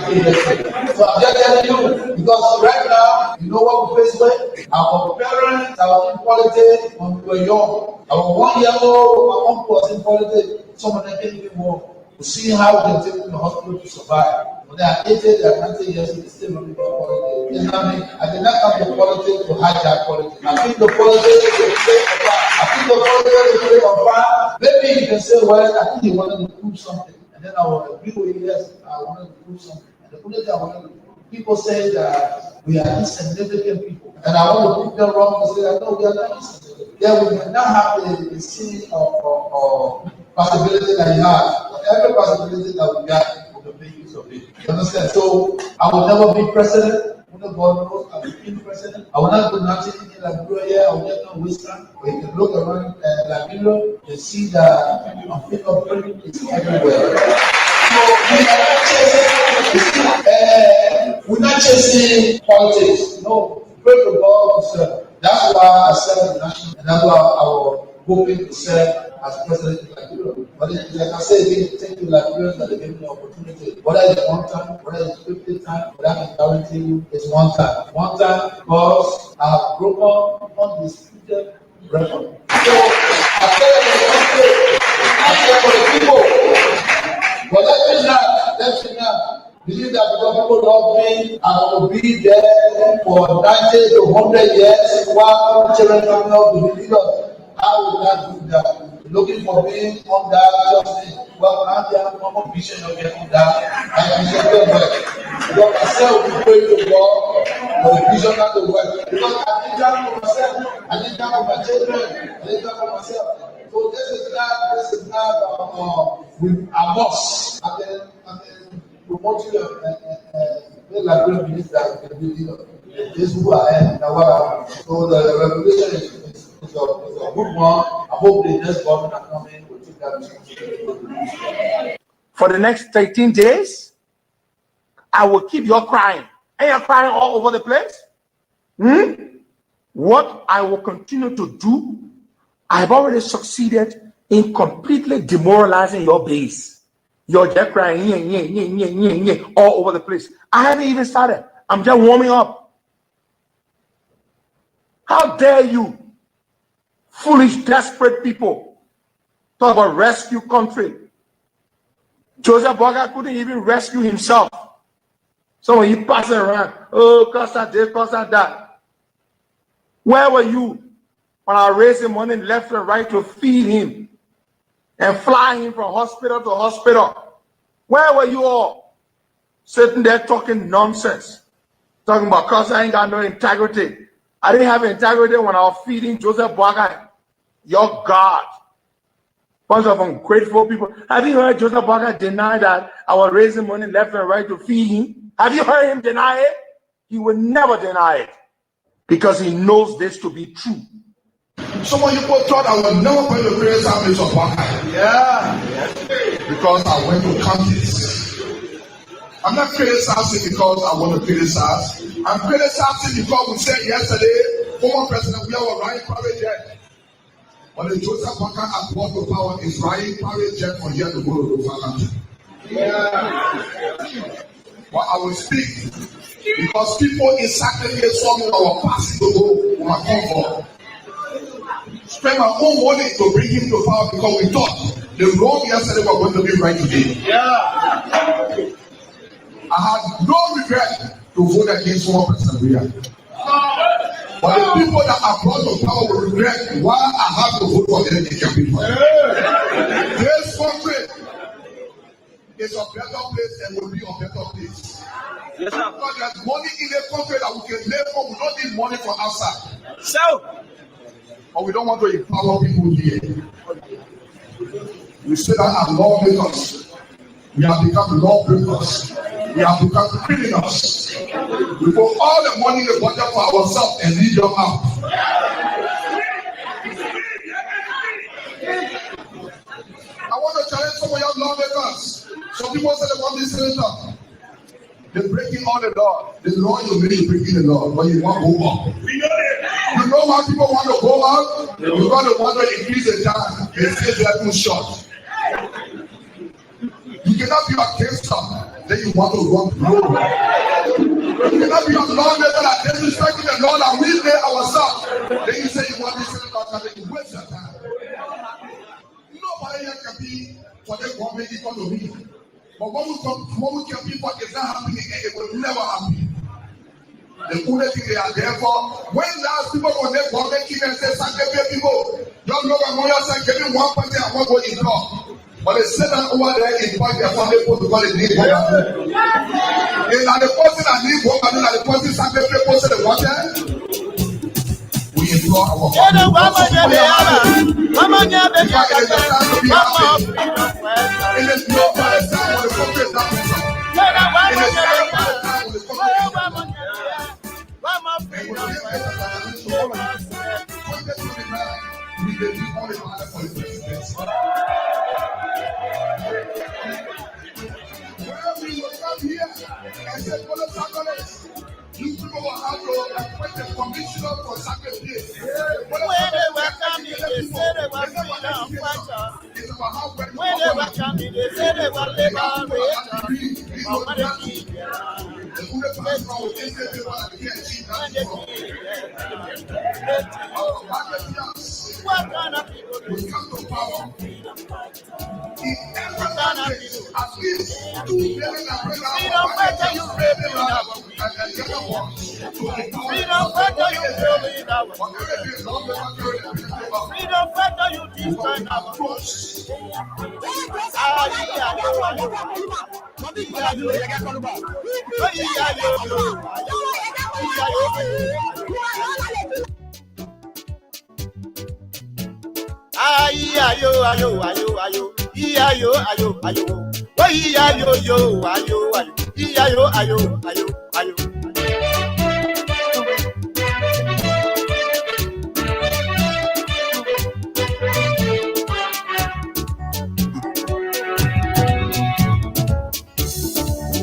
So I'm just telling you, because right now, you know what we face with? Our parents are in politics when we were young. Our 1 year old, my uncle was in politics. Some of them didn't even work. We see how they take them to the hospital to survive. When they are 80, they are 90 years, they still not in politics. You know what I mean? I did not come to politics to hijack politics. I think the politics is play on fire. I think the politics is play on fire. Maybe you can say, well, I think he wanted to prove something. And then I will agree with you, yes, I wanted to prove something. And the only thing I wanted to do, people say that we are insignificant people. And I want to prove them wrong and say that no, we are not insignificant. Yeah, we may not have the seed of possibility that you have, but every possibility that we got, we can make use of it. You understand? So I will never be president. When God knows I will be president. I will not do nothing in Liberia here. I will get no wisdom. But you can look around Liberia and see that fingerprint is everywhere. So we're not chasing politics. No, pray to God to serve. That's why I serve the national, and that's why our hoping to serve as president of Liberia. But like I said, thank you, Liberians, that they gave me the opportunity. Whether it's 1 time, whether it's 50 times, but I can guarantee you it's 1 time. 1 time because I have broken undisputed record. So I tell for the people. But let me not believe that because people love me, I will be there for 90 to 100 years while children coming up to be leaders. I will not do that. Looking for being on that, just well, I'm the normal vision of getting on that. And vision of work. Because myself will pray to God for the vision of the work. Because I need that for myself. I need that for my children. I need that for myself. So this is not with a boss. And then promote you like we believe that we can be leader. This is who I am. So the revelation is a good one. I hope the next government coming will take that responsibility. For the next 13 days, I will keep you crying. And you're crying all over the place. What I will continue to do, I've already succeeded in completely demoralizing your base. You're just crying all over the place. I haven't even started. I'm just warming up. How dare you, foolish, desperate people, talk about rescue country. Joseph Boakai couldn't even rescue himself. So when he passing around, oh, cost this, cost that. Where were you when I raised him money left and right to feed him and fly him from hospital to hospital? Where were you all sitting there talking nonsense? Talking about cause I ain't got no integrity. I didn't have integrity when I was feeding Joseph Boakai, your God. Bunch of ungrateful people. Have you heard Joseph Boakai deny that I was raising money left and right to feed him? Have you heard him deny it? He will never deny it because he knows this to be true. Some of you people thought I was never going to criticize Mr. Boakai. Yeah. Because I went to counties. I'm not criticizing because I want to criticize. I'm criticizing because we said yesterday, former President Biya Ryan private jet. But the Joseph Boakai has brought to power is Ryan private jet from here to go to the country. Yeah. But I will speak because people in Saturday saw me our passing to go for my comfort. Spend my own money to bring him to power because we thought the wrong yesterday was going to be right today. Yeah. I had no regret to vote against former President Biya. But the people that are brought to power will regret why I have to vote for them Indian people. This country is a better place and will be a better place. Yes, sir. Because there's money in the country that we can live for. We don't need money from outside. So, but we don't want to empower people here. We say that as lawmakers. We have become lawbreakers. We have become criminals. We put all the money in the budget for ourselves and leave them out. I want to challenge some of your lawmakers. Some people say they want this senator. They're breaking all the law. The law is really breaking the law, but you want to go up. You know why people want to go up? Because they want to increase the time. They say they are too short. You cannot be a gangster Then you want to run. You cannot be on Lord level and disrespecting the Lord and we lay ourselves. Then you say you want this and that, and you waste your time. Nobody here can be for the government economy. But when we can be for it's not happening, and it will never happen. The only thing they are there for, when last people on their government came and said, Sanctify people, don't know what I'm saying, give me 1% and what go in law. But they said that over there in point, their family put to call it need work. And the person that need work, and the person Sanctify people say the water. We implore our it is no better time when the country is not concerned. It is very better time when the country is not concerned. We will be all the matter for the president. Well, we will come here and say, follow sacrifice. You people will have to appoint a commissioner for sacrifice. When they welcome me, they say they were freedom fighters. When they welcome me, they say they were liberators. But when they keep what kind of people will come to power? What kind of people? At least 2 million freedom fighter, you really love. Freedom fighter, you really love. Freedom fighter, you destroy our push.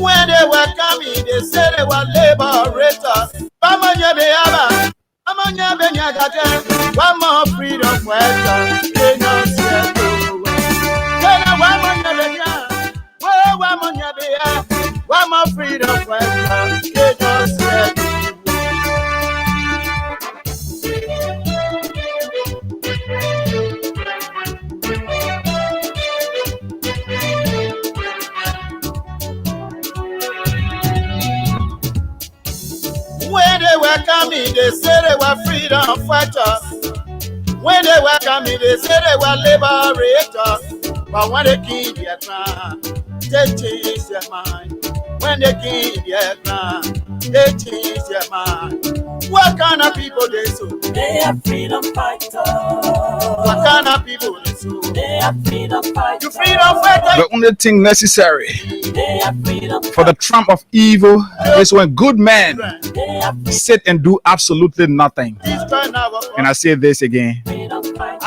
When they were coming, they said they were liberators. One more freedom fighter. They don't say no. One more freedom fighter. They don't say no. When they were coming, they said they were freedom fighters. When they were coming, they said they were liberators. But when they killed their ground, they changed their mind. When they killed their ground, they changed their mind. What kind of people they so? They are freedom fighters. What kind of people they so? They are freedom fighters. You freedom fighters. The only thing necessary They are freedom for the trump of evil is when good men They are sit and do absolutely nothing. And I say this again. freedom fighters.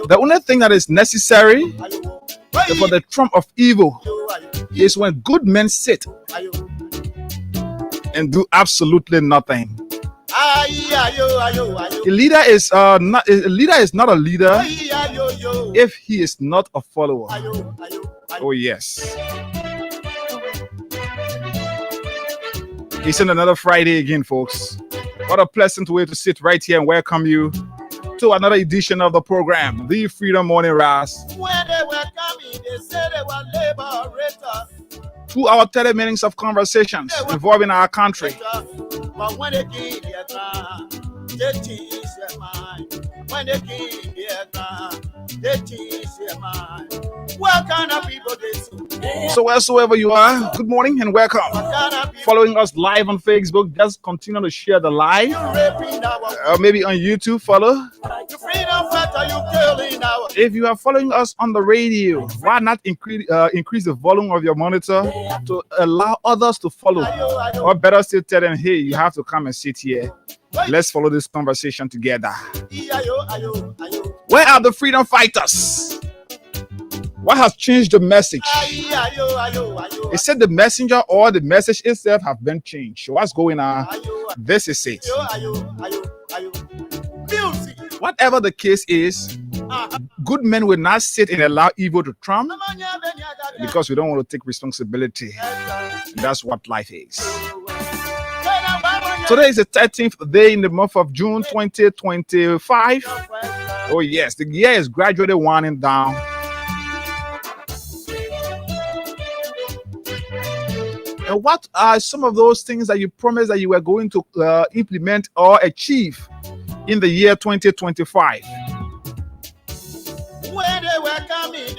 The only thing that is necessary for the trump of evil is when good men sit and do absolutely nothing. A leader is not a leader if he is not a follower. Oh yes. It's another Friday again, folks. What a pleasant way to sit right here and welcome you to another edition of the program, The Freedom Morning Rise. When they were coming, they said they were liberators. 2 hour 30 minutes of conversations involving our country. But when they came their ground, they changed their mind. When they came their ground, they changed their mind. What kind of people they so? So wheresoever you are, good morning and welcome. What kind of people Following us live on Facebook, just continue to share the live. raping our Maybe on YouTube, follow. you freedom fighter, you killing our If you are following us on the radio, why not increase the volume of your monitor to allow others to follow? Or better still, tell them, hey, you have to come and sit here. Let's follow this conversation together. Where are the freedom fighters? What has changed the message? It said the messenger or the message itself have been changed. What's going on? This is it. Music. Whatever the case is, Good men will not sit and allow evil to trump because we don't want to take responsibility. That's what life is. Today is the 13th day in the month of June 2025. Oh yes, the year is gradually winding down. And what are some of those things that you promised that you were going to implement or achieve in the year 2025?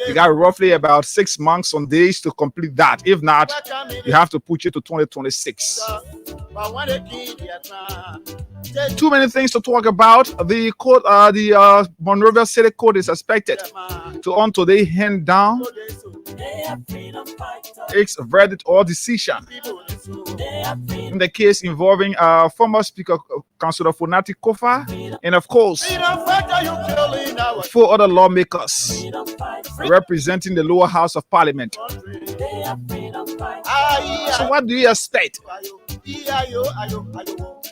You got roughly about 6 months on days to complete that. If not, you have to push it to 2026. Too many things to talk about. The code, the Monrovia City Code is expected to on today hand down its verdict or decision in the case involving former Speaker Councillor Funati Kofa and of course 4 other lawmakers representing the lower house of parliament. So what do you expect?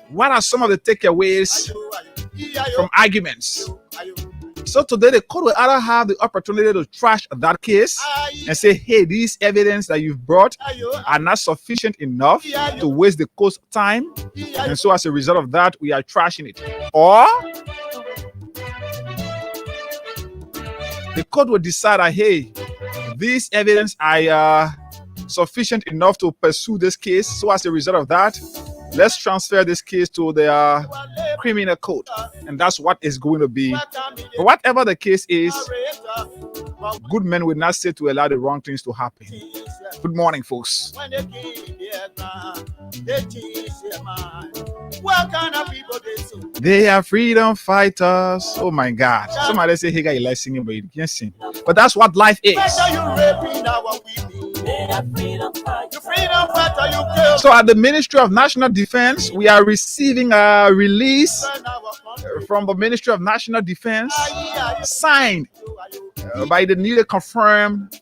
What are some of the takeaways from arguments? So today the court will either have the opportunity to trash that case and say, hey, these evidence that you've brought are not sufficient enough to waste the court's time, and so as a result of that we are trashing it. Or the court will decide that, hey, these evidence are sufficient enough to pursue this case, so as a result of that let's transfer this case to the criminal code, and that's what is going to be. But whatever the case is, good men will not sit to allow the wrong things to happen. Good morning, folks. They are freedom fighters. Oh my God. Somebody say, hey, guy, you like singing, but you can't sing. But that's what life is. So at the Ministry of National Defense, we are receiving a release from the Ministry of National Defense signed by the newly confirmed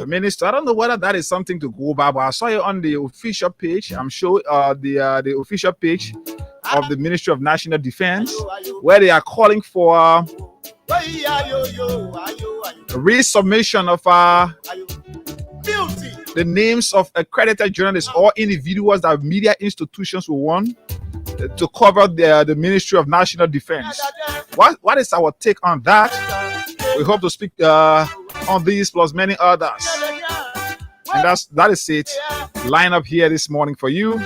minister. I don't know whether that is something to go by, but I saw it on the official page. I'm sure the official page of the Ministry of National Defense, where they are calling for resubmission of the names of accredited journalists or individuals that media institutions will want to cover the Ministry of National Defense. What is our take on that? We hope to speak on these plus many others. And that is it. Line up here this morning for you.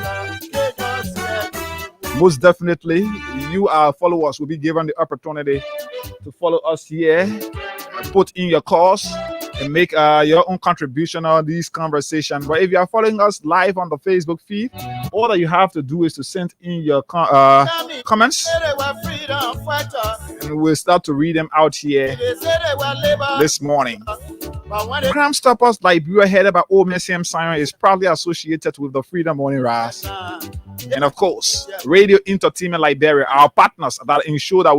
Most definitely, you, our followers, will be given the opportunity to follow us here, put in your calls, and make your own contribution on these conversations. But if you are following us live on the Facebook feed, all that you have to do is to send in your comments, and we'll start to read them out here this morning. Crime Stoppers Liberia, headed by Old Sam Simon, is proudly associated with the Freedom Morning Rise, and of course, Radio Entertainment Liberia, our partners that ensure that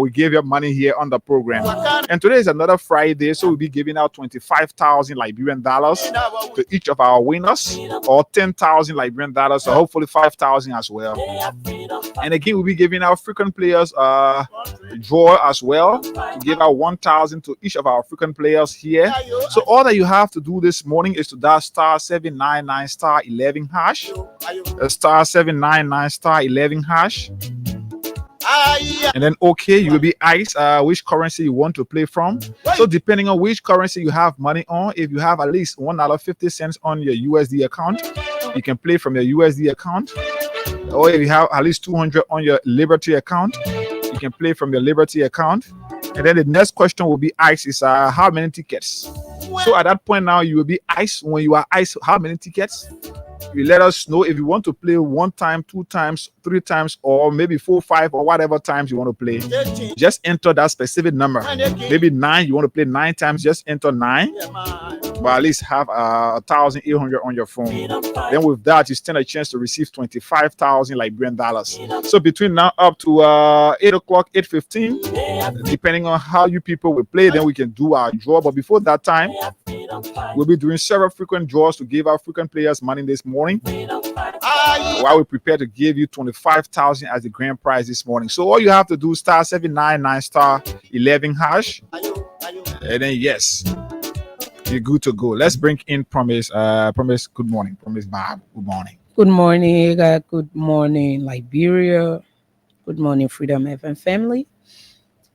we give you money here on the program. And today is another Friday, so we'll be giving out 25,000 Liberian dollars to each of our winners, or 10,000 Liberian dollars, so hopefully 5,000 as well. And again, we'll be giving our African players draw as well, to give out 1,000 to each of our African players here. So all that you have to do this morning is to dial star 799 star 11 hash, star 799 star 11 hash, and then okay, you will be asked which currency you want to play from. So depending on which currency you have money on, if you have at least $1.50 on your USD account, you can play from your USD account. Or if you have at least 200 on your Liberty account, you can play from your Liberty account. And then the next question will be asked is how many tickets. So at that point now, you will be asked, when you are asked how many tickets, you let us know if you want to play 1 time, 2 times, 3 times, or maybe 4, 5, or whatever times you want to play. Just enter that specific number. Maybe 9, you want to play 9 times, just enter 9. But at least have 1,800 on your phone. Then with that, you stand a chance to receive 25,000 Liberian dollars. So between now up to 8 o'clock, 8:15, depending on how you people will play, then we can do our draw. But before that time, we'll be doing several frequent draws to give our frequent players money this morning. while we prepare to give you 25,000 as the grand prize this morning. So all you have to do is star 799 star 11 hash, and then yes, you're good to go. Let's bring in Promise. Promise, good morning. Promise, Bob, good morning. Good morning, good morning, Liberia. Good morning, Freedom FM family.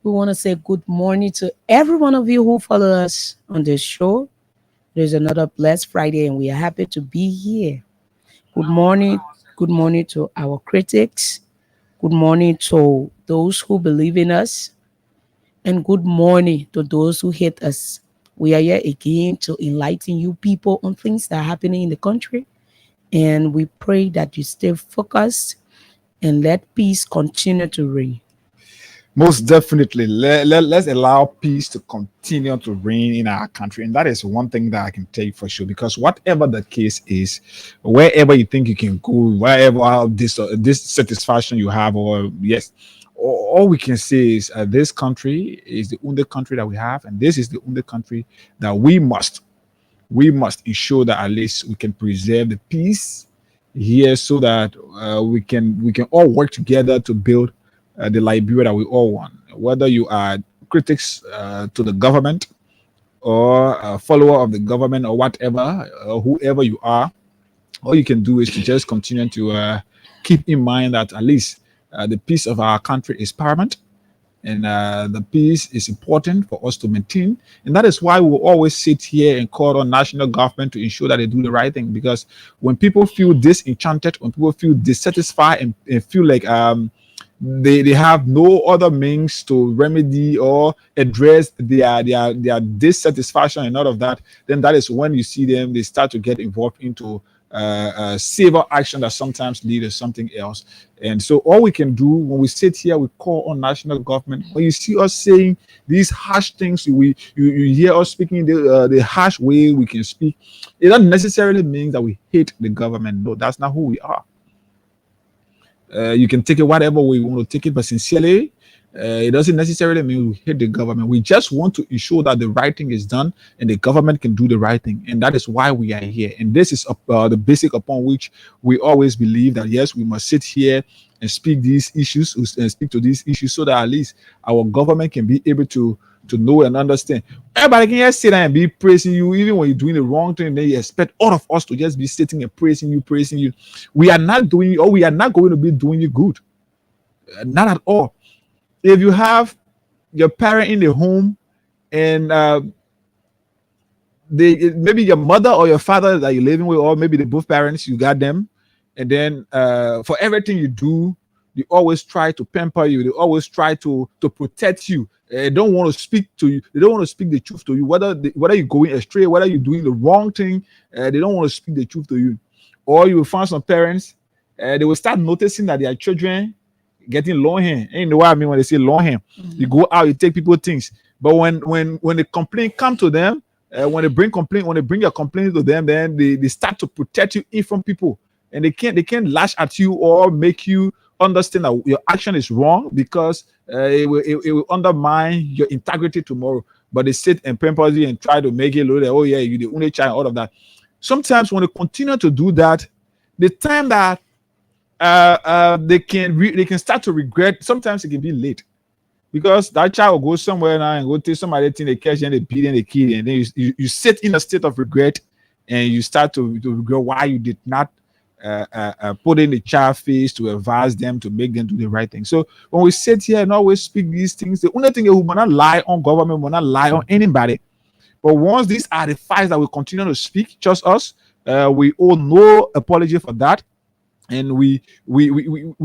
We want to say good morning to every one of you who follow us on this show. There's another blessed Friday, and we are happy to be here. Good morning to our critics. Good morning to those who believe in us. And good morning to those who hate us. We are here again to enlighten you people on things that are happening in the country. And we pray that you stay focused and let peace continue to reign. Most definitely, let's allow peace to continue to reign in our country. And that is one thing that I can tell you for sure, because whatever the case is, wherever you think you can go, wherever this satisfaction you have, or yes, all we can say is this country is the only country that we have, and this is the only country that we must ensure that at least we can preserve the peace here, so that we can all work together to build the Liberia that we all want. Whether you are critics to the government, or a follower of the government, or whatever, whoever you are, all you can do is to just continue to keep in mind that at least the peace of our country is paramount, and the peace is important for us to maintain. And that is why we will always sit here and call on national government to ensure that they do the right thing. Because when people feel disenchanted, when people feel dissatisfied and feel like they have no other means to remedy or address their dissatisfaction and all of that, then that is when you see them, they start to get involved into civil action that sometimes lead to something else. And so all we can do when we sit here, we call on national government. When you see us saying these harsh things, you hear us speaking the harsh way we can speak, it doesn't necessarily mean that we hate the government. No, that's not who we are. You can take it whatever way you want to take it, but sincerely, it doesn't necessarily mean we hate the government. We just want to ensure that the right thing is done and the government can do the right thing. And that is why we are here. And this is the basic upon which we always believe that, yes, we must sit here and speak these issues and speak to these issues, so that at least our government can be able to know and understand. Everybody can just sit there and be praising you, even when you're doing the wrong thing. Then you expect all of us to just be sitting and praising you. We are not doing, or we are not going to be doing you good. Not at all. If you have your parent in the home, and maybe your mother or your father that you're living with, or maybe the both parents, you got them, and then for everything you do, they always try to pamper you. They always try to protect you. They don't want to speak to you. They don't want to speak the truth to you. Whether you're going astray, whether you're doing the wrong thing, they don't want to speak the truth to you. Or you will find some parents, they will start noticing that their children getting long hair. You know what I mean when they say long hair? Mm-hmm. You go out, you take people things. But when the complaint come to them, when they bring your complaint to them, then they start to protect you from people, and they can't lash at you or make you understand that your action is wrong, because it will undermine your integrity tomorrow. But they sit and pamper you and try to make it look like, oh yeah, you're the only child, all of that. Sometimes when they continue to do that, the time that they can start to regret, sometimes it can be late, because that child will go somewhere now and go take somebody thing, they catch and they beat and they kill, and then you sit in a state of regret, and you start to regret why you did not put in the child face to advise them, to make them do the right thing. So when we sit here and always speak these things, the only thing is we will not lie on government, we will not lie on anybody. But once these are the facts that we continue to speak, just us, we owe no apology for that. And we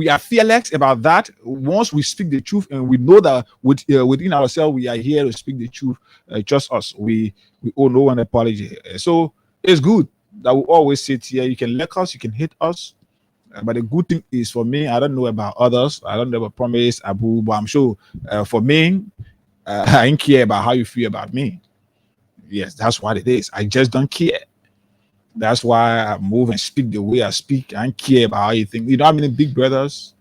are fearless about that. Once we speak the truth, and we know that within ourselves we are here to speak the truth, just us. We owe no one apology. So it's good that we always sit here. You can like us, you can hate us, but the good thing is, for me, I don't know about others. I don't know about Promise, Abu, but I'm sure for me, I don't care about how you feel about me. Yes, that's what it is. I just don't care. That's why I move and speak the way I speak. I don't care about how you think. You know how many big brothers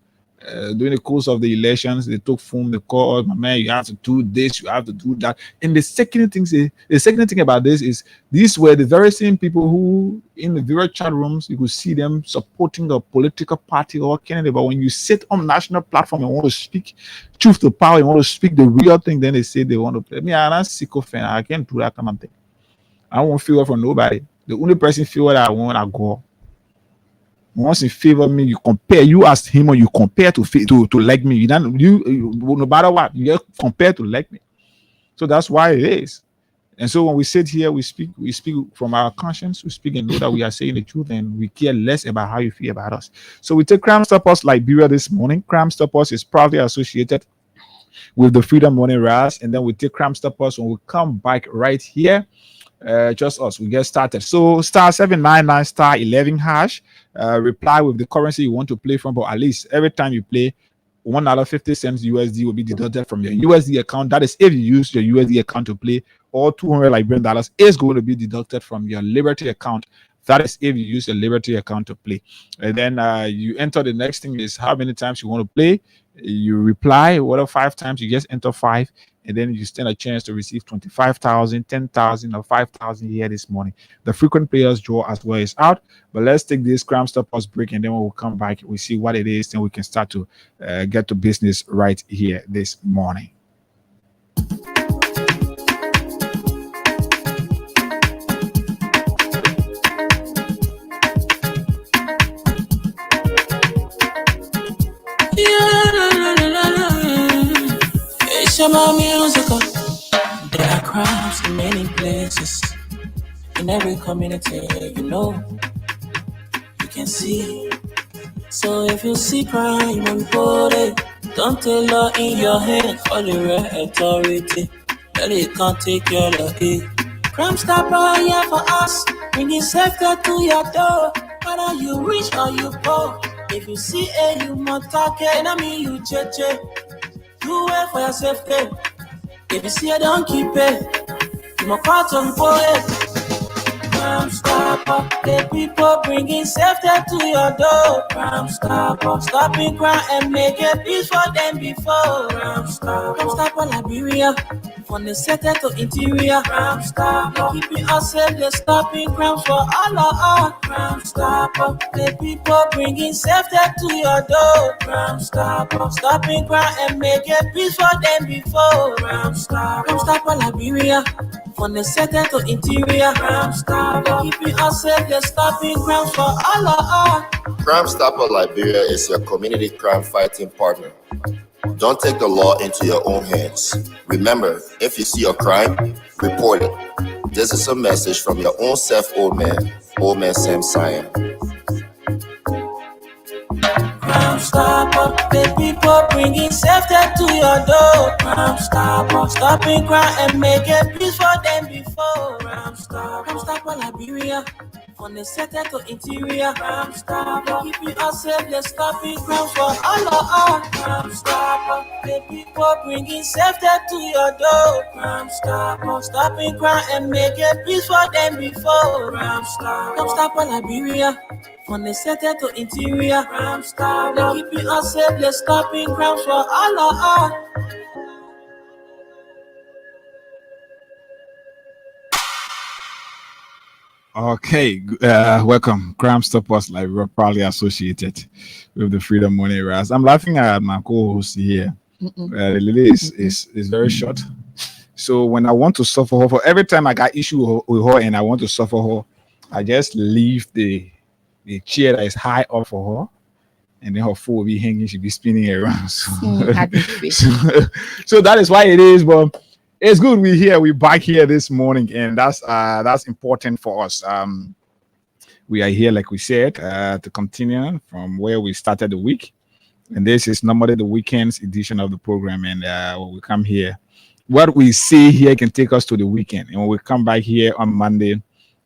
during the course of the elections, they took phone, they called, my man, you have to do this, you have to do that. And the second thing about this is these were the very same people who, in the various chat rooms, you could see them supporting a political party or candidate. But when you sit on national platform and want to speak truth to power, and want to speak the real thing, then they say they want to play. Me, I'm not sick of fan. I can't do that kind of thing. I won't feel from nobody. The only person feel what I want, I go. Once in favor of me, you compare, you ask him or you compare to like me. You no matter what, you just compare to like me. So that's why it is. And so when we sit here, we speak from our conscience, we speak and know that we are saying the truth, and we care less about how you feel about us. So we take Crime Stoppers Liberia this morning. Crime Stoppers is proudly associated with the Freedom Morning Rise, and then we take Crime Stoppers when we come back right here. Just us, we get started. So star 799 star 11 hash, reply with the currency you want to play from, but at least every time you play, $1.50 USD will be deducted from your USD account. That is if you use your USD account to play, or $200 Liberian dollars is going to be deducted from your Liberty account. That is if you use your Liberty account to play. And then you enter, the next thing is how many times you want to play. You reply, whatever, 5 times, you just enter 5, and then you stand a chance to receive 25,000, 10,000, or 5,000 here this morning. The frequent players draw as well is out. But let's take this Crime Stoppers break, and then when we come back, we see what it is, then we can start to get to business right here this morning. Shama musical. There are crimes in many places, in every community, you can see. So if you see crime unfolded, don't take law in your hand, call the right authority. Tell it can't take your lucky. Crime Stopper here for us, bringing safety to your door. Whether you rich or you poor, if you see a human talking, enemy you cheche. You wait for your safety. If you see a don't keep it. You must call to report it. Crime Stopper, the people bringing safety to your door. Crime Stopper, stopping crime and making peace for them before. Crime Stopper Liberia, from the center to interior. Crime Stopper, keeping us safe, they're stopping crimes for all of us. Crime Stopper, the people bringing safety to your door. Crime Stopper, stopping crime and making peace for them before. Crime Stopper Liberia, from the center to interior. Crime Stopper, keeping us safe, they're stopping crimes for all of us. Crime Stopper Liberia is your community crime fighting partner. Don't take the law into your own hands. Remember, if you see a crime, report it. This is a message from your own self, Old Man Sam Sion. Crime Stopper, the people bringing safety to your door. Crime Stopper, stopping crime and making peace for them before. Crime Stopper Liberia, from the center to interior. Crime Stopper, keeping us safe, they're stopping crimes for all of us. Crime Stopper, the people bringing safety to your door. Crime Stopper, stopping crime and making peace for them before. Crime Stopper Liberia, from the center to interior. Crime Stopper, keeping us safe, they're stopping crimes for all of us. Okay, welcome. Crime Stoppers Liberia, proudly associated with the Freedom Morning Rise. I'm laughing at my co-host here. The lady is very short. So when I want to suffer her, for every time I got issue with her and I want to suffer her, I just leave the chair that is high up for her, and then her foot will be hanging, she'll be spinning around. So that is why it is, but it's good we're here. We're back here this morning, and that's important for us. We are here, like we said, to continue from where we started the week. And this is normally the weekend's edition of the program. And when we come here, what we see here can take us to the weekend. And when we come back here on Monday,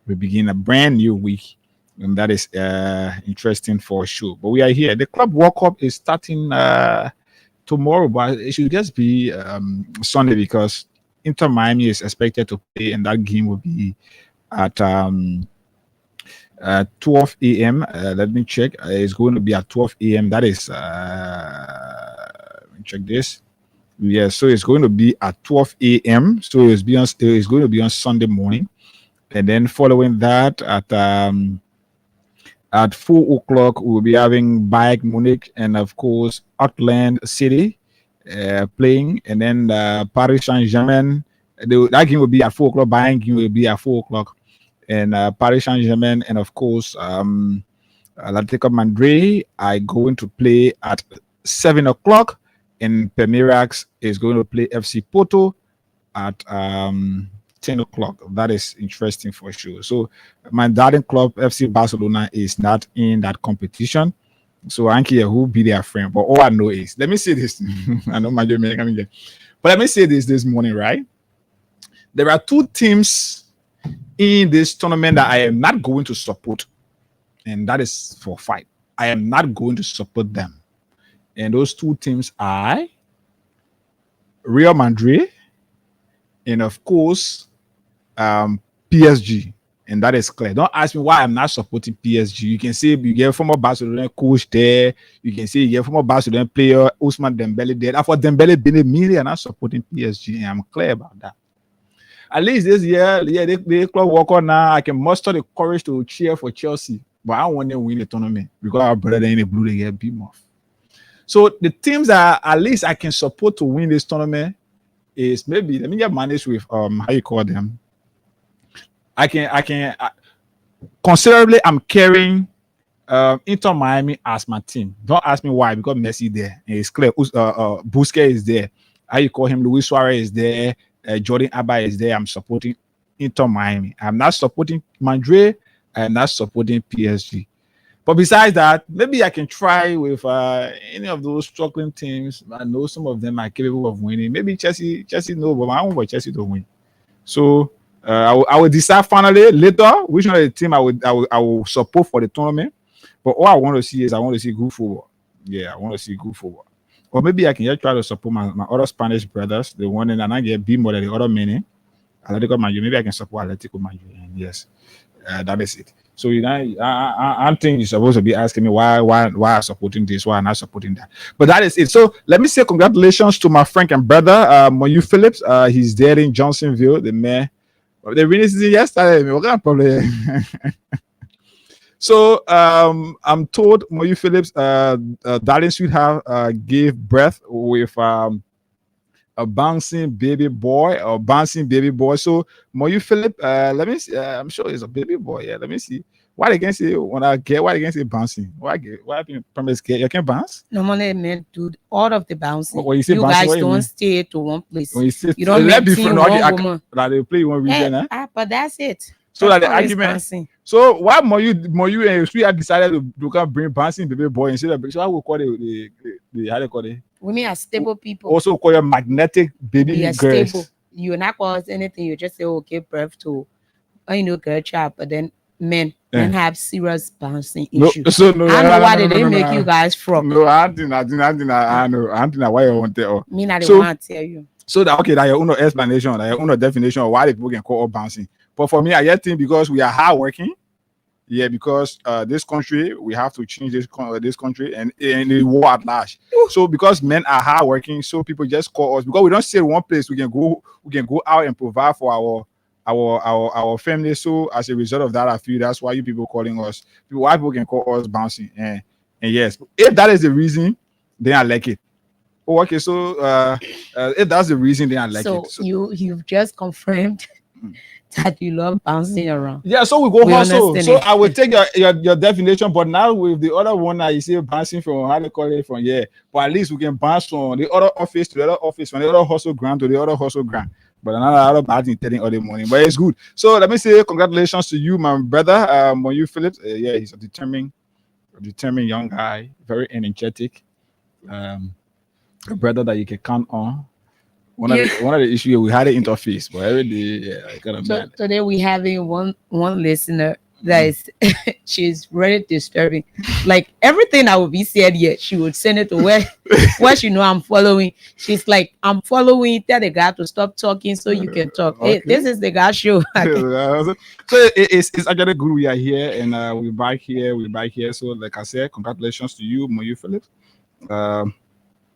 we begin a brand new week. And that is interesting for sure. But we are here. The Club World Cup is starting tomorrow, but it should just be Sunday, because Inter Miami is expected to play, and that game will be at 12 a.m. Let me check. It's going to be at 12 a.m. That is, let me check this. Yeah, so it's going to be at 12 a.m. So it's going to be on Sunday morning, and then following that at 4 o'clock we'll be having Bayern Munich and of course Auckland City playing, and then Paris Saint-Germain. That game will be at 4 o'clock. Bayern game will be at 4 o'clock, and Paris Saint-Germain and of course Atletico Madrid are going to play at 7 o'clock, and Palmeiras is going to play FC Porto at 10 o'clock. That is interesting for sure. So my darling club FC Barcelona is not in that competition, so I don't care who be their friend. But all I know is, let me say this. I know my Jamaican coming here, but let me say this morning, right? There are two teams in this tournament that I am not going to support, and that is for fight. I am not going to support them, and those two teams are Real Madrid and of course PSG, and that is clear. Don't ask me why I'm not supporting PSG. You can say you get former Barcelona coach there. You can say you get former Barcelona player Ousmane Dembele there. And for Dembele being a million, I'm not supporting PSG, and I'm clear about that. At least this year, they club work on now. I can muster the courage to cheer for Chelsea, but I don't want them to win the tournament because our brother in the blue they get beat off. So the teams that at least I can support to win this tournament is maybe, let me get managed with how you call them. I can considerably I'm carrying Inter Miami as my team. Don't ask me why, because Messi there. And it's clear. Busquets is there. How you call him? Luis Suarez is there. Jordan Alba is there. I'm supporting Inter Miami. I'm not supporting Madrid. I'm not supporting PSG. But besides that, maybe I can try with any of those struggling teams. I know some of them are capable of winning. Maybe Chelsea no, but I don't want Chelsea to win. So I will decide finally later which one of the team I will support for the tournament. But all I want to see is good football. Yeah, I want to see good football. Or maybe I can just try to support my other Spanish brothers, the one in and I get beat more than the other many. Atletico Madrid. Maybe I can support Atletico Madrid. And yes, that is it. So I'm thinking you're supposed to be asking me why I'm supporting this, why I'm not supporting that. But that is it. So let me say congratulations to my friend and brother, Moyu Phillips. He's there in Johnsonville, the mayor. The rainy season yesterday. What kind of problem? So I'm told Moyu Phillips, darling sweetheart, gave birth with a bouncing baby boy. So Moyu Philip, let me see. I'm sure it's a baby boy. Yeah, let me see. Why they can say bouncing? Why people promise get you can bounce? Normally men do all of the bouncing. When you say you bouncing, guys don't stay to one place. When you say you don't let maintain one woman. That they play one region, But that's it. So That's that the always argument. bouncing. So why Moyu and sweetheart decided to come bring bouncing baby boy instead of, so I will call the how they call it? Women are stable people. Also call your magnetic baby We are girls. stable. You're not cause anything. You just say, okay, birth to, girl child. But then men have serious bouncing issues. So no, I know why did they make you guys from. No, I don't know why you want to. Me not So- want to tell you. So that okay, that your own explanation, that your own definition of why the people can call up bouncing. But for me, I just think because we are hardworking, yeah, because this country we have to change this country and the war at large. So because men are hardworking, so people just call us because we don't stay in one place. We can go out and provide for our family. So as a result of that, I feel that's why you people calling us. Why people can call us bouncing. And yes, if that is the reason, then I like it. Oh, okay. So if that's the reason, then I like So it. So, you've just confirmed that you love bouncing around. yeah, so we go We hustle. understand So it. I will take your definition, but now with the other one that you say bouncing from how they call it from but at least we can bounce from the other office to the other office, from the other hustle ground to the other hustle ground. But another bad thing telling all the morning, but it's good. So let me say congratulations to you, my brother, Moyu Phillips. Yeah, he's a determined young guy, very energetic. A brother that you can count on. One of the issues we had an interface, but every day, I kind of So mad. today we having one listener that is she's really disturbing. Like everything I would be said here, she would send it to where she know I'm following. She's like, I'm following, tell the guy to stop talking so you can talk. Hey, this is the guy show. So it's actually good we are here, and we're back here. So like I said, congratulations to you, Moyu Phillips.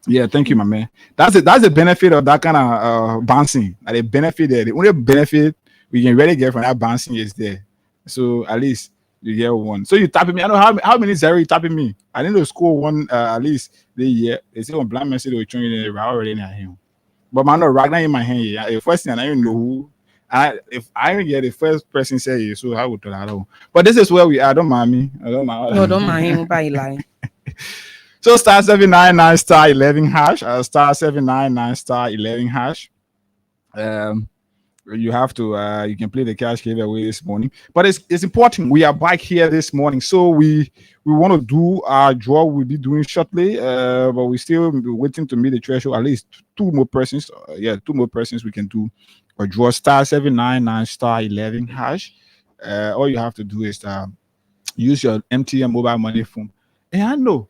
Yeah, thank you, my man. That's the benefit of that kind of bouncing. The benefit there, the only benefit we can really get from that bouncing is there. So at least you get one. So you tapping me. I know how many zero you tapping me. I need to score one at least the year. They say on blind message they were showing the already in your hand. But man, no right now in my hand. Yeah. The first thing I don't know who. If I don't get the first person say it, so I would tell that. But this is where we are. Don't mind me. I don't mind. No, don't mind him by lying. So star 799 star 11 hash. Star 799 star 11 hash. You have to you can play the cash giveaway this morning, but it's important. We are back here this morning, so we want to do our draw. We'll be doing shortly, but we still waiting to meet the threshold. At least two more persons we can do a draw. Star 799 star 11 hash. All you have to do is use your MTN mobile money phone. And I know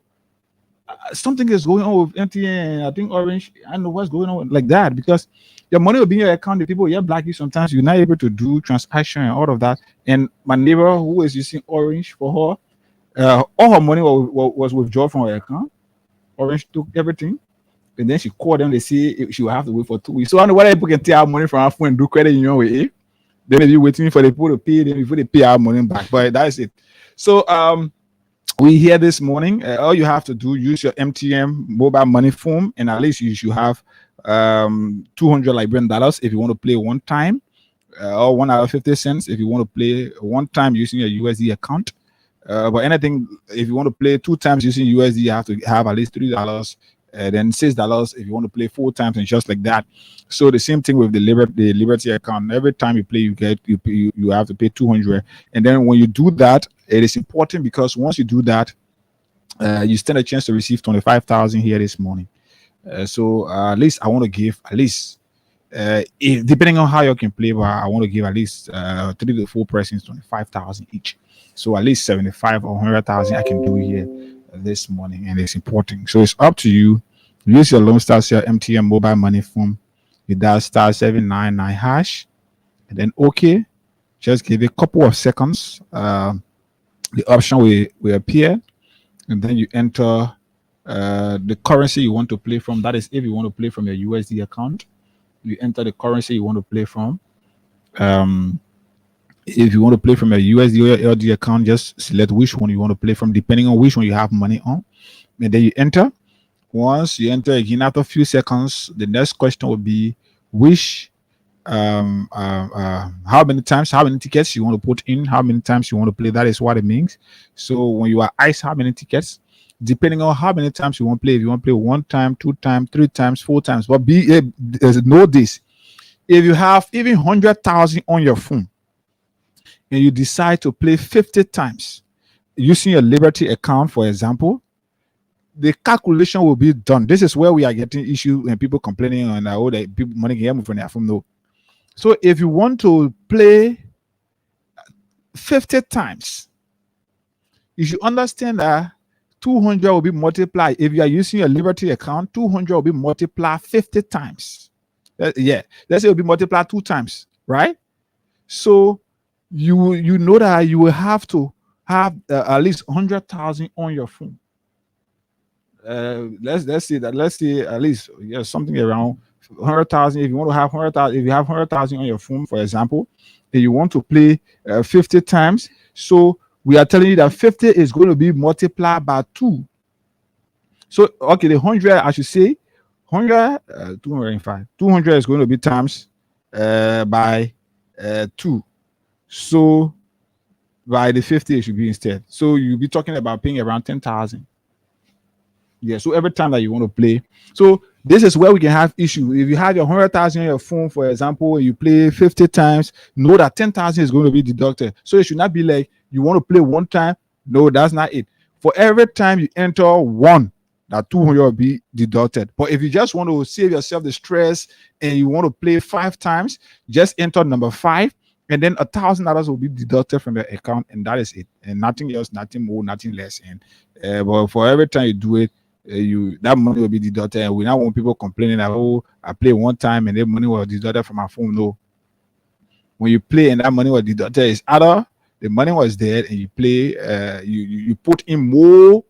something is going on with MTN. I think Orange. I know what's going on like that because your money will be in your account. The people you black you sometimes you're not able to do transaction and all of that. And my neighbor who is using Orange for her, all her money was withdrawn from her account. Orange took everything, and then she called them. They say she will have to wait for 2 weeks. So I know whether people can take our money from our phone and do credit union with it. They may be waiting for the people to pay them before they pay our money back. But that's it. So we here this morning. All you have to do use your MTN mobile money phone, and at least you should have $200 Liberian dollars if you want to play one time, or $1.50 if you want to play one time using your USD account. But anything if you want to play 2 times using USD, you have to have at least $3. Then $6 if you want to play 4 times, and just like that. So the same thing with the Liberty account. Every time you play, you have to pay 200. And then when you do that, it is important because once you do that, you stand a chance to receive 25,000 here this morning. So at least I want to give at least depending on how you can play, but I want to give at least 3 to 4 persons 25,000 each. So at least 75 or 100,000 I can do here this morning, and it's important. So it's up to you. Use your Lone Star Cell MTN mobile money phone. You dial star 799 hash, and then okay. Just give it a couple of seconds. The option will appear, and then you enter the currency you want to play from. That is if you want to play from your USD account. You enter the currency you want to play from. If you want to play from your USD or LD account, just select which one you want to play from, depending on which one you have money on. And then you enter. Once you enter again, after a few seconds, the next question will be which how many tickets you want to put in, how many times you want to play. That is what it means. So when you are asked how many tickets, depending on how many times you want to play, if you want to play 1 time, 2 times, 3 times, 4 times, but know this: if you have even 100,000 on your phone and you decide to play 50 times using your Liberty account, for example, the calculation will be done. This is where we are getting issues and people complaining on that people money can from their phone. No. So if you want to play 50 times, you should understand that 200 will be multiplied. If you are using your Liberty account, 200 will be multiplied 50 times. Let's say it will be multiplied 2 times, right? So you know that you will have to have at least 100,000 on your phone. Let's say at least something around 100,000. If you want to have 100,000, if you have 100,000 on your phone, for example, and you want to play 50 times, so we are telling you that 50 is going to be multiplied by 2. So okay, the 100 I should say 100 205. 200 is going to be times by 2. So by the 50 it should be instead. So you'll be talking about paying around 10,000. Yeah, so every time that you want to play. So this is where we can have issue. If you have your 100,000 on your phone, for example, and you play 50 times, know that 10,000 is going to be deducted. So it should not be like you want to play 1 time. No, that's not it. For every time you enter 1, that 200 will be deducted. But if you just want to save yourself the stress and you want to play 5 times, just enter number 5. and then $1,000 will be deducted from the account, and that is it, and nothing else, nothing more, nothing less. And but for every time you do it, that money will be deducted. And we now want people complaining that, oh, I play one time and the money was deducted from my phone. No, when you play and that money was deducted, it's either the money was there and you play, you put in more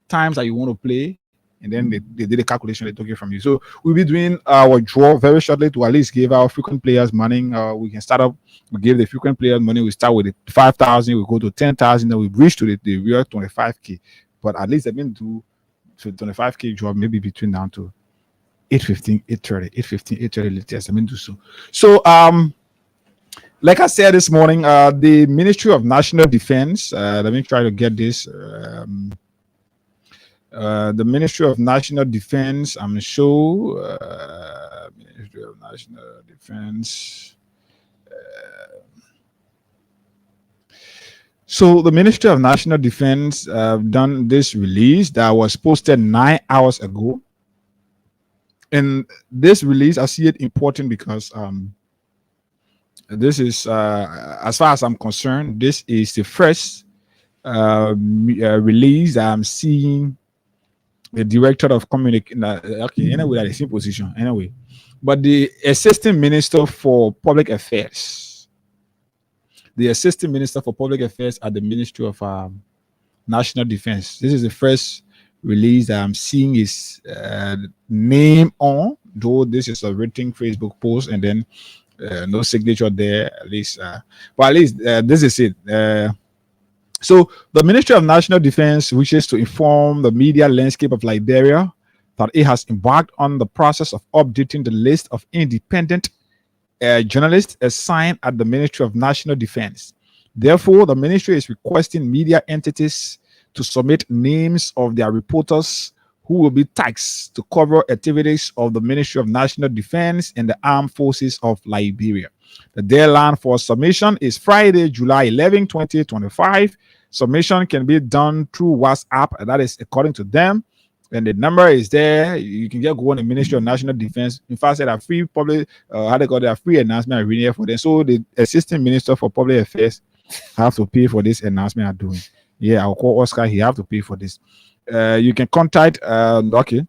times that you want to play, and then they did a calculation, they took it from you. So we'll be doing our draw very shortly to at least give our frequent players money. We can start up, we give the frequent players money. We start with the 5,000, we go to 10,000, then we reach to the real 25K. But at least I've been to 25K draw, maybe between down to 8:15, 8:30, 8:15, 8:30 latest. I mean, do so. So like I said this morning, the Ministry of National Defense. Let me try to get this. The Ministry of National Defense. I'm sure. Ministry of National Defense. So the Ministry of National Defense done this release that was posted 9 hours ago. And this release, I see it important because this is, as far as I'm concerned, this is the first release I'm seeing the director of communication. Okay, anyway, that is in position anyway. But the assistant minister for public affairs, the assistant minister for public affairs at the Ministry of National Defense. This is the first release that I'm seeing his name on, though this is a written Facebook post and then no signature there, at least. But at least this is it. So the Ministry of National Defense wishes to inform the media landscape of Liberia that it has embarked on the process of updating the list of independent journalists assigned at the Ministry of National Defense. Therefore, the ministry is requesting media entities to submit names of their reporters who will be taxed to cover activities of the Ministry of National Defense and the Armed Forces of Liberia. The deadline for submission is Friday, July 11, 2025. Submission can be done through WhatsApp, and that is according to them. And the number is there. You can just go on the Ministry of National Defense. In fact, said a free public, how they got their free announcement reading here for them. So the Assistant Minister for Public Affairs have to pay for this announcement I'm doing. Yeah, I'll call Oscar. He have to pay for this. You can contact. Okay.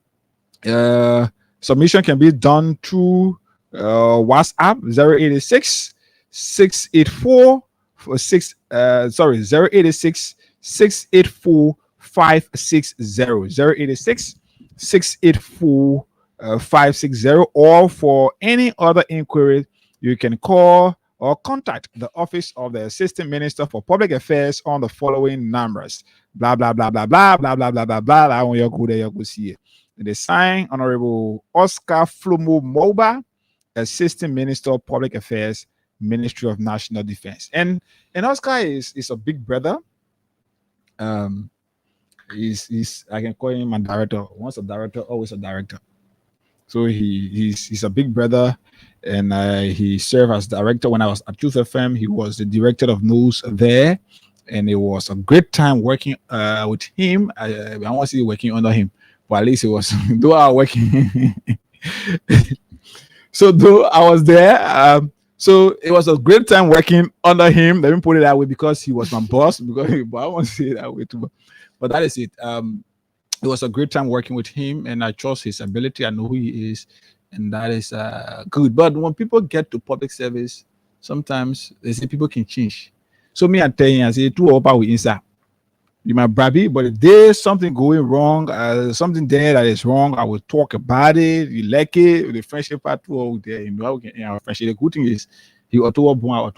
Submission can be done through WhatsApp 086 684 086 684 560 086 684 560, or for any other inquiry you can call or contact the office of the Assistant Minister for Public Affairs on the following numbers. Blah blah blah blah blah blah blah blah blah blah. I want you to go there, you go see it. The sign Honorable Oscar Flomo Moba, Assistant Minister of Public Affairs, Ministry of National Defense. And Oscar is a big brother. He's I can call him a director. Once a director, always a director. So he's a big brother, and he served as director when I was at Youth FM. He was the director of news there, and it was a great time working with him. I want to say working under him, but at least it was though I was working. So though I was there, so it was a great time working under him. Let me put it that way, because he was my boss. But I won't say it that way too. But that is it. It was a great time working with him, and I trust his ability. I know who he is, and that is good. But when people get to public service, sometimes they say people can change. So me, I tell you, I say two over with inside. You might brabby, but if there's something going wrong, something there that is wrong, I will talk about it. You like it, the friendship part too. There, you know, our friendship. The good thing is, he or two born.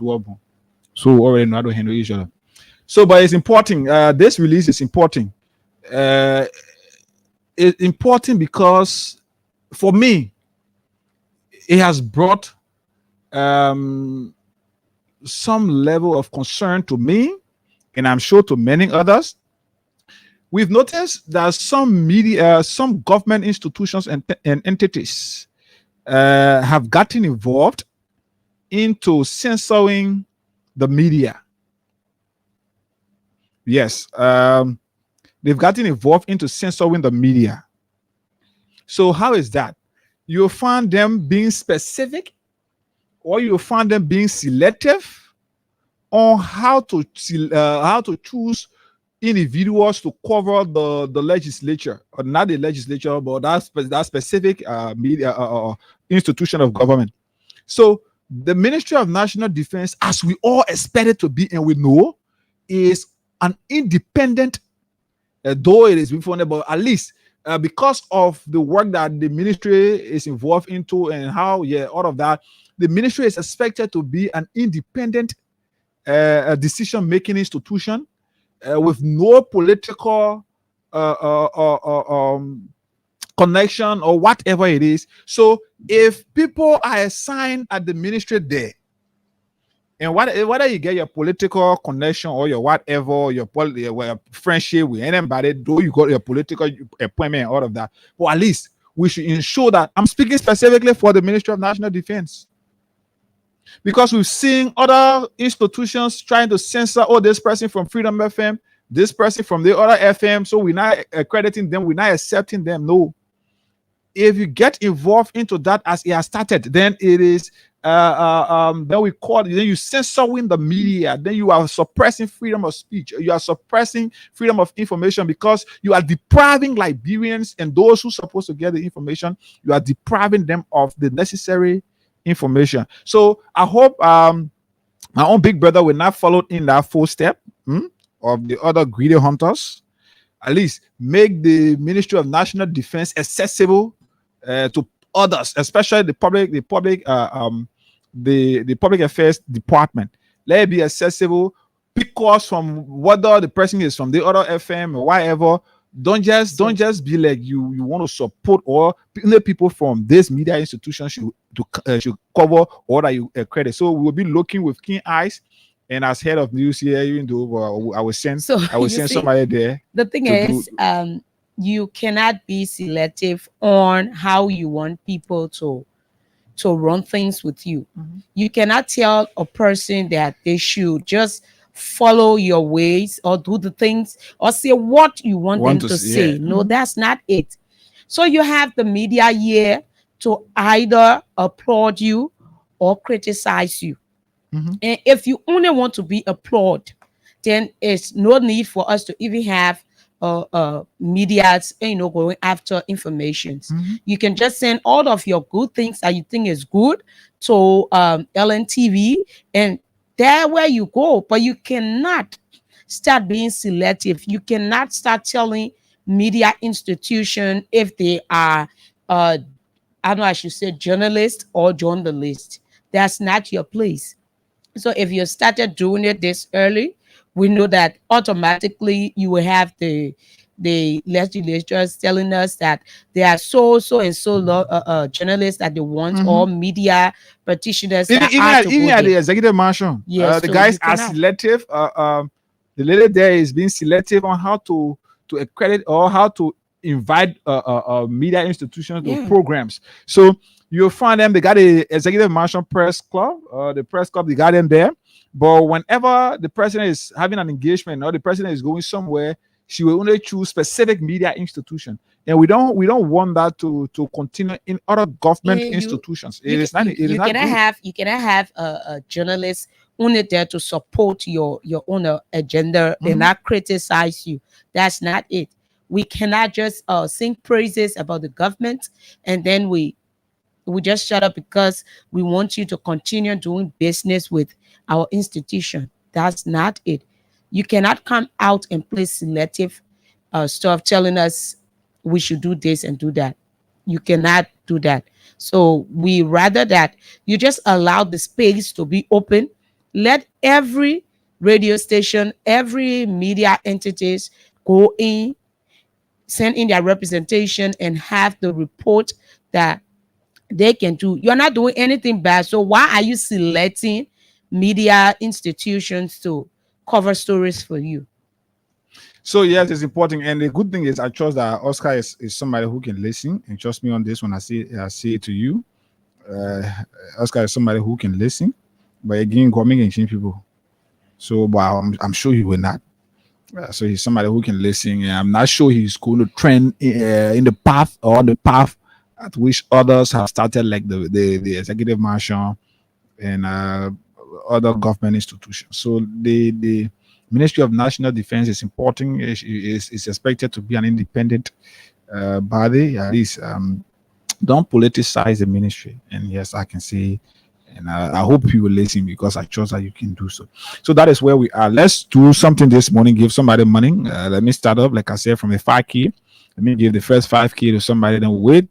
So already know how to handle each other. So, but it's important. This release is important. It's important because, for me, it has brought some level of concern to me, and I'm sure to many others. We've noticed that some media, some government institutions and entities have gotten involved into censoring the media. Yes, they've gotten involved into censoring the media. So how is that? You'll find them being specific, or you'll find them being selective, on how to choose individuals to cover the legislature, or not the legislature, but that specific media institution of government. So the Ministry of National Defense, as we all expect it to be, and we know, is an independent, though it is before, but at least because of the work that the ministry is involved into and how, all of that, the ministry is expected to be an independent decision-making institution with no political connection or whatever it is. So if people are assigned at the ministry there, and whether you get your political connection or your whatever, your friendship with anybody, though you got your political appointment and all of that, but at least we should ensure that, I'm speaking specifically for the Ministry of National Defense, because we've seen other institutions trying to censor, this person from Freedom FM, this person from the other FM, so we're not accrediting them, we're not accepting them. No. If you get involved into that as it has started, then it is then you censoring the media, then you are suppressing freedom of speech, you are suppressing freedom of information, because you are depriving Liberians and those who are supposed to get the information, you are depriving them of the necessary information. So I hope my own big brother will not follow in that footstep of the other greedy hunters. At least make the Ministry of National Defense accessible to others, especially the public affairs department. Let it be accessible. Pick us from whether the person is from the other FM or whatever. Don't just be like you want to support, or the people from this media institution should cover all that you credit. So we will be looking with keen eyes. And as head of news here, even though I will send somebody there. The thing is, you cannot be selective on how you want people to run things with you. You cannot tell a person that they should just follow your ways or do the things or say what you want them to say. No, that's not it. So you have the media here to either applaud you or criticize you. And if you only want to be applauded, then it's no need for us to even have medias, going after information. You can just send all of your good things that you think is good to LNTV, and there where you go. But you cannot start being selective. You cannot start telling media institution if they are I should say journalists or journalists. That's not your place. So if you started doing it this early, we know that automatically you will have the legislators telling us that there are so journalists that they want, or media practitioners. Even at the executive mansion, the guys are selective. The lady there is being selective on how to accredit or how to invite media institutions to programs. So you'll find them, they got the executive mansion press club, the press club, they got them there. But whenever the president is having an engagement or the president is going somewhere, she will only choose specific media institution. And we don't want that to continue in other government institutions. You cannot have a journalist only there to support your own agenda and not criticize you. That's not it. We cannot just sing praises about the government and then we just shut up because we want you to continue doing business with our institution. That's not it. You cannot come out and play selective stuff telling us we should do this and do that. You cannot do that. So we rather that you just allow the space to be open. Let every radio station, every media entities go in, send in their representation and have the report that they can do. You're not doing anything bad. So why are you selecting media institutions to cover stories for you? So yes, it's important. And the good thing is I trust that Oscar is somebody who can listen, and trust me on this when I say it to you. Oscar is somebody who can listen, but again, coming and change people. So but I'm sure he will not. So he's somebody who can listen, and I'm not sure he's going to trend in the path at which others have started, like the executive mansion and other government institutions. So the Ministry of National Defense is important. Is expected to be an independent body. At least don't politicize the ministry. And yes, I can say, and I hope you will listen because I trust that you can do so. So that is where we are. Let's do something this morning. Give somebody money. Let me start up, like I said, from a 5K. Let me give the first 5K to somebody. Then wait.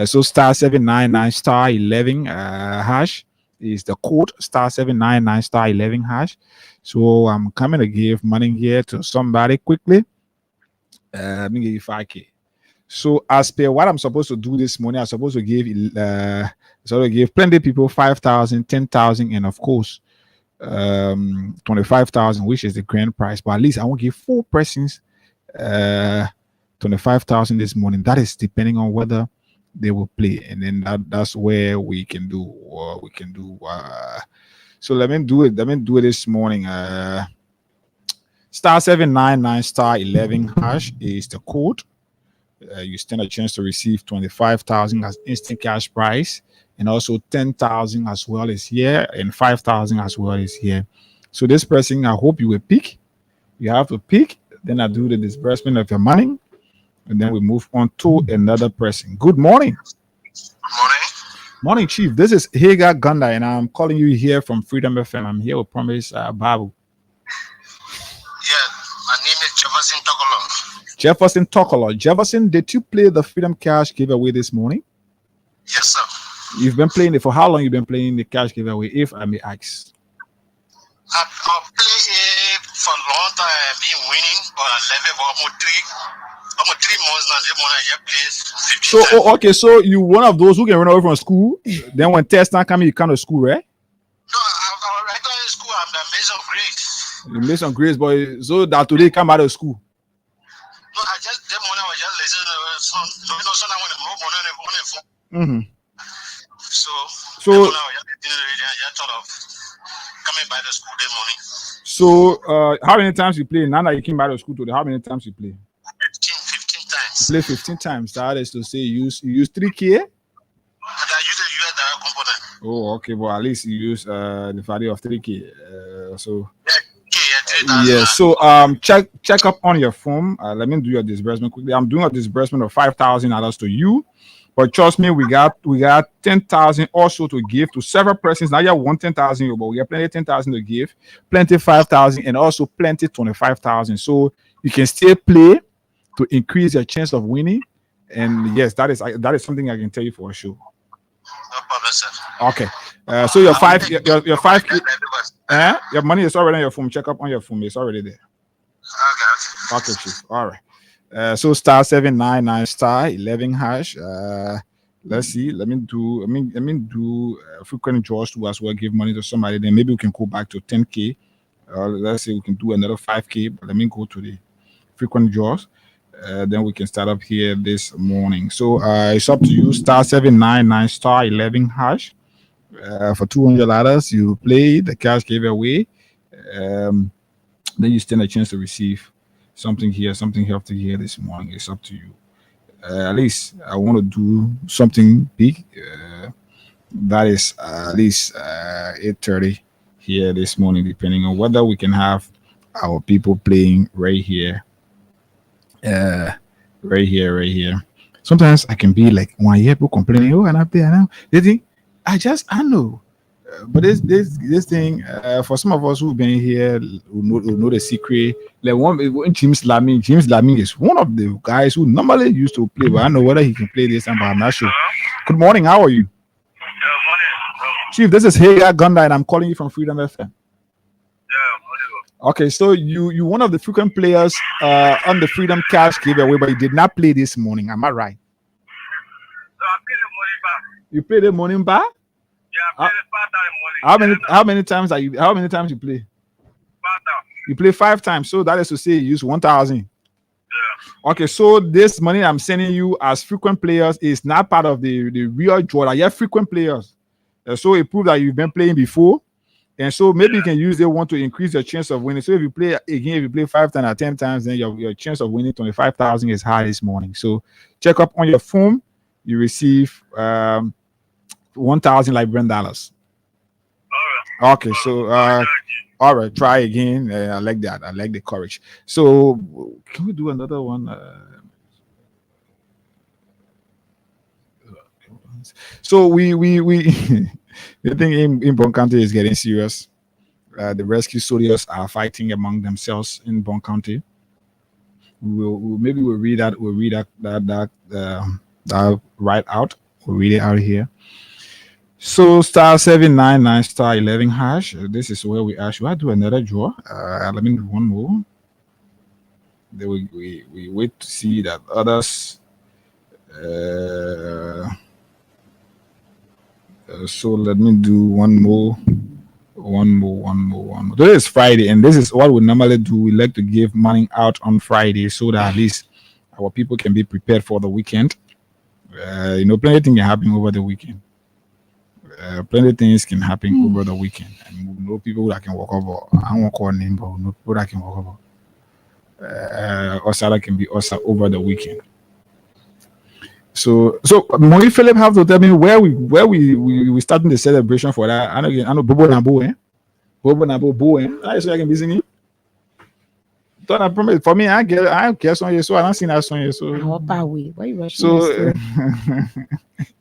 So star 799 star 11 hash is the code. Star 799 star 11 hash. So I'm coming to give money here to somebody quickly. Let me give you 5K. So as per what I'm supposed to do this morning, I'm supposed to give plenty of people 5,000, 10,000, and of course 25,000, which is the grand prize. But at least I won't give 4 persons 25,000 this morning. That is depending on whether they will play, and then that's where we can do so let me do it this morning. Star 799 star 11 hash is the code. You stand a chance to receive 25,000 as instant cash prize, and also 10,000 as well is here, and 5,000 as well is here. So this person, I hope you will pick. You have to pick. Then I do the disbursement of your money, and then we move on to another person. Good morning. Morning, Chief. This is Hagar Ganda, and I'm calling you here from Freedom FM. I'm here with Promise Babu. Yeah, my name is Jefferson Tokolo. Jefferson Tokolo. Jefferson, did you play the Freedom Cash giveaway this morning? Yes, sir. You've been playing it for how long? You've been playing the cash giveaway, if I may ask? I've played it for a long time. I've been winning, but I left it for almost 3 months now. This morning I just played 15 times. Okay, so you one of those who can run away from school, then when test time come, you come to school, right? No, I'm right now in school. I'm the Mason Grace. You made some grades, boy, so that today come out of school. No, that morning I was just listening to some. So now when the money on the phone. Mm-hmm. So So- that morning I was just listening to it. I just thought of coming by the school this morning. So how many times you play? Now that you came out of school today, how many times you play? 15 times. Play 15 times. That is to say you use 3K. And I use the US direct component. Oh, okay, but at least you use the value of 3K. So Yeah, 3,000. yeah, so check up on your phone. Let me do your disbursement quickly. I'm doing a disbursement of $5,000 to you, but trust me, we got 10,000 also to give to several persons. Now you have 10,000, but we have plenty 10,000 to give, plenty 5,000, and also plenty 25,000. So you can still play to increase your chance of winning. And yes, that is something I can tell you for sure. No problem, sir. Okay. So your 5K. Your money is already on your phone. Check up on your phone. It's already there. Okay, Chief. All right. So star 799 star 11 hash. Let's see. Let me do frequent draws to as well. Give money to somebody. Then maybe we can go back to 10K. Let's say we can do another 5K. But let me go to the frequent draws. Then we can start up here this morning. So it's up to you. Star 799 star 11 hash. For $200, you play the cash giveaway. Then you stand a chance to receive something here this morning. It's up to you. At least I want to do something big. That is at least 8:30 here this morning, depending on whether we can have our people playing right here. Right here. Sometimes I can be like 1 year people complaining, oh, and I play, and now they think I know. But this thing, for some of us who've been here, who know the secret. Like James Laming is one of the guys who normally used to play, but I don't know whether he can play this time, but I'm not sure. Good morning, how are you? Morning. Chief, this is Hagar Gunda, and I'm calling you from Freedom FM. Okay, so you one of the frequent players on the Freedom Cash giveaway, but you did not play this morning. Am I right? So I played the morning bar. You played the morning bar? Yeah, I played the 5 times morning. How many times you play? 5 times. You play 5 times, so that is to say you use 1,000. Yeah. Okay, so this money I'm sending you as frequent players is not part of the real draw. You're frequent players, so it proves that you've been playing before. And so maybe you can use the one to increase your chance of winning. So if you play 5 times or 10 times, then your chance of winning 25,000 is high this morning. So check up on your phone. You receive $1,000 Liberian dollars. Okay, so all right, try again. I like that. I like the courage. So can we do another one? So we the thing in Bon County is getting serious. The rescue soldiers are fighting among themselves in Bon County. Maybe we'll read that. We'll read that right out. We'll read it out here. So *799 *11 hash. This is where we actually I do another draw. Let me do one more. Then we wait to see that others. So let me do one more. Today is Friday, and this is what we normally do. We like to give money out on Friday so that at least our people can be prepared for the weekend. Plenty of things can happen over the weekend. Plenty of things can happen over the weekend. And we know people that can walk over. I won't call name, but we know people that can walk over. Also, that can be also over the weekend. So Marie Philip have to tell me where we starting the celebration for that. I know Bobo Nabo, eh? Bobo Nabo Bo, eh? I so I can be singing. Don't I promise for me, I care song so I don't sing that song so. Why you rushing? So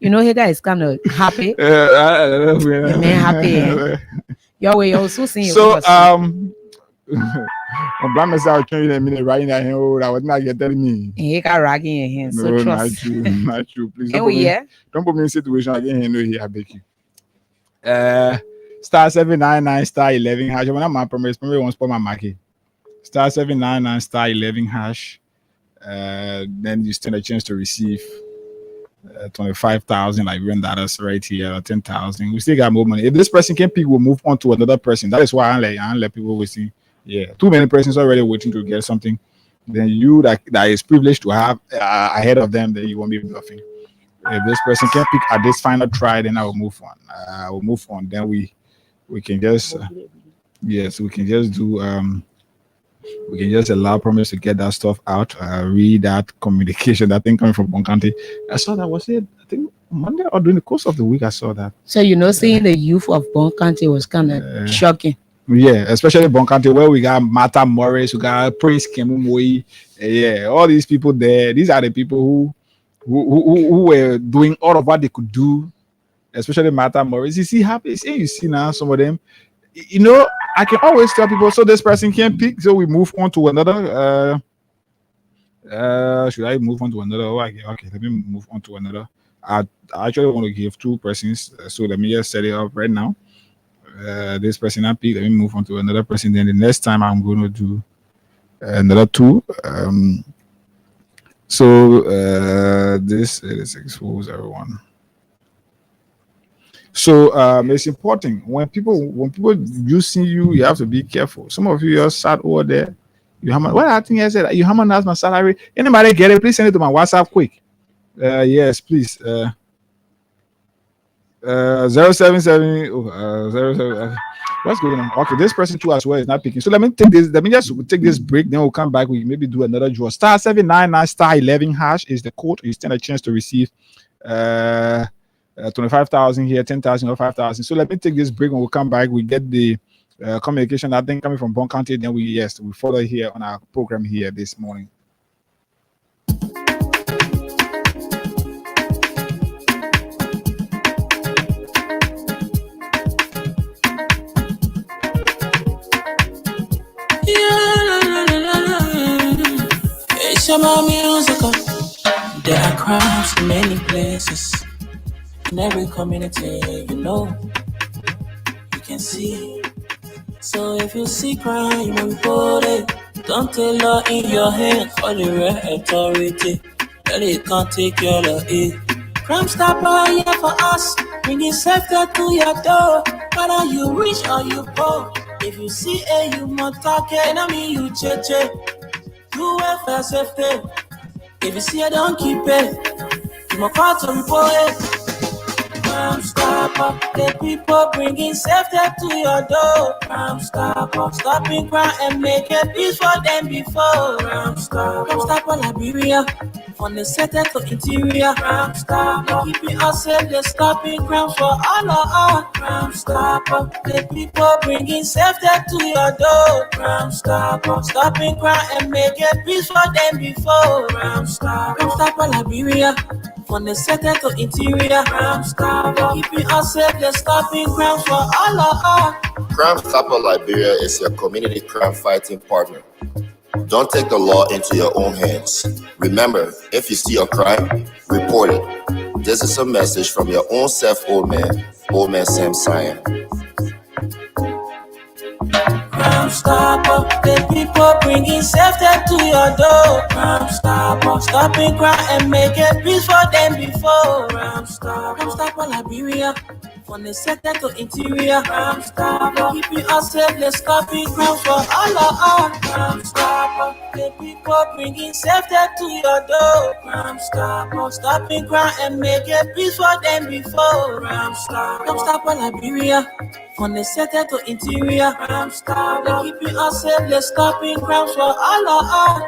Hagar is kind of happy. The man happy. Eh? Your way also sing. So I'm blind myself trying to minute right now. I was not get telling me. He got ragging your hands. So No, trust. not true. Please don't put me in a situation again. Here, I beg you. *799 *11 hash. When I'm promise, maybe once for my market. *799 *11 hash. Then you stand a chance to receive 25,000 Liberian dollars right here, 10,000. We still got more money. If this person can pick, we'll move on to another person. That is why I don't let people waiting. Yeah, too many persons already waiting to get something. Then you that is privileged to have ahead of them, then you won't be bluffing. If this person can pick at this final try, then I will move on. Then we can just we can just do we can just allow promise to get that stuff out. Read that communication, that thing coming from Bon County. I saw that was it. I think Monday or during the course of the week I saw that. So seeing the youth of Bon County was kind of shocking. Yeah, especially Bon County where we got Martha Morris, we got Prince Kemumoi. Yeah, all these people there. These are the people who were doing all of what they could do, especially Martha Morris. You see now some of them. I can always tell people, so this person can't pick, so we move on to another. Should I move on to another? Okay, let me move on to another. I actually want to give two persons, so let me just set it up right now. This person I pick, let me move on to another person. Then the next time I'm going to do another two. This is expose everyone. So it's important when people using you, you have to be careful. Some of you are sat over there. What I think I said, you haven't asked my salary. Anybody get it? Please send it to my WhatsApp quick. Yes, please. 077 07. What's going on? Okay, this person too as well is not picking. So let me just take this break. Then we'll come back. We maybe do another draw. *799 *11 hash is the code. You stand a chance to receive 25,000 here, 10,000 or 5,000. So let me take this break. When we come back, we get the communication that thing coming from Bon County. Then we follow here on our program here this morning. There are crowds in many places. In every community, you can see. So if you see crime, you report it. Don't take law in your hands for the real authority. That it can't take care of it. Crime Stopper here for us, bringing safety to your door. Whether you rich or you poor, if you see you must talk it. I mean you cheche, do welfare safety. If you see don't keep it. You must call to report it. Crime Stopper, the people bringing safety to your door. Crime Stopper, stopping crime and making peace for them before. Crime Stopper Liberia, From the center to interior, Crime Stopper. Keeping us safe, they're stopping crimes for all of us. Crime Stopper. The people bringing safety to your door. Crime Stopper. Stopping crime and making peace for them before. Crime Stopper. Crime Stopper Liberia. From the center to interior, Crime Stopper. Keeping us safe, they're stopping crimes for all of us. Crime Stopper Liberia is your community crime fighting partner. Don't take the law into your own hands. Remember, if you see a crime, report it. This is a message from your own self, Old Man Sam Cyan. Crime Stopper, the people bringing safety to your door. Crime Stopper, stopping crime and making peace for them before. Crime Stopper Liberia. From the center to interior, Crime Stopper. Keeping us safe, let's stopping crime for all of us. Crime Stopper. The people bringing safety to your door. Crime Stopper. Stopping crime and making peace for them before. Crime Stopper Liberia. From the center to interior, Crime Stopper. Keeping us safe, let's stopping crime for all of us.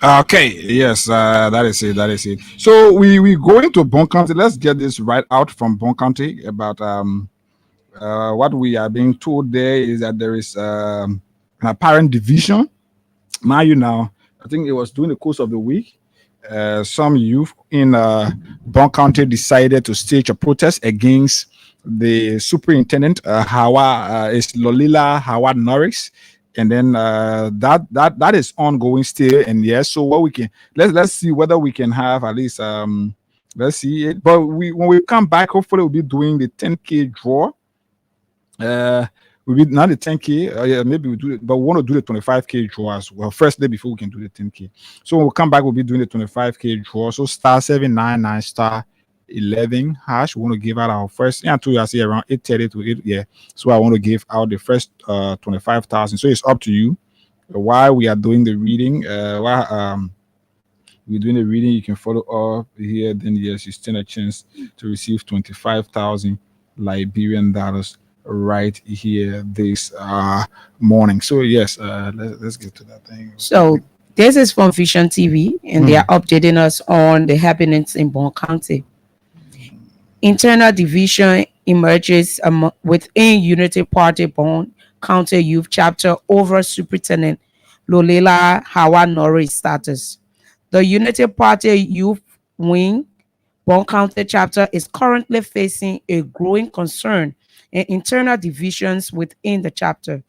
Okay, yes, that is it. That is it. So we go into Bon County. Let's get this right out from Bon County about what we are being told there is that there is an apparent division. Now, I think it was during the course of the week. Some youth in Bon County decided to stage a protest against the superintendent, is Lolila Howard Norris. And then that is ongoing still. And yes, so what we can let's see whether we can have at least let's see it. But when we come back, hopefully we'll be doing the 10K draw. We'll be not the 10K. Yeah, maybe we do it, but we want to do the 25K draw as well. First day before we can do the 10K. So when we come back, we'll be doing the 25K draw. So *799 *11 hash. We want to give out our first, I see around 8:30 to 8. Yeah. So I want to give out the first 25,000. So it's up to you. While we are doing the reading, while we're doing the reading, you can follow up here. Then yes, you stand a chance to receive 25,000 Liberian dollars right here this morning. So yes, let's get to that thing. So this is from Vision TV, and they are updating us on the happenings in Bon County. Internal division emerges within Unity Party Bon County Youth Chapter over Superintendent Lolila Howard Norris status. The Unity Party Youth Wing Bon County Chapter is currently facing a growing concern and internal divisions within the chapter.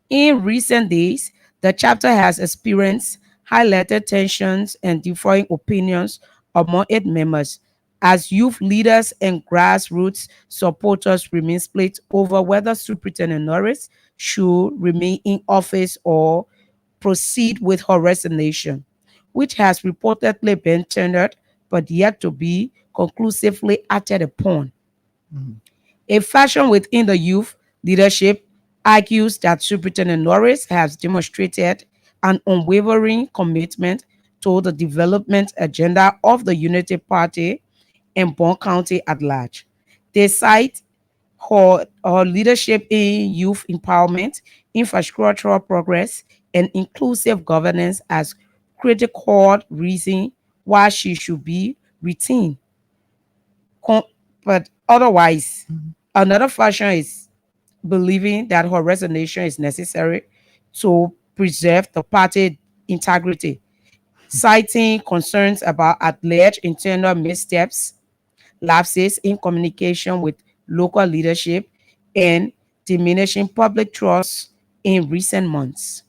In recent days, the chapter has experienced highlighted tensions and differing opinions among its members, as youth leaders and grassroots supporters remain split over whether Superintendent Norris should remain in office or proceed with her resignation, which has reportedly been tendered but yet to be conclusively acted upon. A faction within the youth leadership argues that Superintendent Norris has demonstrated an unwavering commitment to the development agenda of the Unity Party and Bon County at large. They cite her leadership in youth empowerment, infrastructural progress, and inclusive governance as critical reason why she should be retained. But otherwise, another faction is believing that her resignation is necessary to preserve the party integrity, citing concerns about alleged internal missteps, lapses in communication with local leadership, and diminishing public trust in recent months.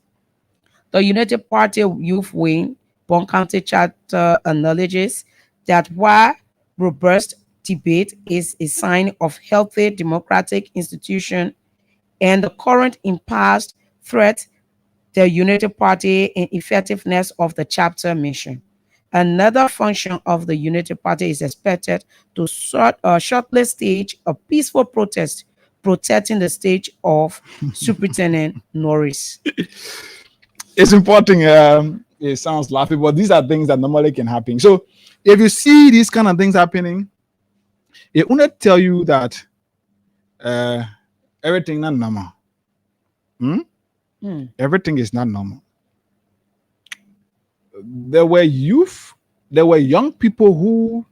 The United Party Youth Wing Bon County Chapter acknowledges that while robust debate is a sign of healthy democratic institution and the current impasse threat the United Party and effectiveness of the chapter mission. Another function of the Unity Party is expected to shortly stage a peaceful protest protecting the stage of Superintendent Norris. It's important. It sounds laughable, but these are things that normally can happen. So if you see these kind of things happening, it will not tell you that everything not normal. Everything is not normal. There were young people who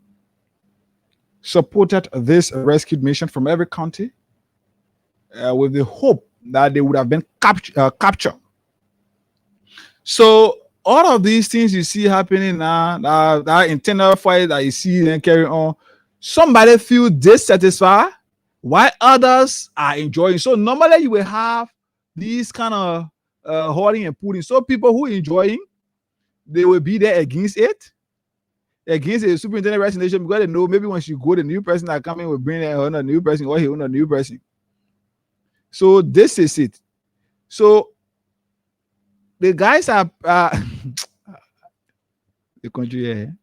supported this rescue mission from every county with the hope that they would have been captured. So all of these things you see happening now, that internal fight that you see and carry on, somebody feel dissatisfied while others are enjoying. So normally you will have these kind of holding and pulling. So people who enjoying, they will be there against it, against the superintendent resignation, because they know maybe when she go, the new person that coming will bring a new person, or he own a new person. So this is it. So the guys are the country here,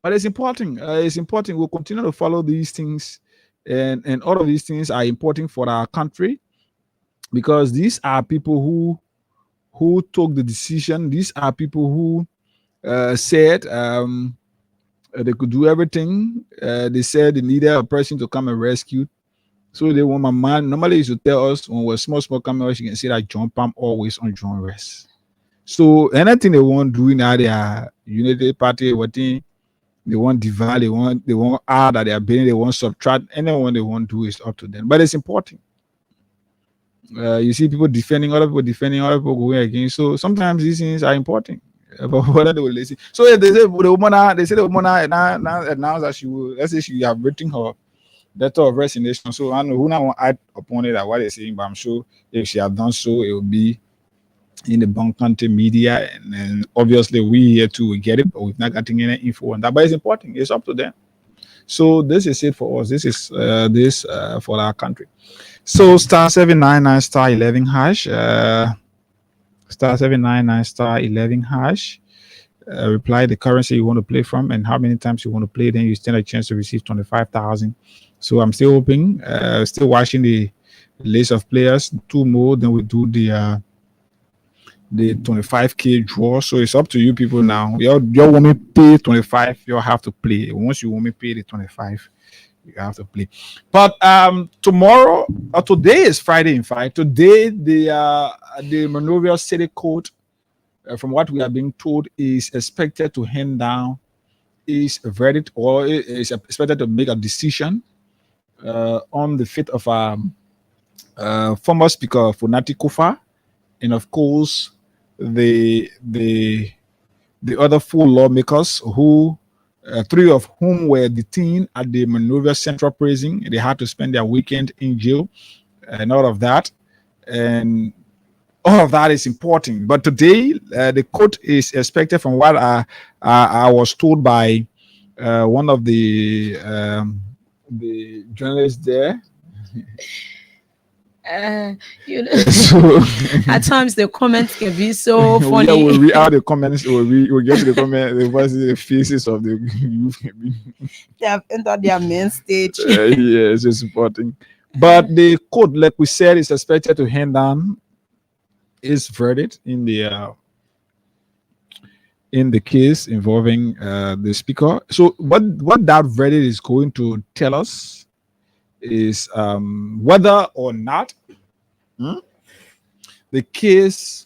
but it's important. It's important. We'll continue to follow these things, and all of these things are important for our country, because these are people who took the decision. These are people who said they could do everything. They said they needed a person to come and rescue. So they want my man. Normally, used to tell us when we're small coming, you can see that John Palm always on John rest. So anything they want to do now, their unity party, what thing they want divide, they want add that they are building, they want subtract. Anyone they want to do is up to them. But it's important. You see people defending, other people going against. So sometimes these things are important. But whether they will listen. So if they say the woman now announced that she will, let's say she have written her letter of resignation. So I know who now want to add upon it that what they're saying, but I'm sure if she had done so, it will be in the Bon County media, and then obviously we here too will get it, but we've not gotten any info on that. But it's important, it's up to them. So this is it for us. This is for our country. So star 799 star 11 hash, star 799 star 11 hash. Reply the currency you want to play from and how many times you want to play. Then you stand a chance to receive 25,000. So I'm still hoping, still watching the list of players. 2 more, then we do the 25k draw. So it's up to you people now. You want me pay 25, you have to play. Once you want me pay the 25, you have to play. But tomorrow or today is Friday. In fact, today the Monrovia City Court, from what we are being told, is expected to hand down its verdict, or is expected to make a decision on the fate of former Speaker Funati Kofa, and of course the other 4 lawmakers who 3 of whom were detained at the Monrovia Central Prison. They had to spend their weekend in jail and all of that. And all of that is important. But today, the court is expected, from what I was told by one of the journalists there. You know, at times the comments can be so funny. Yeah, we'll read out the comments. We'll get to the comment. The faces of the youth. They have entered their main stage. Yes, it's important. But the court, like we said, is expected to hand down its verdict in the case involving the speaker. So what that verdict is going to tell us is whether or not the case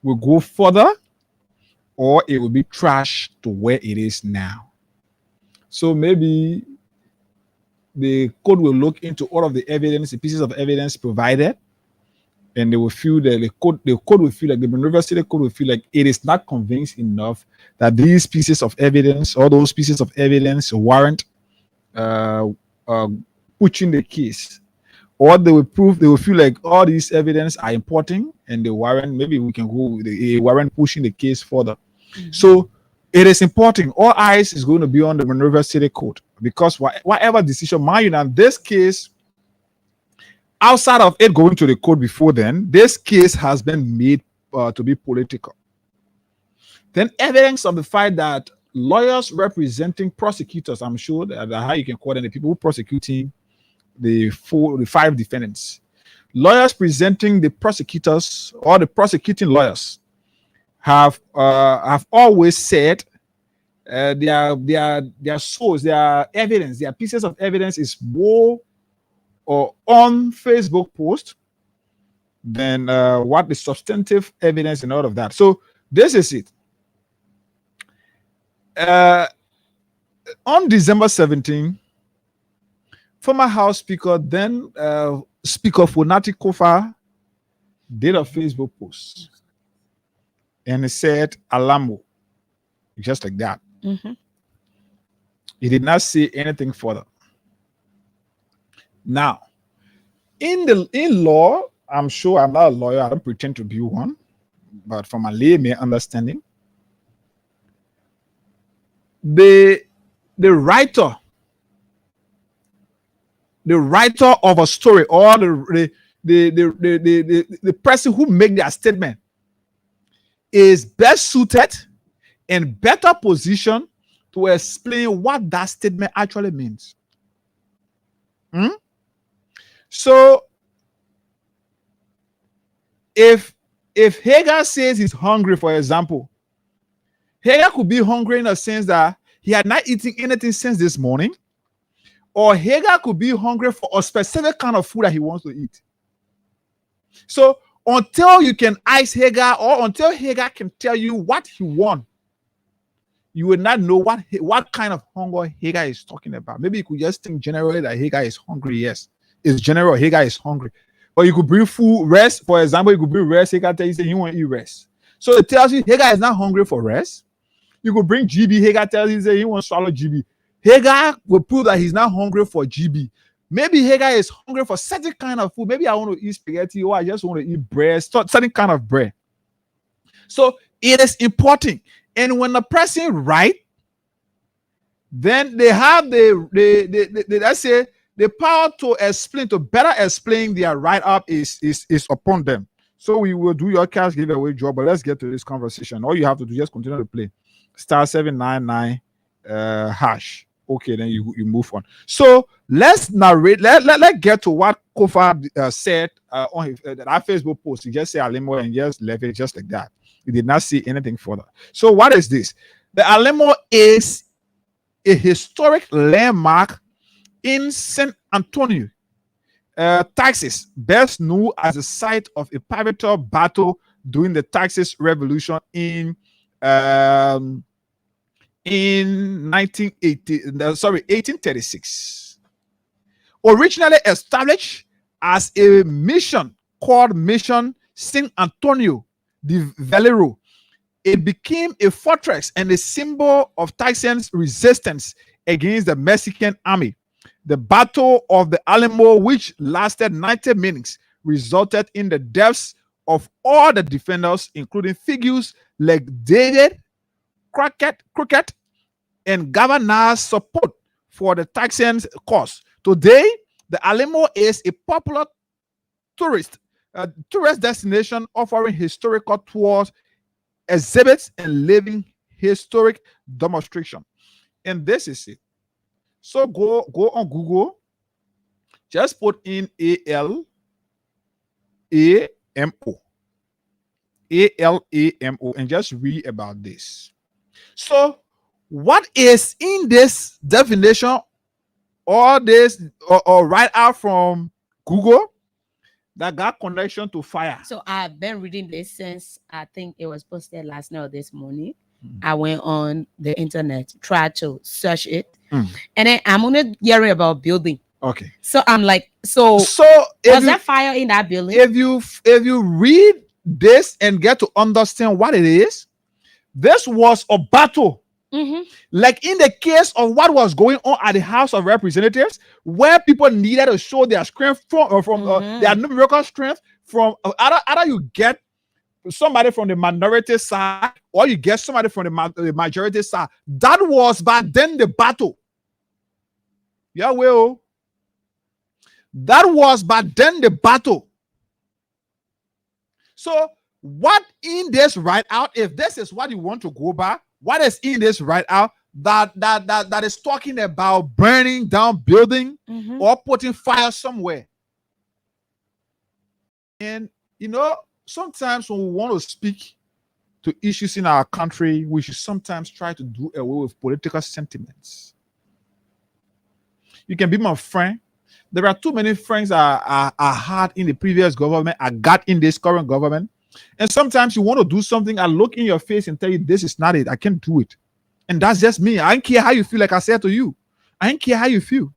will go further, or it will be trashed to where it is now. So maybe the court will look into all of the evidence, the pieces of evidence provided, and they will feel that the court will feel like the Monrovia City Court will feel like it is not convinced enough that these pieces of evidence, all those pieces of evidence, warrant pushing the case. Or they will feel like all these evidence are important and they warrant, maybe we can go with the warrant pushing the case further. Mm-hmm. So it is important. All eyes is going to be on the Monrovia City Court, because whatever decision, mind you, now this case, outside of it going to the court before then, this case has been made to be political. Then evidence of the fact that lawyers representing prosecutors, I'm sure that how you can call them, the people who prosecuting the 5 defendants, lawyers presenting the prosecutors or the prosecuting lawyers have always said their source, their evidence, their pieces of evidence is more or on Facebook post then what the substantive evidence and all of that. So this is it. On December 17, former House Speaker, then Speaker Funati Kofa, did a Facebook post. And he said, Alamo, just like that. He did not say anything further. Now, in law, I'm sure I'm not a lawyer, I don't pretend to be one, but from a layman understanding, the writer of a story, or the person who make their statement, is best suited and better positioned to explain what that statement actually means. So if Hagar says he's hungry, for example, Hagar could be hungry in the sense that he had not eaten anything since this morning, or Hagar could be hungry for a specific kind of food that he wants to eat. So until you can ask Hagar, or until Hagar can tell you what he wants, you will not know what kind of hunger Hagar is talking about. Maybe you could just think generally that Hagar is hungry. Yes, it's general. Hagar is hungry. But you could bring food, rest. For example, you could bring rest. Hagar tells you he want to eat rest. So it tells you Hagar is not hungry for rest. You could bring GB. Hagar tells you he wants to swallow GB. Hagar will prove that he's not hungry for GB. Maybe Hagar is hungry for certain kind of food. Maybe I want to eat spaghetti, or I just want to eat bread, certain kind of bread. So it is important. And when the person write, then they have let's say the power to explain, to better explain their write-up is upon them. So we will do your cash giveaway job, but let's get to this conversation. All you have to do is just continue to play *799 hash. Okay, then you move on. So let's narrate. Let's get to what Kofa said on his, that Facebook post. He just said Alemo and just left it just like that. He did not see anything further. So what is this? The Alemo is a historic landmark in San Antonio, Texas, best known as the site of a pivotal battle during the Texas Revolution in 1836. Originally established as a mission called Mission San Antonio de Valero, it became a fortress and a symbol of Texans' resistance against the Mexican army. The Battle of the Alamo, which lasted 90 minutes, resulted in the deaths of all the defenders, including figures like David Crockett, and Governor's support for the Texans' cause. Today, the Alamo is a popular tourist destination offering historical tours, exhibits, and living historic demonstration. And this is it. So go on Google, just put in ALAMO, and just read about this. So what is in this definition, or this or right out from Google, that got connection to fire? So I've been reading this since I think it was posted last night or this morning. I went on the internet, tried to search it, and then I'm only hearing about building. Okay. So I'm like, so was there fire in that building? If you read this and get to understand what it is, this was a battle. Like in the case of what was going on at the House of Representatives, where people needed to show their strength from their numerical strength from either you get somebody from the minority side or you get somebody from the majority side. That was back then the battle. Yeah, well, that was back then the battle. So what in this write out, if this is what you want to go by, what is in this write out that is talking about burning down building or putting fire somewhere? And you know, sometimes when we want to speak to issues in our country, we should sometimes try to do away with political sentiments. You can be my friend, There are too many friends I had in the previous government, I got in this current government. And sometimes you want to do something, I look in your face and tell you, this is not it. I can't do it. And that's just me. I don't care how you feel, like I said to you. I don't care how you feel.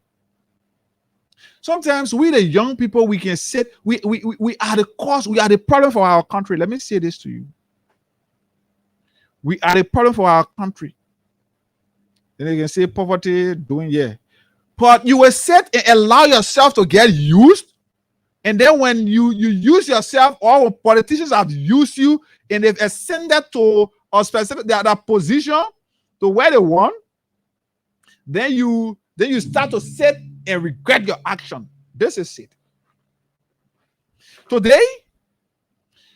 Sometimes we, the young people, we can sit, we are the cause, we are the problem for our country. Let me say this to you. We are the problem for our country. Then they can say poverty, doing, yeah. But you will sit and allow yourself to get used. And then when you use yourself, or when politicians have used you and they've ascended to a specific that position to where they want, then you start to sit and regret your action. This is it. Today,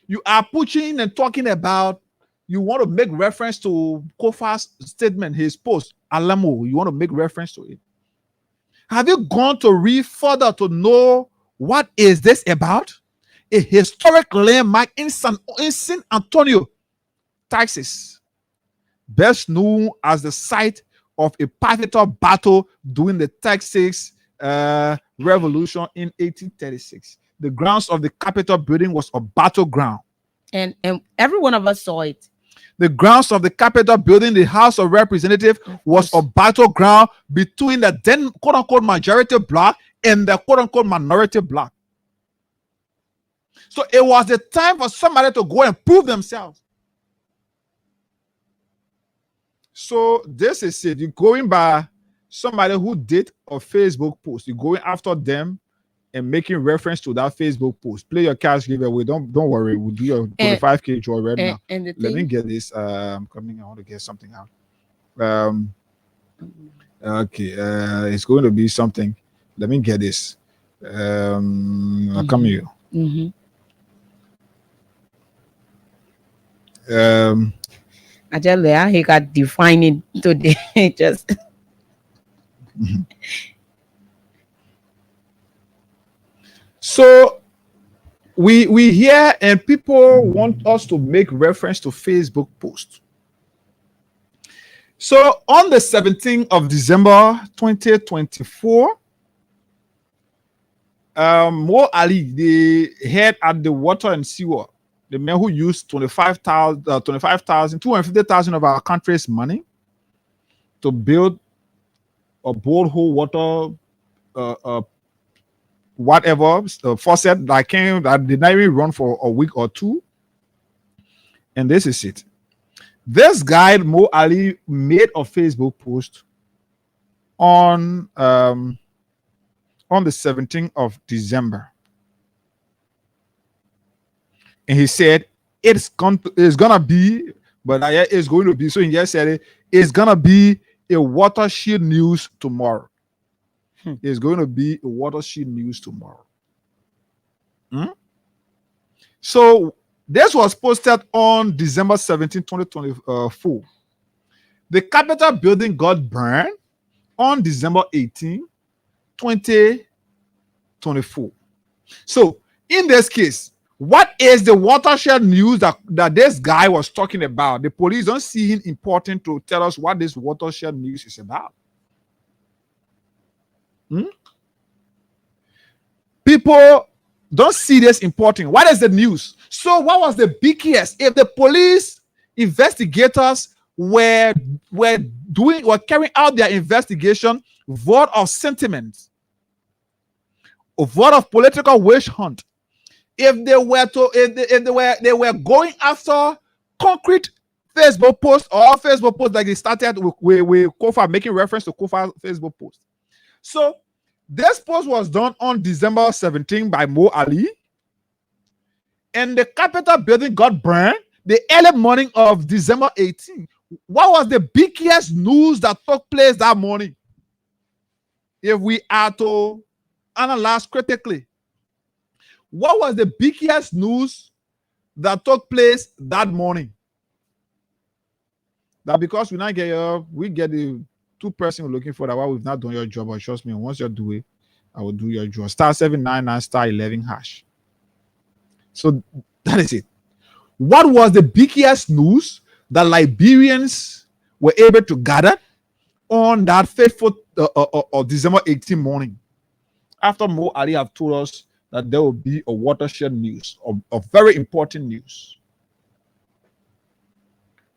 you are pushing and talking about, you want to make reference to Kofa's statement, his post, Alamo. You want to make reference to it. Have you gone to read further to know what is this about? A historic landmark in San Antonio, Texas, best known as the site of a pivotal battle during the Texas Revolution in 1836. The grounds of the Capitol building was a battleground. And every one of us saw it. The grounds of the Capitol building, the House of Representatives, was a battleground between the then quote-unquote majority bloc and the quote-unquote minority bloc. So it was the time for somebody to go and prove themselves. So this is it. You're going by somebody who did a Facebook post. You're going after them and making reference to that Facebook post. Play your cash giveaway. Don't worry. We'll do your 25K draw right now. Let me get this. Coming. I want to get something out. Okay. It's going to be something. Let me get this. Come here. Mm-hmm. I just he got defining today. Just so we hear and people want us to make reference to Facebook posts. So on the 17th of December 2024, Mo Ali, the head at the Water and Sewer, the man who used 250,000 of our country's money to build a borehole water, whatever faucet that did not even run for a week or two. And this is it. This guy Mo Ali made a Facebook post on the 17th of December. And he said, it's gonna be, but it's going to be. So he just said it's gonna be a watershed news tomorrow. It's going to be a watershed news tomorrow. So this was posted on December 17, 2024. The Capitol building got burned on December 18, 2024. So in this case, what is the watershed news that this guy was talking about? The police don't see it important to tell us what this watershed news is about. People don't see this important. What is the news? So what was the big case? If the police investigators were carrying out their investigation, vote of sentiment, a vote of political witch hunt, if they were going after concrete Facebook posts or Facebook posts like they started with Kofa, making reference to Kofa Facebook post. So this post was done on December 17 by Mo Ali, and the Capitol building got burned the early morning of December 18. What was the biggest news that took place that morning? If we are to analyze critically, what was the biggest news that took place that morning? That because we not get we get the two person we're looking for that while we've not done your job, but trust me, once you do it, I will do your job. *799*11#. So that is it. What was the biggest news that Liberians were able to gather on that fateful December 18 morning? after Mo Ali have told us that there will be a watershed news, of very important news.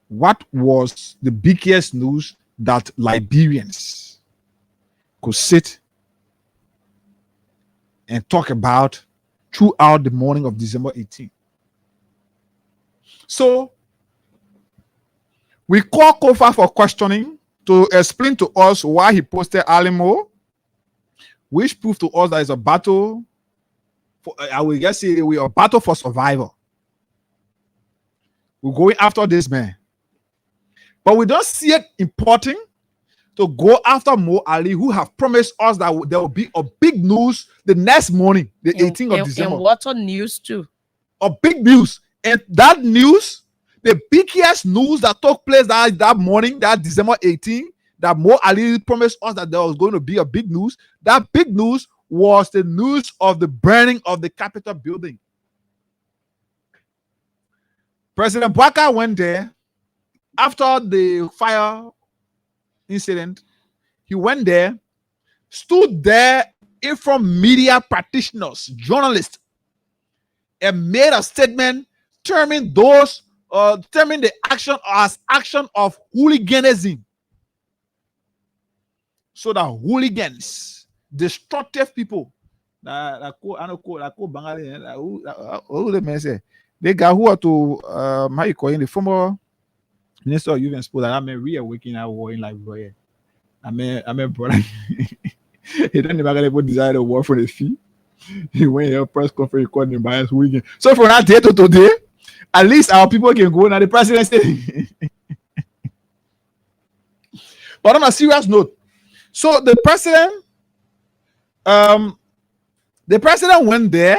What was the biggest news that Liberians could sit and talk about throughout the morning of December 18th? So we call Kofa for questioning to explain to us why he posted Alimo, which proved to us that it's a battle for, I will just say we are a battle for survival. We're going after this man. But we don't see it important to go after Mo Ali, who have promised us that there will be a big news the next morning, the 18th of December. And what on news too? A big news. And that news, the biggest news that took place that morning, that December 18th, that Mo Ali promised us that there was going to be a big news. That big news was the news of the burning of the Capitol building. President Bouaka went there after the fire incident. He went there, stood there in front of media practitioners, journalists, and made a statement terming the action as action of hooliganism. So that hooligans, destructive people, the guy who are to the former Minister of Youth and Sport, that I mean reawakening our war in Liberia. I mean brother. He didn't even desire the war for the fee. He went here press conference recording by his weekend. So from that day to today, at least our people can go now. The president said. But on a serious note, so the president went there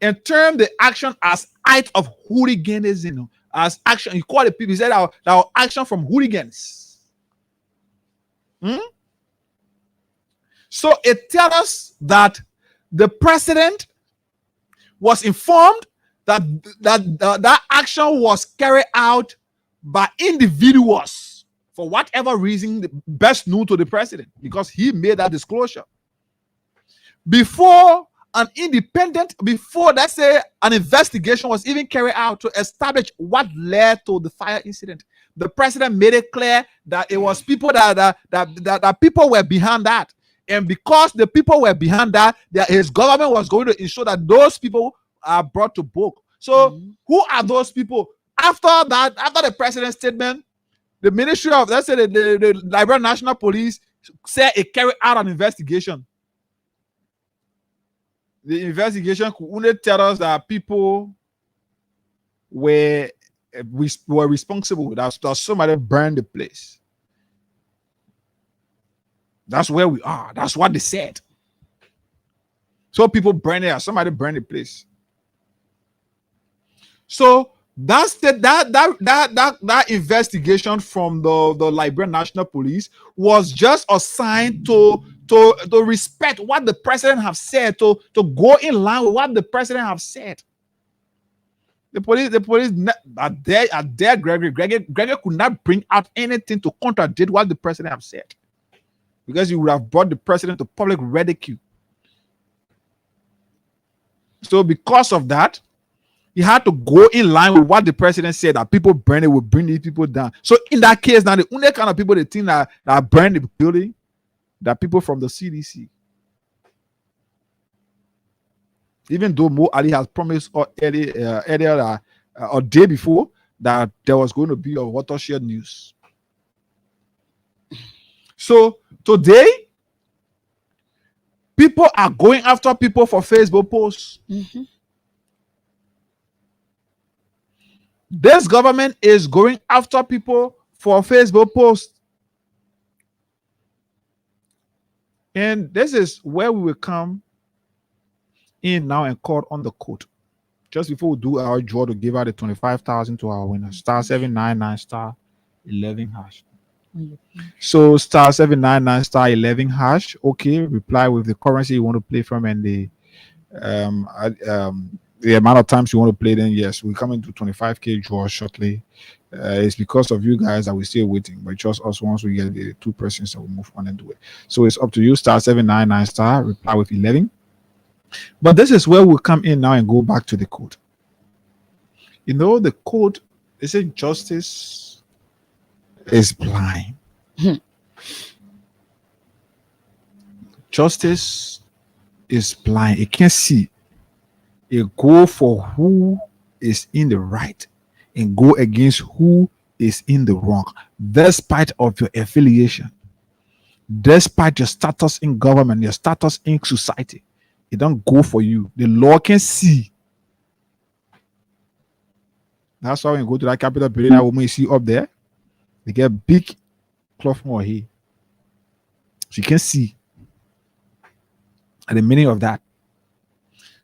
and termed the action as act of hooliganism. As action, he called the people. He said our action from hooligans. So it tells us that the president was informed that action was carried out by individuals for whatever reason best known to the president, because he made that disclosure before let's say an investigation was even carried out to establish what led to the fire incident. The president made it clear that it was people that people were behind that. And because the people were behind that, his government was going to ensure that those people are brought to book. So who are those people? After the president's statement, the Ministry of, let's say the Liberian National Police said it carried out an investigation. The investigation could only tell us that people were responsible. That somebody burned the place. That's where we are. That's what they said. So people burned it. Somebody burned the place. So that's that investigation from the Liberian National Police was just assigned to respect what the president have said, to go in line with what the president have said. The police are there. Gregory could not bring out anything to contradict what the president have said, because he would have brought the president to public ridicule. So because of that, he had to go in line with what the president said, that people burn it will bring these people down. So in that case, now the only kind of people they think that burn the building, that people from the CDC. Even though Mo Ali has promised earlier a day before that there was going to be a watershed news. So today, people are going after people for Facebook posts. This government is going after people for Facebook posts. And this is where we will come in now and call on the code. Just before we do our draw to give out the 25,000 to our winner, *799 *11 hash. So *799 *11 hash. Okay, reply with the currency you want to play from and the amount of times you want to play. Then yes, we're coming to 25k draw shortly. It's because of you guys that we're still waiting. But just us, once we get the 2 persons, that we move on and do it. So it's up to you. Star 799 star, reply with 11. But this is where we'll come in now and go back to the code. You know, the code, they say justice is blind. Justice is blind. It can't see. It go for who is in the right and go against who is in the wrong, despite of your affiliation, despite your status in government, your status in society. It don't go for you. The law can see. That's why when you go to that Capitol building, that woman you see up there, they get big cloth more here. So you can see at the meaning of that.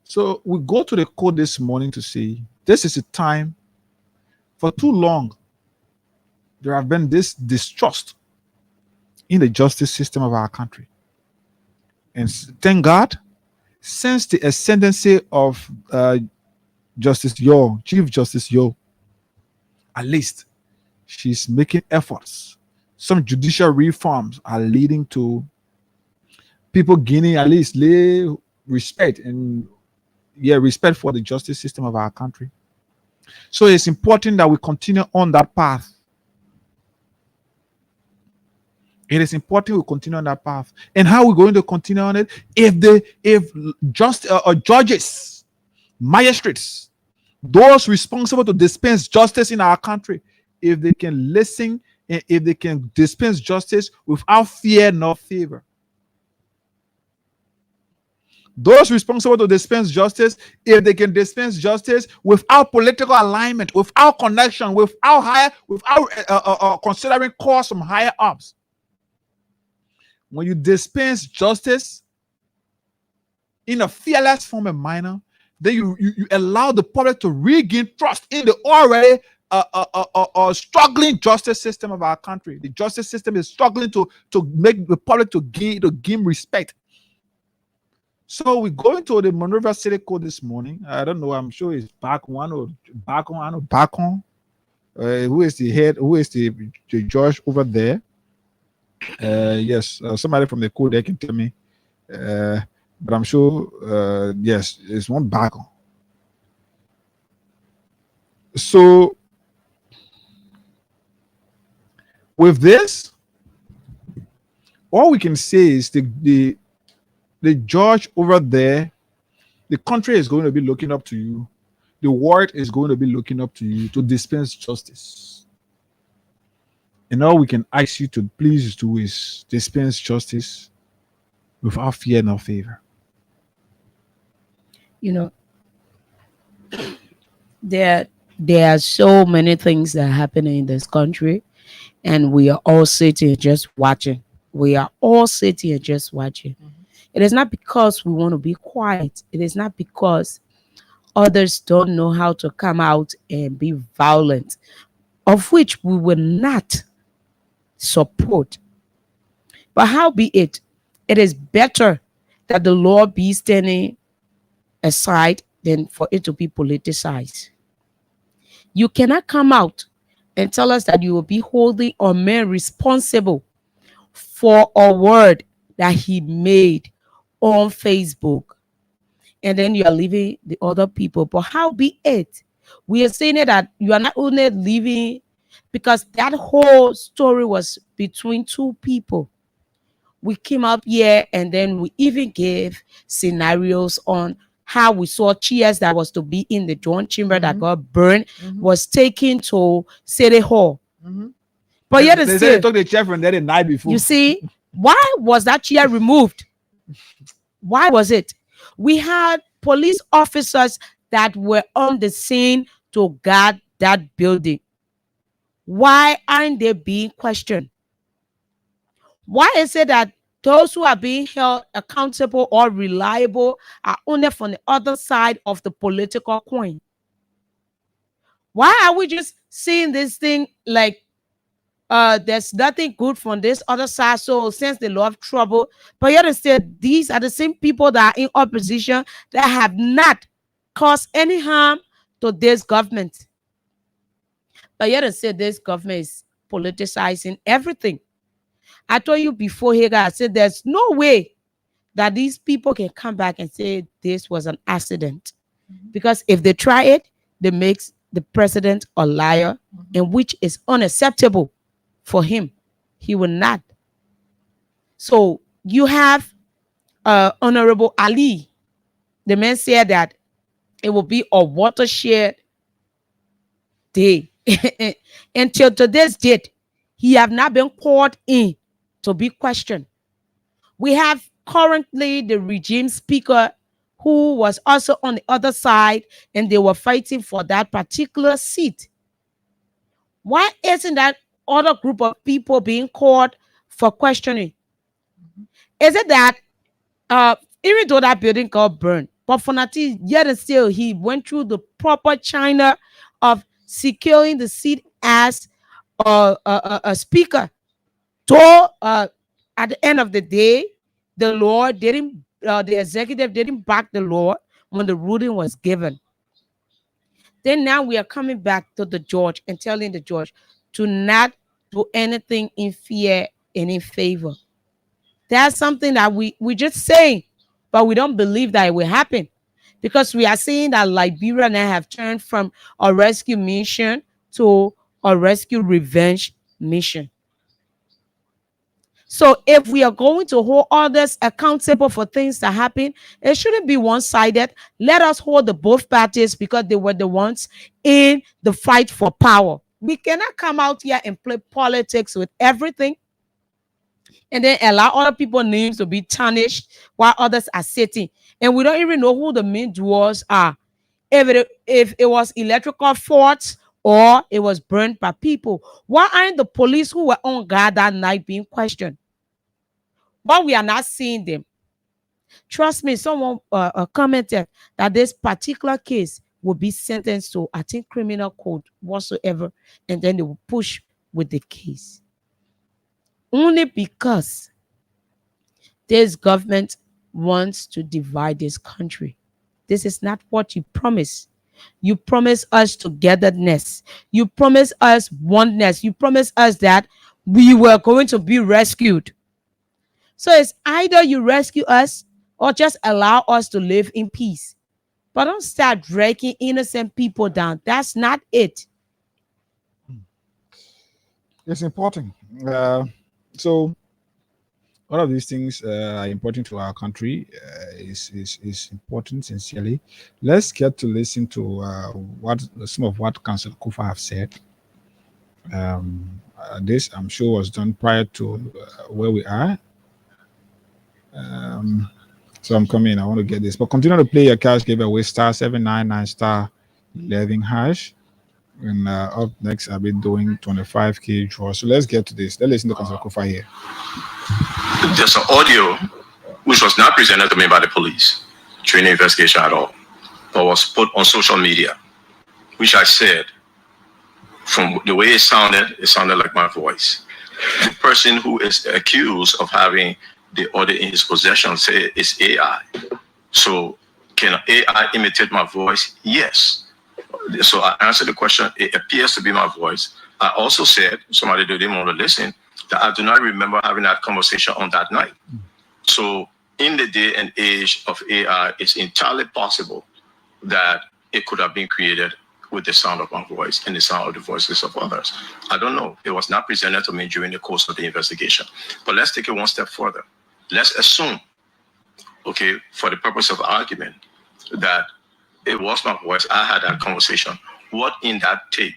So we go to the code this morning to say this is a time. For too long, there have been this distrust in the justice system of our country. And thank God, since the ascendancy of Justice Yo, Chief Justice Yo, at least she's making efforts. Some judicial reforms are leading to people gaining at least respect and respect for the justice system of our country. So it's important that we continue on that path. It is important we continue on that path. And how are we going to continue on it? If judges, magistrates, those responsible to dispense justice in our country, if they can listen and if they can dispense justice without fear nor favor. Those responsible to dispense justice, if they can dispense justice without political alignment, without connection, without considering cause from higher ups. When you dispense justice in a fearless form and manner, then you allow the public to regain trust in the already struggling justice system of our country. The justice system is struggling to make the public to gain respect. So we go into the Monrovia City Code this morning. I don't know. I'm sure it's back on. Who is the head? Who is the judge over there? Yes, somebody from the code there can tell me. But I'm sure, yes, it's one back on. So with this, all we can say is the judge over there, the country is going to be looking up to you. The world is going to be looking up to you to dispense justice. And all we can ask you to please do is dispense justice without fear nor favor. You know, there are so many things that are happening in this country, and we are all sitting just watching. We are all sitting and just watching. It is not because we want to be quiet. It is not because others don't know how to come out and be violent, of which we will not support. But how be it, it is better that the law be standing aside than for it to be politicized. You cannot come out and tell us that you will be holding a man responsible for a word that he made on Facebook, and then you are leaving the other people. But how be it, we are saying that you are not only leaving, because that whole story was between two people. We came up here and then we even gave scenarios on how we saw chairs that was to be in the joint chamber that got burned was taken to City Hall. But yet they said they took the chair from there the night before. You see, why was that chair removed? Why was it? We had police officers that were on the scene to guard that building. Why aren't they being questioned? Why is it that those who are being held accountable or reliable are only from the other side of the political coin? Why are we just seeing this thing like there's nothing good from this other side, so since they love trouble? But yet instead, these are the same people that are in opposition that have not caused any harm to this government. But yet, I said this government is politicizing everything. I told you before, Hagar, I said there's no way that these people can come back and say this was an accident. Because if they try it, they make the president a liar, and which is unacceptable for him. He will not. So you have Honorable Ali. The man said that it will be a watershed day. Until today's date, he have not been called in to be questioned. We have currently the regime speaker who was also on the other side, and they were fighting for that particular seat. Why isn't that other group of people being called for questioning? Is it that even though that building got burned, but for Nati, yet and still he went through the proper China of securing the seat as a speaker. So at the end of the day, the law didn't, the executive didn't back the law when the ruling was given. Then now we are coming back to the judge and telling the judge to not do anything in fear and in favor. That's something that we just saying, but we don't believe that it will happen, because we are seeing that Liberia now have turned from a rescue mission to a rescue revenge mission. So if we are going to hold others accountable for things that happen, it shouldn't be one-sided. Let us hold the both parties, because they were the ones in the fight for power. We cannot come out here and play politics with everything and then allow other people's names to be tarnished while others are sitting. And we don't even know who the main doers are. If it was electrical faults or it was burned by people, why aren't the police who were on guard that night being questioned? But we are not seeing them. Trust me, someone commented that this particular case will be sentenced to, I think, criminal code whatsoever, and then they will push with the case. Only because this government wants to divide this country. This is not what you promised. You promised us togetherness. You promised us oneness. You promised us that we were going to be rescued. So it's either you rescue us or just allow us to live in peace. But don't start dragging innocent people down. That's not it. It's important. So all of these things are important to our country. Is important, sincerely. Let's get to listen to what some of what Councillor Kufa have said. This, I'm sure, was done prior to where we are. So I'm coming. I want to get this, but continue to play your cash giveaway *799 *11 hash. And up next, I've been doing 25K draw. So let's get to this. Let's listen to Councillor Kufa here. There's an audio which was not presented to me by the police during the investigation at all, but was put on social media, which I said, from the way it sounded like my voice. The person who is accused of having the audio in his possession say it's AI. So can AI imitate my voice? Yes. So I answered the question. It appears to be my voice. I also said, somebody didn't want to listen, that I do not remember having that conversation on that night. So in the day and age of AI, it's entirely possible that it could have been created with the sound of my voice and the sound of the voices of others. I don't know. It was not presented to me during the course of the investigation. But let's take it one step further. Let's assume, okay, for the purpose of argument, that it was my voice. I had that conversation. What in that tape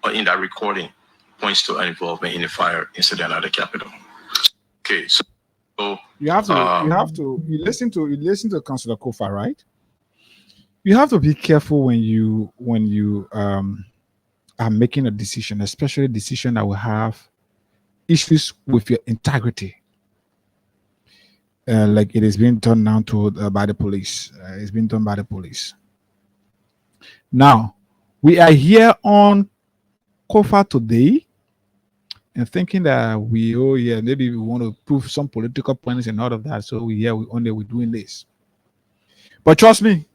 or in that recording points to an involvement in the fire incident at the Capitol? Okay, so you listen to Councillor Kufa, right? You have to be careful when you are making a decision, especially a decision that will have issues with your integrity. Like it is being done now by the police. It's been done by the police. Now, we are here on Kufa today and thinking that maybe we want to prove some political points and all of that. So we're doing this. But trust me,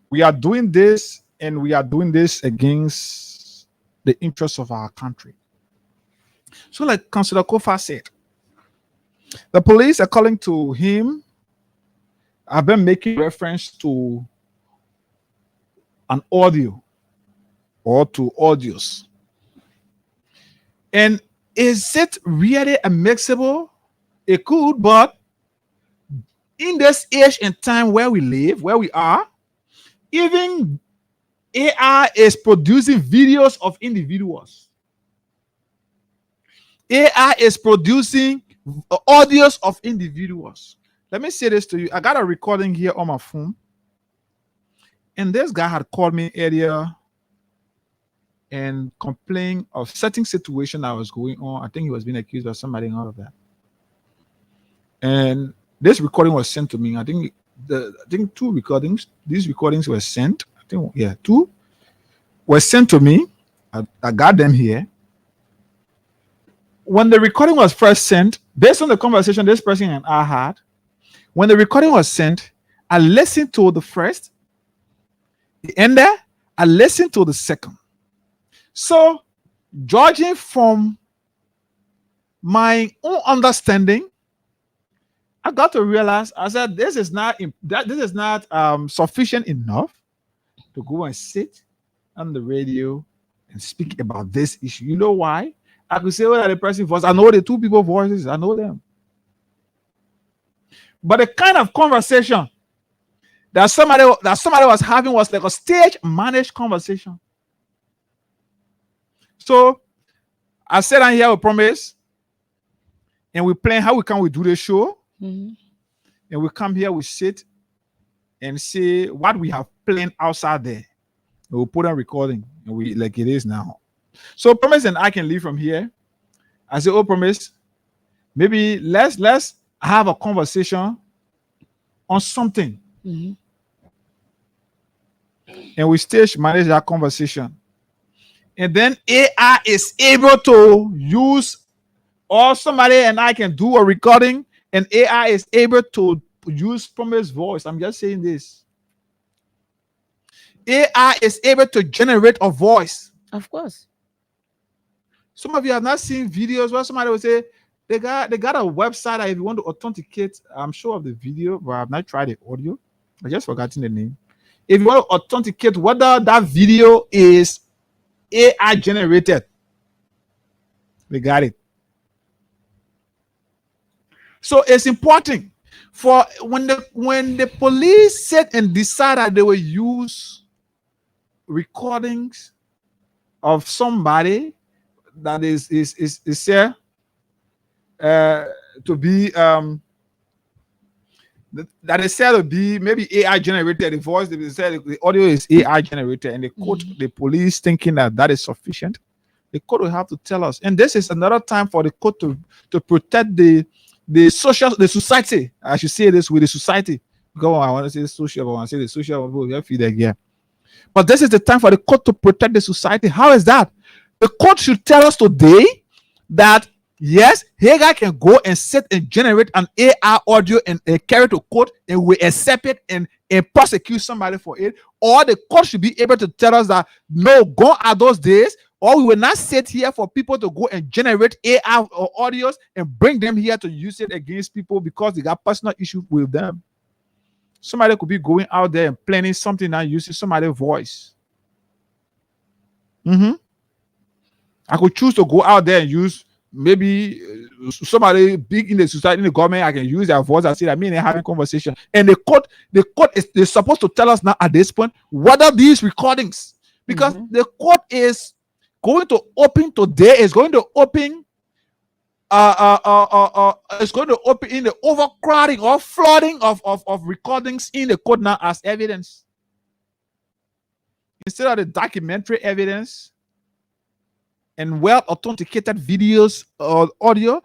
we are doing this, and we are doing this against the interests of our country. So, like Councillor Kofa said, the police, according to him, have been making reference to an audio or to audios. And is it really admissible? It could, but in this age and time where we live, where we are, even AI is producing videos of individuals. AI is producing audios of individuals. Let me say this to you. I got a recording here on my phone. And this guy had called me earlier and complained of certain situation that was going on. I think he was being accused by somebody and all of that. And this recording was sent to me. I think two recordings. These recordings were sent. I think, yeah, two were sent to me. I got them here. When the recording was first sent, based on the conversation this person and I had, when the recording was sent, I listened to the first, the ender, I listened to the second. So, judging from my own understanding, I got to realize, I said, this is not sufficient enough to go and sit on the radio and speak about this issue. You know why? I could say, well, the person voice. I know the two people voices. I know them. But the kind of conversation that somebody was having was like a stage managed conversation. So I said, I'm here with Promise, and we plan how we do the show. And we come here, we sit and say what we have planned outside there. And we'll put on recording, and we like it is now. So Promise and I can leave from here. I say, oh, Promise, maybe let's have a conversation on something. And we stage manage that conversation. And then AI is able to use, or somebody and I can do a recording, and AI is able to use Promise voice. I'm just saying this. AI is able to generate a voice. Of course. Some of you have not seen videos where somebody will say they got a website that if you want to authenticate, I'm sure of the video, but I've not tried the audio. I just forgotten the name. If you want to authenticate whether that video is AI generated, they got it. So it's important for when the police said and decided they will use recordings of somebody that is here to be that is said to be maybe AI generated. The voice they said the audio is AI generated, and they quote the police thinking that is sufficient. The court will have to tell us, and this is another time for the court to protect the society. I should say this with the society. Go on, I want to say social, but I want to say the social. We have feed again. But this is the time for the court to protect the society. How is that? The court should tell us today that yes, Hagar can go and sit and generate an AI audio and carry it to court, and we accept it and prosecute somebody for it. Or the court should be able to tell us that no, gone are those days, or we will not sit here for people to go and generate AI or audios and bring them here to use it against people because they got personal issues with them. Somebody could be going out there and planning something and using somebody's voice. I could choose to go out there and use maybe somebody big in the society, in the government. I can use their voice and say that me and they having conversation. And the court is supposed to tell us now at this point whether these recordings, because the court is going to open today, is going to open it's going to open in the overcrowding or flooding of recordings in the court now as evidence. Instead of the documentary evidence and well authenticated videos or audio,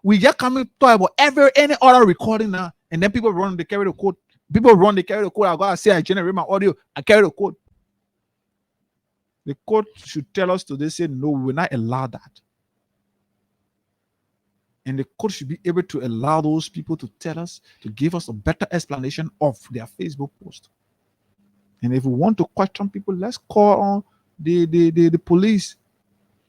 we just come to talk about any other recording now, and then people run, they carry the code. People run, they carry the code. I gotta say I generate my audio, I carry the code. The court should tell us today, say no, we will not allow that. And the court should be able to allow those people to tell us, to give us a better explanation of their Facebook post. And if we want to question people, let's call on the police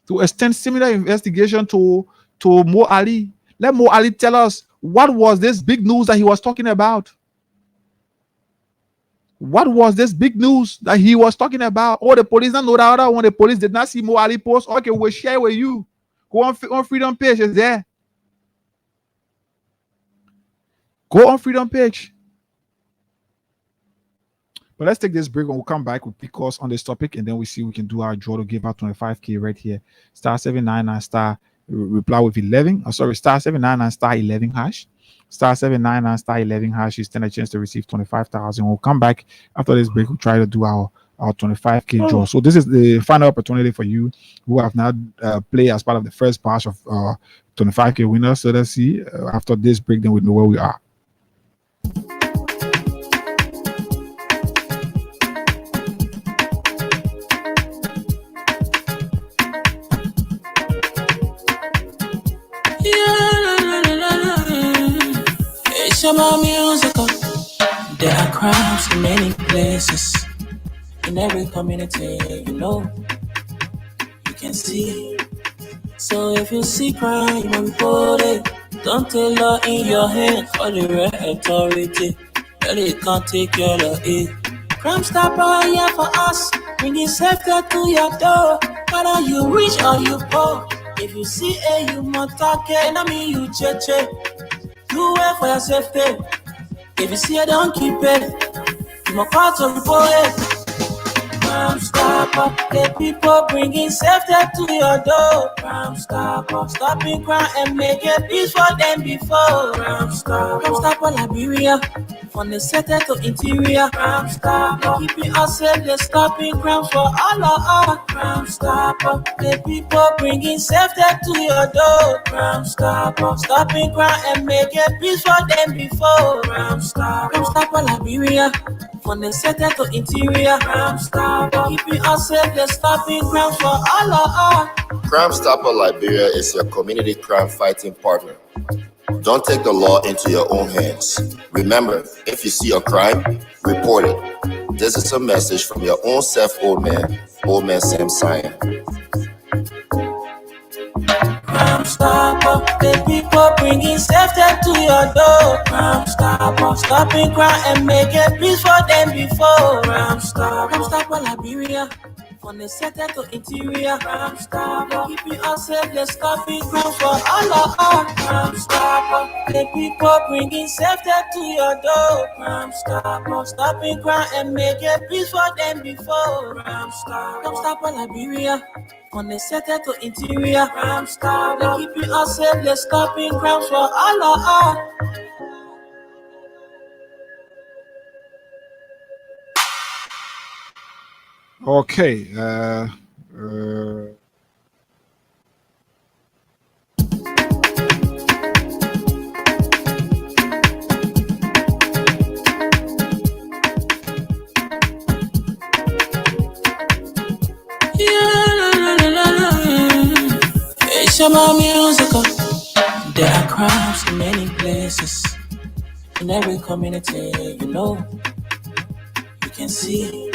to extend similar investigation to Mo Ali. Let Mo Ali tell us what was this big news that he was talking about. What was this big news that he was talking about? Oh, the police don't know that other one. The police did not see Mo Ali post. Okay, we'll share with you. Go on Freedom page. It's there. Go on Freedom page. But let's take this break. When we come back, we'll pick us on this topic, and then we see we can do our draw to give out 25K right here. Star 799 star reply with 11. Star 799 star 11 hash. Star 799 star 11 hash. You stand a chance to receive 25,000. We'll come back after this break. We'll try to do our 25K draw. So this is the final opportunity for you who have not played as part of the first batch of 25K winners. So let's see after this break, then we know where we are. My music, there are crowds in many places, in every community, you know, you can see. So if you see crime, you report it. Don't take law in your hands for the right authority. Really can't take care of it. Crime Stopper here for us, bringing safety to your door. Whether you rich or you poor, if you see a human talking, I mean you cheche. Do it for your safety. If you see it, don't keep it. You must call to report it. Crime Stopper, the people bringing safety to your door. Crime Stopper, stopping crime and making peace for them before. Crime Stopper, Liberia, from the center to interior. Crime Stopper, keeping us safe, they're stopping crimes for all of us. Crime Stopper, the people bringing safety to your door. Crime Stopper, stopping crime and making peace for them before. Crime Stopper, Liberia, from the center to interior. Crime Stopper, keeping us safe, they're stopping crimes for all of us. Crime Stopper Liberia is your community crime fighting partner. Don't take the law into your own hands. Remember, if you see a crime, report it. This is a message from your own self, Old Man Sam Cyan. Crime Stopper, the people bringing safety to your door. Crime Stopper, stopping crime and making peace for them before. Crime Stopper, Liberia, from the center to interior. Crime Stopper, keeping us safe, they're stopping crime for all of us. Crime Stopper, the people bringing safety to your door. Crime Stopper, stopping crime and making peace for them before. Crime Stopper, Liberia, from the center to interior. Crime Stopper, keeping us safe, they're stopping crimes for all of us. Okay. My music, there are crowds in many places, in every community, you know, you can see.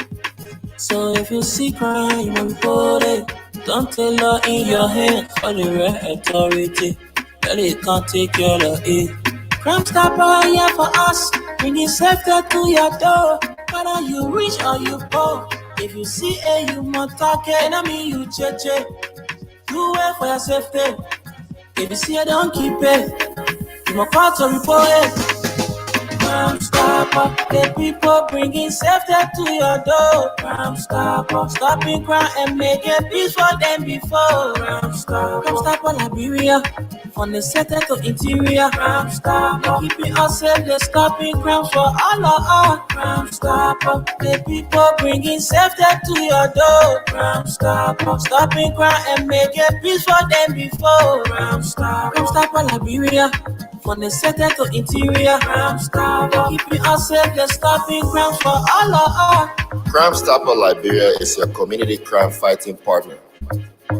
So if you see crime, you must report it. Don't take law in your hands for the right authority. Really can't take care of it. Crime Stopper here for us, bringing safety to your door. Whether you rich or you poor, if you see a human talking, I mean you cheche. Do it for your safety. If you see it, don't keep it. You must call to report it. Crime Stopper, the people bringing safety to your door. Crime Stopper, stopping crime and making peace for them before. Crime Stopper, Liberia, from the center to interior. Crime Stopper, keeping us safe, they're stopping crimes for all of us. Crime Stopper, the people bringing safety to your door. Crime Stopper, stopping crime and making peace for them before. Crime Stopper, Liberia, from the center to interior. Crime Stopper, keeping us safe, they're stopping crimes for all of us. Crime Stopper Liberia is your community crime fighting partner.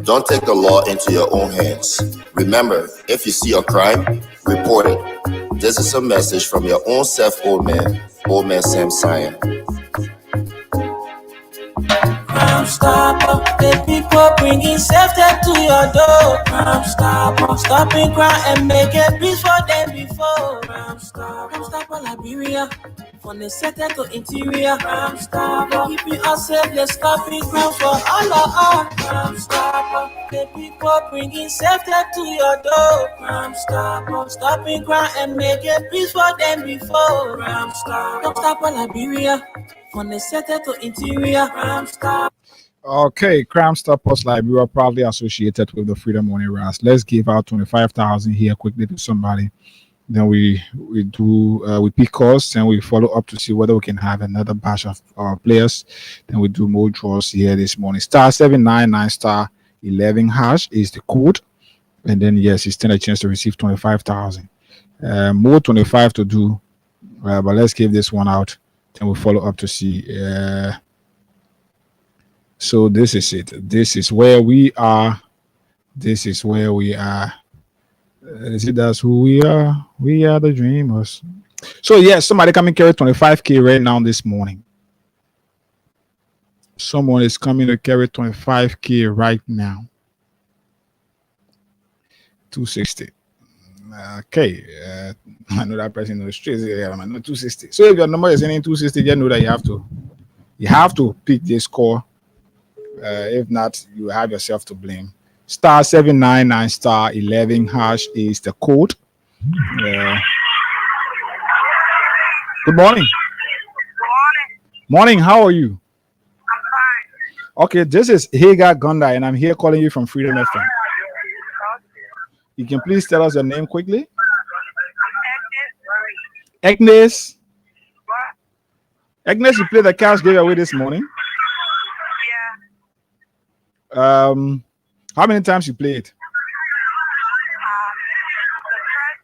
Don't take the law into your own hands. Remember, if you see a crime, report it. This is a message from your own self, Old Man Sam Cyan. Crime Stopper, the people bringing safety to your door. Crime Stopper, stopping crime and making peace for them before. Crime Stopper, Liberia, from the center to interior. Crime Stopper, keeping us safe, let's stopping crime for all of us. Crime Stopper, the people bringing safety to your door. Crime Stopper, stopping crime and making peace for them before. Crime Stopper, Liberia, from the center to interior. Crime Stopper. Okay, Crime Stoppers Liberia are probably associated with the Freedom Morning Ras. Let's give out 25,000 here quickly to somebody. Then we pick calls and we follow up to see whether we can have another batch of players. Then we do more draws here this morning. *799 *11 hash is the code, and then yes, you stand a chance to receive 25,000. More 25 to do, but let's give this one out. Then we follow up to see. So this is it. This is where we are. This is where we are. That's who we are. We are the dreamers. So yes, somebody coming carry 25K right now this morning. Someone is coming to carry 25K right now. 260. Okay. I know that person in the streets. I know 260. So if your number is ending 260, you know that you have to pick this score. If not, you have yourself to blame. *799 *11 hash is the code. Good morning. Morning. How are you? I'm fine. Okay, this is Hagar Gonda, and I'm here calling you from Freedom FM. You can please tell us your name quickly. Agnes. Agnes, you played the cash giveaway this morning. Yeah. How many times you played? The first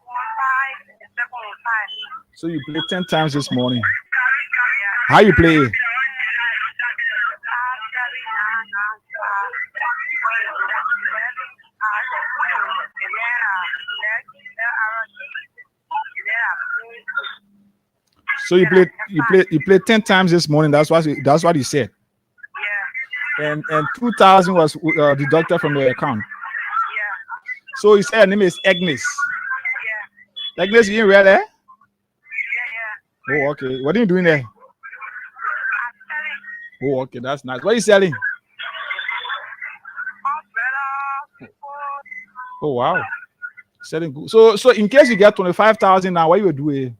1 5, the second 1 5. So you played 10 times this morning. How you play? So you played 10 times this morning. That's what you said. Yeah. And 2,000 was deducted from your account. Yeah. So you said your name is Agnes. Yeah. Agnes, you in real there? Yeah. Oh, okay. What are you doing there? I'm selling Oh, okay. That's nice. What are you selling? umbrella, Oh, wow. Selling good. So in case you get 25,000 now, what you will do? I will have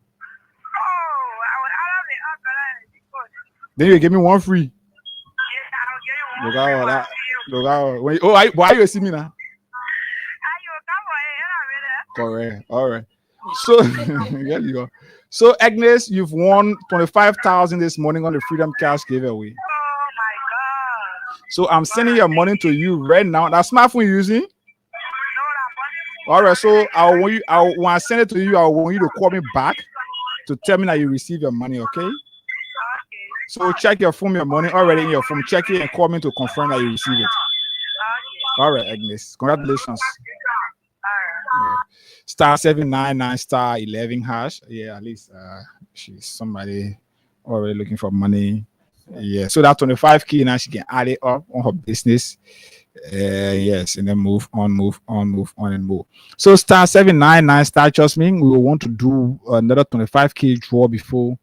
the umbrella and the coat. Then you give me one free. Yes, I'll Look get you out one. that. Look out. Why you see me now? Correct. All right. So there you go. So Agnes, you've won 25,000 this morning on the Freedom Cash giveaway. Oh my God. So I'm sending your money to you right now. That smartphone you're using? All right. So when I send it to you, I want you to call me back to tell me that you receive your money. Okay. So check your phone, your money already in your phone. Check it and call me to confirm that you receive it. All right, Agnes. Congratulations. *799 *11 hash. Yeah, at least she's somebody already looking for money. Yeah, so that 25K now she can add it up on her business. Yes, and then move on, and move. So *799 trust me, we will want to do another 25K draw before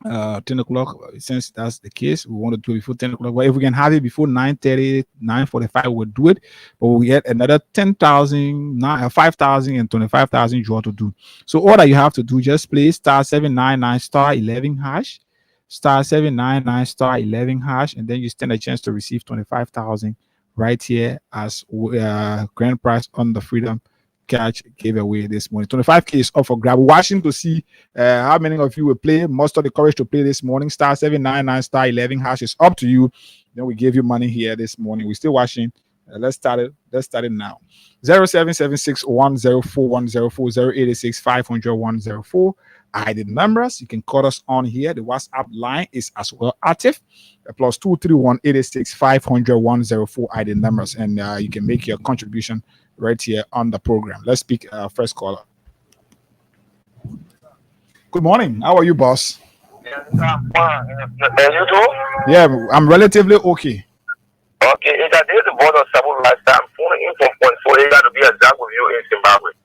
10 o'clock. Since that's the case, we want to do it before 10 o'clock. But if we can have it before 9:30, 9:45, we'll do it. But we get another 10,000, 5,000, and 25,000 draw to do. So all that you have to do, just play *799 *11 hash, *799 *11 hash, and then you stand a chance to receive 25,000 right here as grand prize on the Freedom Catch giveaway this morning. 25K is up for grab. Watching to see how many of you will play. Muster the courage to play this morning. *799 *11 hash is up to you. Then we give you money here this morning. We're still watching. Let's start it now. 0776 104 104 086 500 104. ID numbers. You can call us on here. The WhatsApp line is as well active. Plus 231 86 500 104 ID numbers, and you can make your contribution right here on the program. Let's speak first caller. Good morning. How are you, boss? Yes, I'm fine. And you too? Yeah, I'm relatively okay. Okay, it got the board of Sabu last time. Phone in from point four. It got to be a job with you in Zimbabwe.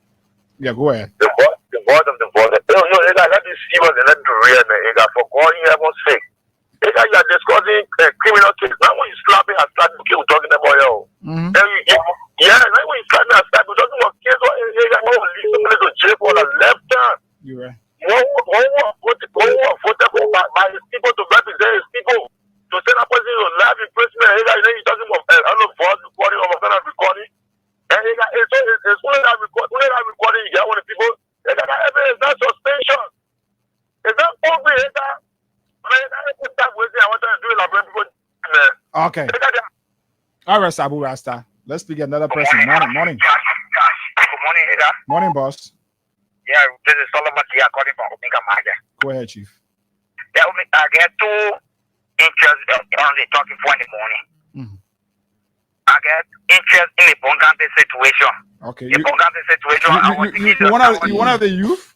Yeah, go ahead. The board of the board. No, it got let me see what they let me real man. It got for God in heaven's sake. It got you are discussing criminal case. Now when you slapping and slapping people talking about yo. Mm-hmm. Yeah, now when you slapping and slapping talking about case, it got no leave somebody to jail for the left hand. You're right. One voted for by his people to represent his people. To send a person to live imprisonment, and then you're talking about voice recording or kind of recording. And it's only that recording you get when the people, they got evidence, not suspension. It's not open, it's not. I want to do it like people. Okay. All right, Sabu Rasta. Let's speak another person. Morning. Good morning, Eda. Morning, boss. Yeah, this is Solomon here calling from Omega Maja. Go ahead, Chief. Yeah, I get two interest on the talking for in the morning. Mm-hmm. I get interest in the Bongante situation. Okay. The Bongante situation. You one of the youth?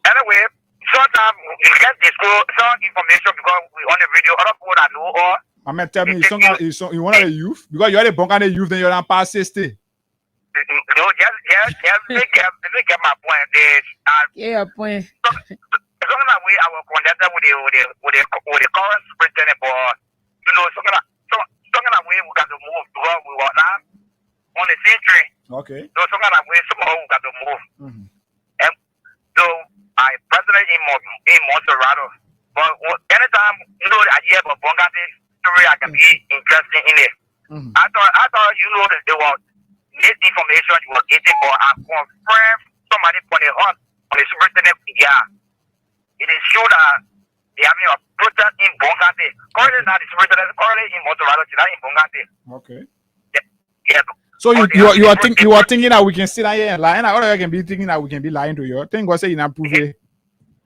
Anyway, sometimes we get some information because we on the video. Other people that know or. I mean, tell me, you one of the youth? Because you're the Bongante youth, then you're not past 60. No, just let me get my point. Yeah, point. As long as we are conducted with the current superintendent, but you know, something that we got to move because we were not on the same train. Okay. So something that we somehow got to move. Mm-hmm. And so I president in Monserrato, but anytime you know I hear about Bongante story, I can be interested in it. Mm-hmm. I thought you know that they were this information you were getting, but I confirmed somebody put it on the superintendent. Yeah. It is sure that they are having a protest in Bongante. Currently, not the superintendent, currently in Monserrato, not in Bongante. Okay. Yeah. So you are thinking that we can sit here and lie, or you can be thinking that we can be lying to you. Think what say you not prove it.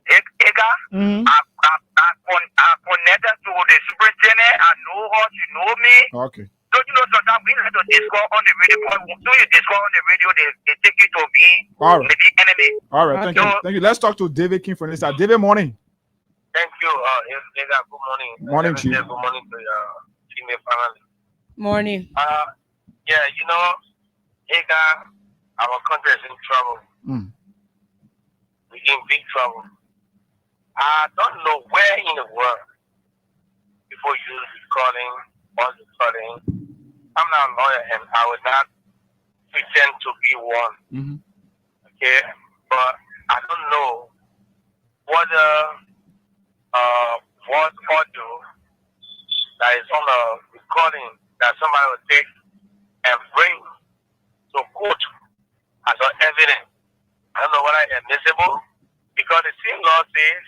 I connected to the superintendent. I know her. She know me. Okay. So you know sometimes we need to discuss on the radio. So you discuss on the radio, they take you to be the big enemy. All right. Thank you. Let's talk to David King for this. David, morning. Thank you. Good morning. Morning, Chief. Good morning to your female family. Morning. Yeah, you know, our country is in trouble. We're in big trouble. I don't know where in the world people use recording or recording. I'm not a lawyer and I would not pretend to be one. Mm-hmm. Okay, but I don't know what voice audio that is on a recording that somebody will take and bring to court as an evidence. I don't know whether it's admissible because the same law says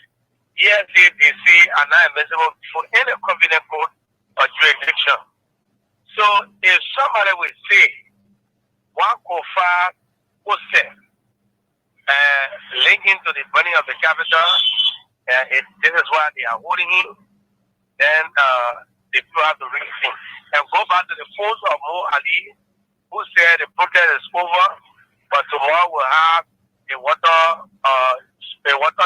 ESCDC are not admissible for any convenient court or jurisdiction. So if somebody will say, one Kofa Ose linking to the burning of the capital, this is why they are holding him, then the people have to release him. And go back to the post of Mo Ali, who said the protest is over, but tomorrow we'll have a water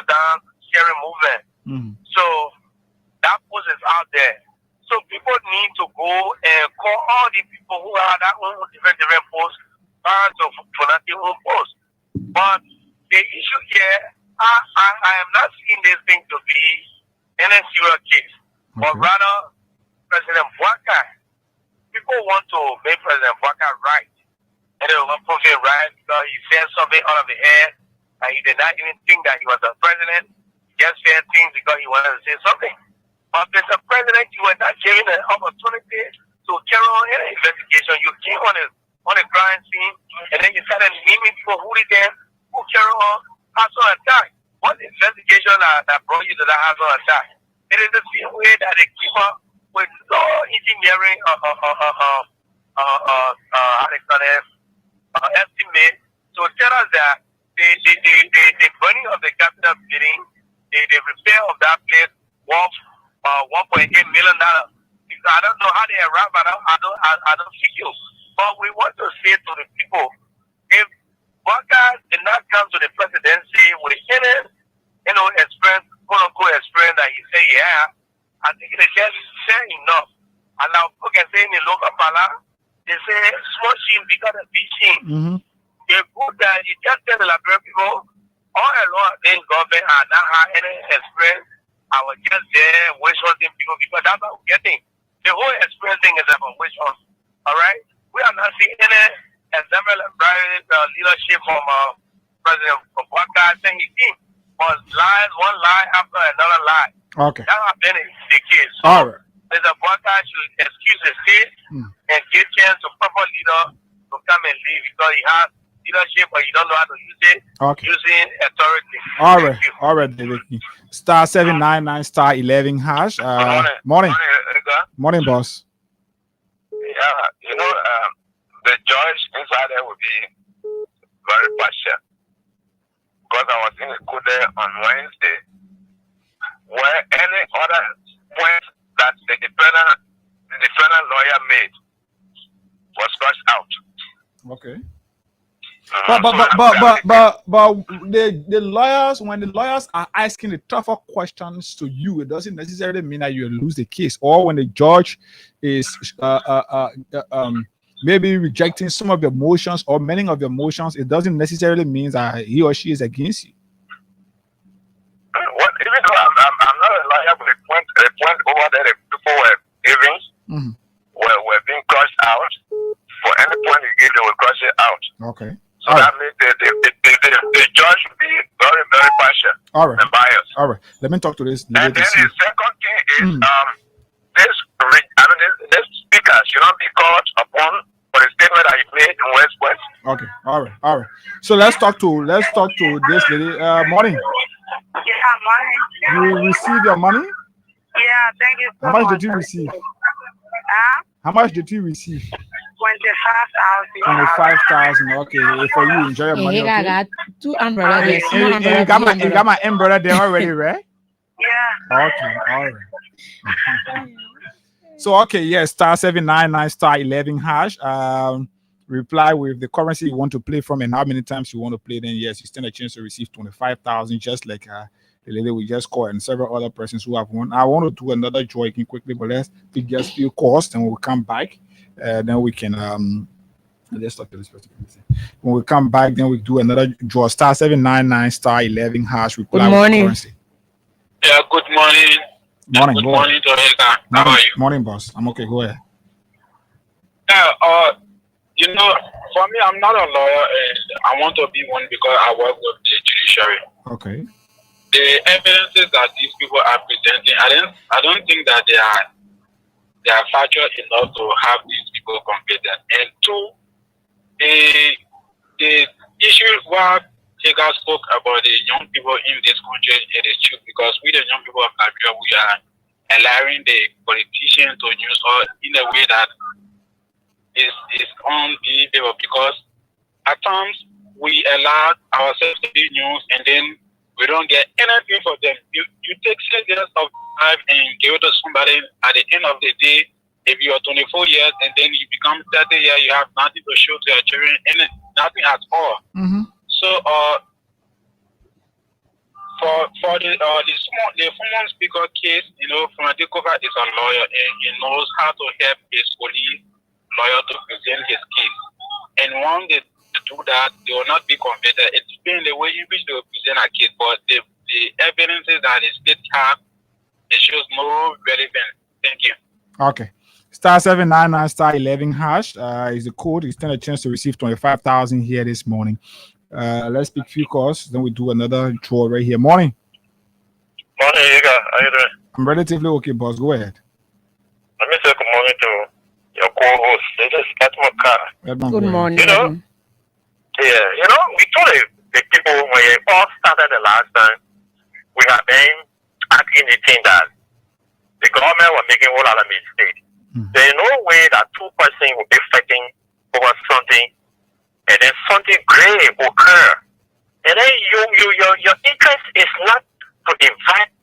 down sharing movement. Mm-hmm. So that post is out there. So people need to go and call all the people who have that own different posts to finance their own posts. But the issue here, I am not seeing this thing to be any serious case, but rather President Bouaka. People want to make President Bouaka right, and they want to prove it right because he said something out of the air, and he did not even think that he was a president. He just said things because he wanted to say something. But Mr. President, you were not given an opportunity to carry on any investigation. You came on the crime scene, and then you started naming people who did them, who carry on house on attack. What investigation that brought you to that house on attack? It is the same way that they keep up with no engineering estimate to tell us that the burning of the Capitol building, the repair of that place was $1.8 million. I don't know how they arrived, but I don't figure. But we want to say to the people, if Bouaka did not come to the presidency with any, experience, quote unquote experience that he say, yeah, I think it is just fair enough And now people can say in the local pala, they say small sheep bigger than big sheep. They put that you just tell the Liberian people all along in government and not have any experience. I was just there wish hunting people because that's what we're getting. The whole experience thing is about wish hunt. Alright? We are not seeing any exemplary leadership from President Obama saying he came. But lies, one lie after another lie. Okay. That has been the case. So All right. Mr. Baka should excuse his case and give chance to proper leader to come and leave because he has leadership but he don't know how to use it using authority. All right. All right, David. *799*11#. Morning. Morning, boss. Yeah, the judge inside there will be very partial. Because I was in the court there on Wednesday, where any other point that the defendant lawyer made was scratched out. Okay. But the lawyers, when the lawyers are asking the tougher questions to you, it doesn't necessarily mean that you lose the case. Or when the judge is maybe rejecting some of your motions or many of your motions, it doesn't necessarily mean that he or she is against you. Well, even though I'm not a lawyer, but the point over there, the people were giving were being crushed out. For any point you give, they will crush it out. Okay. So that means the judge will be very, very partial and biased. All right. Let me talk to this. And then the second thing is this speaker should not be called upon for the statement that he made in West West. Okay. All right. So let's talk to this lady. Morning. Yeah, morning. You received your money? Yeah, thank you so How much did you receive? How much did you receive? 25,000. 25,000. Okay. For you, enjoy your money. I Okay? got two umbrellas. You got my umbrella there already, right? Yeah. Okay. All right. So okay, yes, *799*11#. Reply with the currency you want to play from and how many times you want to play. Then yes, you stand a chance to receive 25,000, just like the lady we just called and several other persons who have won. I want to do another draw quickly, but let's pick just few calls and we'll come back. Then we can let's talk to this person. When we come back, then we do another draw. *799*11#. Reply Good morning. with currency. Yeah, good morning. Morning. Good Go morning ahead. to Eka. How are you? Morning, boss. I'm okay. Go ahead. Yeah, for me, I'm not a lawyer, and I want to be one because I work with the judiciary. Okay. The evidences that these people are presenting, I don't think that they are factual enough to have these people convicted. And two, the issue where Hagar spoke about the young people in this country, it is true because we the young people of Nigeria, we are allowing the politicians to use us in a way that is unbelievable because at times we allow ourselves to be news and then we don't get anything for them. You take 6 years of life and give it to somebody at the end of the day. If you are 24 years and then you become 30 years, you have nothing to show to your children and nothing at all. So for the former speaker case, Fumadikova is a lawyer and he knows how to help his colleague lawyer to present his case. And once they do that, they will not be convicted. It's been the way in which they will present a case, but the evidence is that the state have it shows no relevance. Thank you. Okay. *799*11# is the code. You stand a chance to receive 25,000 here this morning. Let's pick few calls, then we do another draw right here. Morning. Morning, Yiga. How you doing? I'm relatively okay, boss. Go ahead. Let me say good morning to your co-host. This is Edmund Carr. Edmund, Good go ahead. morning. We told the people when it all started the last time, we have been asking the thing that the government was making a whole lot of mistakes. There is no way that two persons will be fighting over something and then something grave occur. And then your interest is not to invite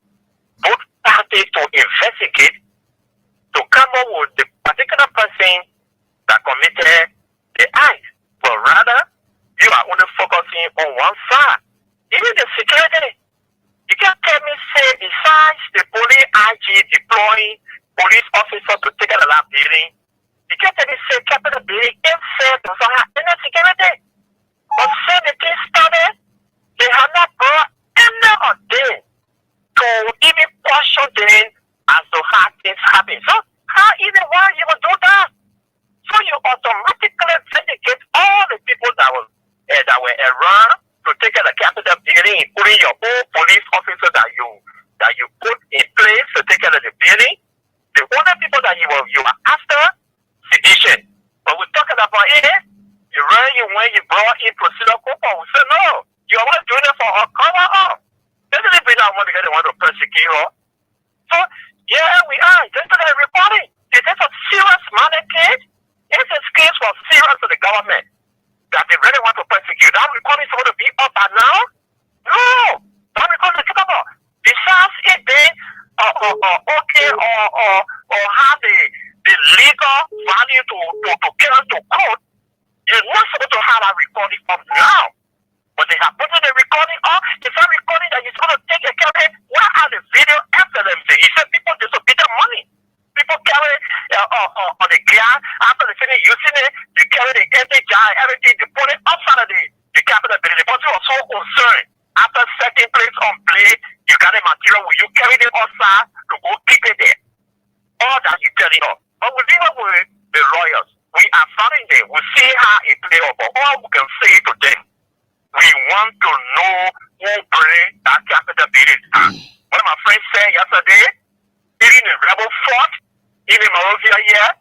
both parties to investigate to come up with the particular person that committed the act, but rather you are only focusing on one side. Even the security, you can't tell me say besides the police IG deploying police officers to take care la building. You get to say Capitol building inside the inner security. But since the thing started, they have not brought any of them to even question them as to how things happen. So how even why you will do that? So you automatically vindicate all the people that were around to take care of the Capitol building, including your own police officer that you put in place to take care of the building. The only people that you are after sedition. But we're talking about it. You run you when you brought in procedural coupon. We say no. You are not doing it for her cover up. Doesn't it bring out money because they want to persecute her? So yeah, we are. Yesterday reporting. Is this a serious money case? It's a case for serious to the government that they really want to persecute. That recording is supposed to be up by now? No. That recording is about. Besides it being okay or have the legal value to carry to court, you're not supposed to have a recording up now. But they have put in the recording up. It's a recording that you're supposed to take a care of it. Where are the video evidence? He said people disobey their money. People carry on the gear after they finish using it, they carry the empty jar, everything, they put it outside of the Capitol building. The person was so concerned. After setting place on play, you got the material, will you carry it outside to go keep it there? All that you telling us. But we deal with the lawyers. We are following them. We see how it play out. But all we can say to them, we want to know who bring that Capitol building down. One of my friends said yesterday, even in Rebel Fort, even Monrovia here,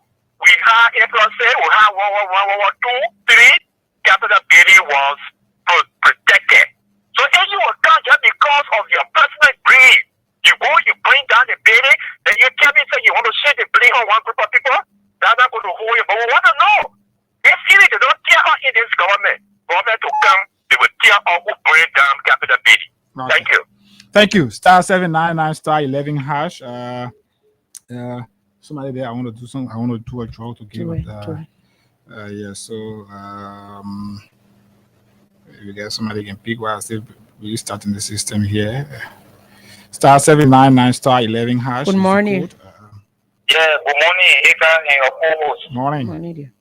we had April say we had World War II, 3, Capitol building was protected. So if you will come just because of your personal greed, you go, you bring down the building, then you tell me say you want to share the blame on one group of people, that's not going to hold you. But we want to know. If they don't tear out in this government to come, they will tear out who bring down Capitol building. Okay. Thank you. Thank you. *799 *11 hash. Somebody there. I want to do some. I want to do a draw to give it. Yeah. So we get somebody can pick while still restarting the system here. *799 *11 hash. Good morning. Yeah, good morning, Eka and your co-host. Morning. Morning, dear.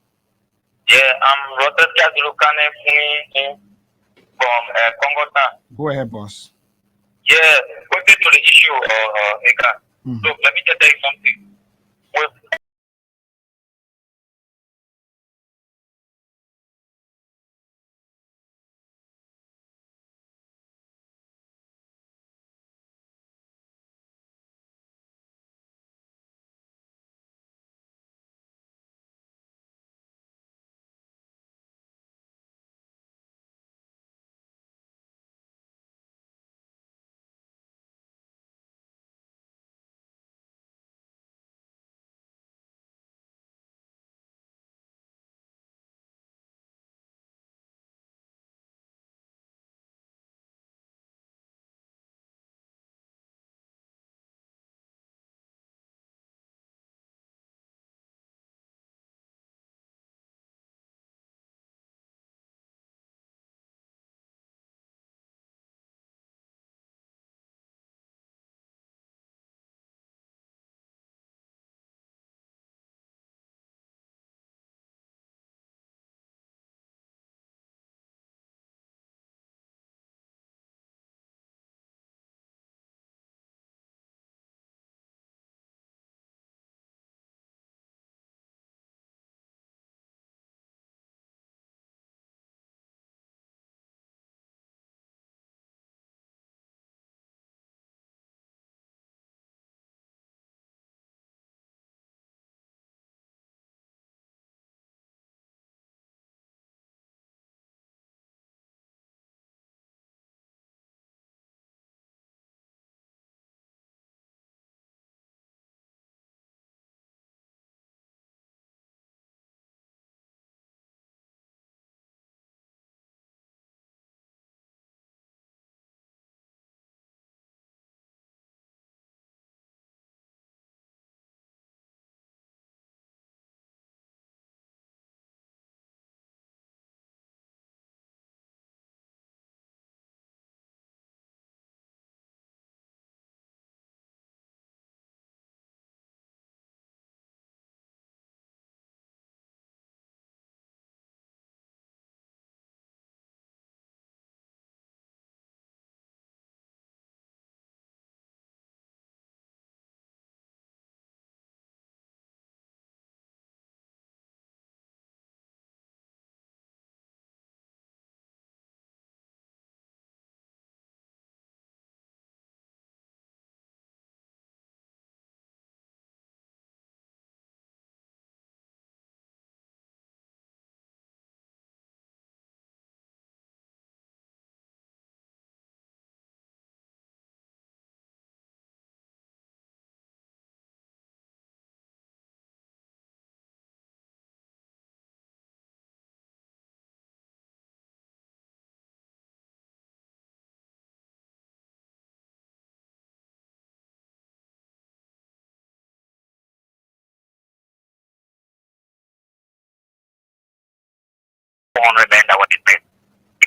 Yeah, I'm Robert Kazulukane from Congo. Go ahead, boss. Yeah, quickly to the issue, Eka. Look, let me just tell you something. With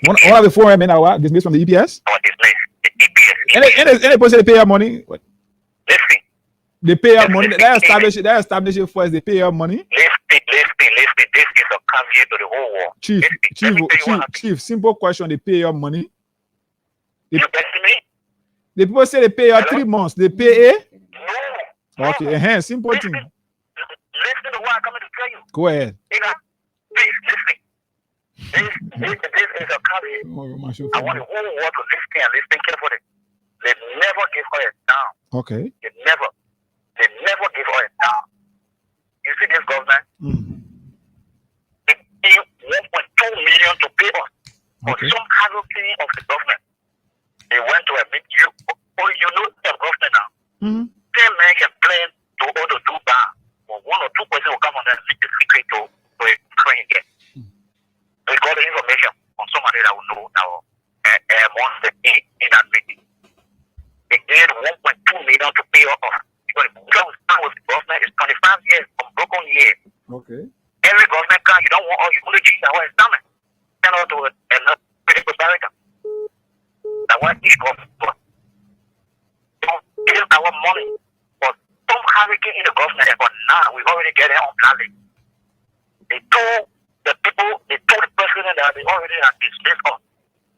One of the 4 men are dismissed from the EPS. Or dismissed the EPS. Any person they pay your money. Listen. They pay your money. They establish it first. They pay your money. Listen. This is a caveat to the whole war. Chief. Simple question. They pay your money. You bet me? The people say they pay your 3 months. They pay No. Okay. Simple thing. Listen to what I'm coming to tell you. Go ahead. You know, please listen. This is a caveat. I want the whole world to listen carefully. They never give her a down. Okay. They never give her a down. You see this government? They pay 1.2 million to pay us for some casualty of the government. They went to a meeting. You know the government now. 10 men can plan to order do bad. But 1 or 2 persons will come on and leak the secret to a train again. We got the information from somebody that will know now once in that meeting. They gave 1.2 million to pay off. Because the government is 25 years from broken years. Okay. Every government can, you don't want all you only change our estimate. Send out to another critical America. That's why each government don't give our money for some hurricane in the government, but now we already get it on planning. They told the people, they told the president that they already have dismissed us.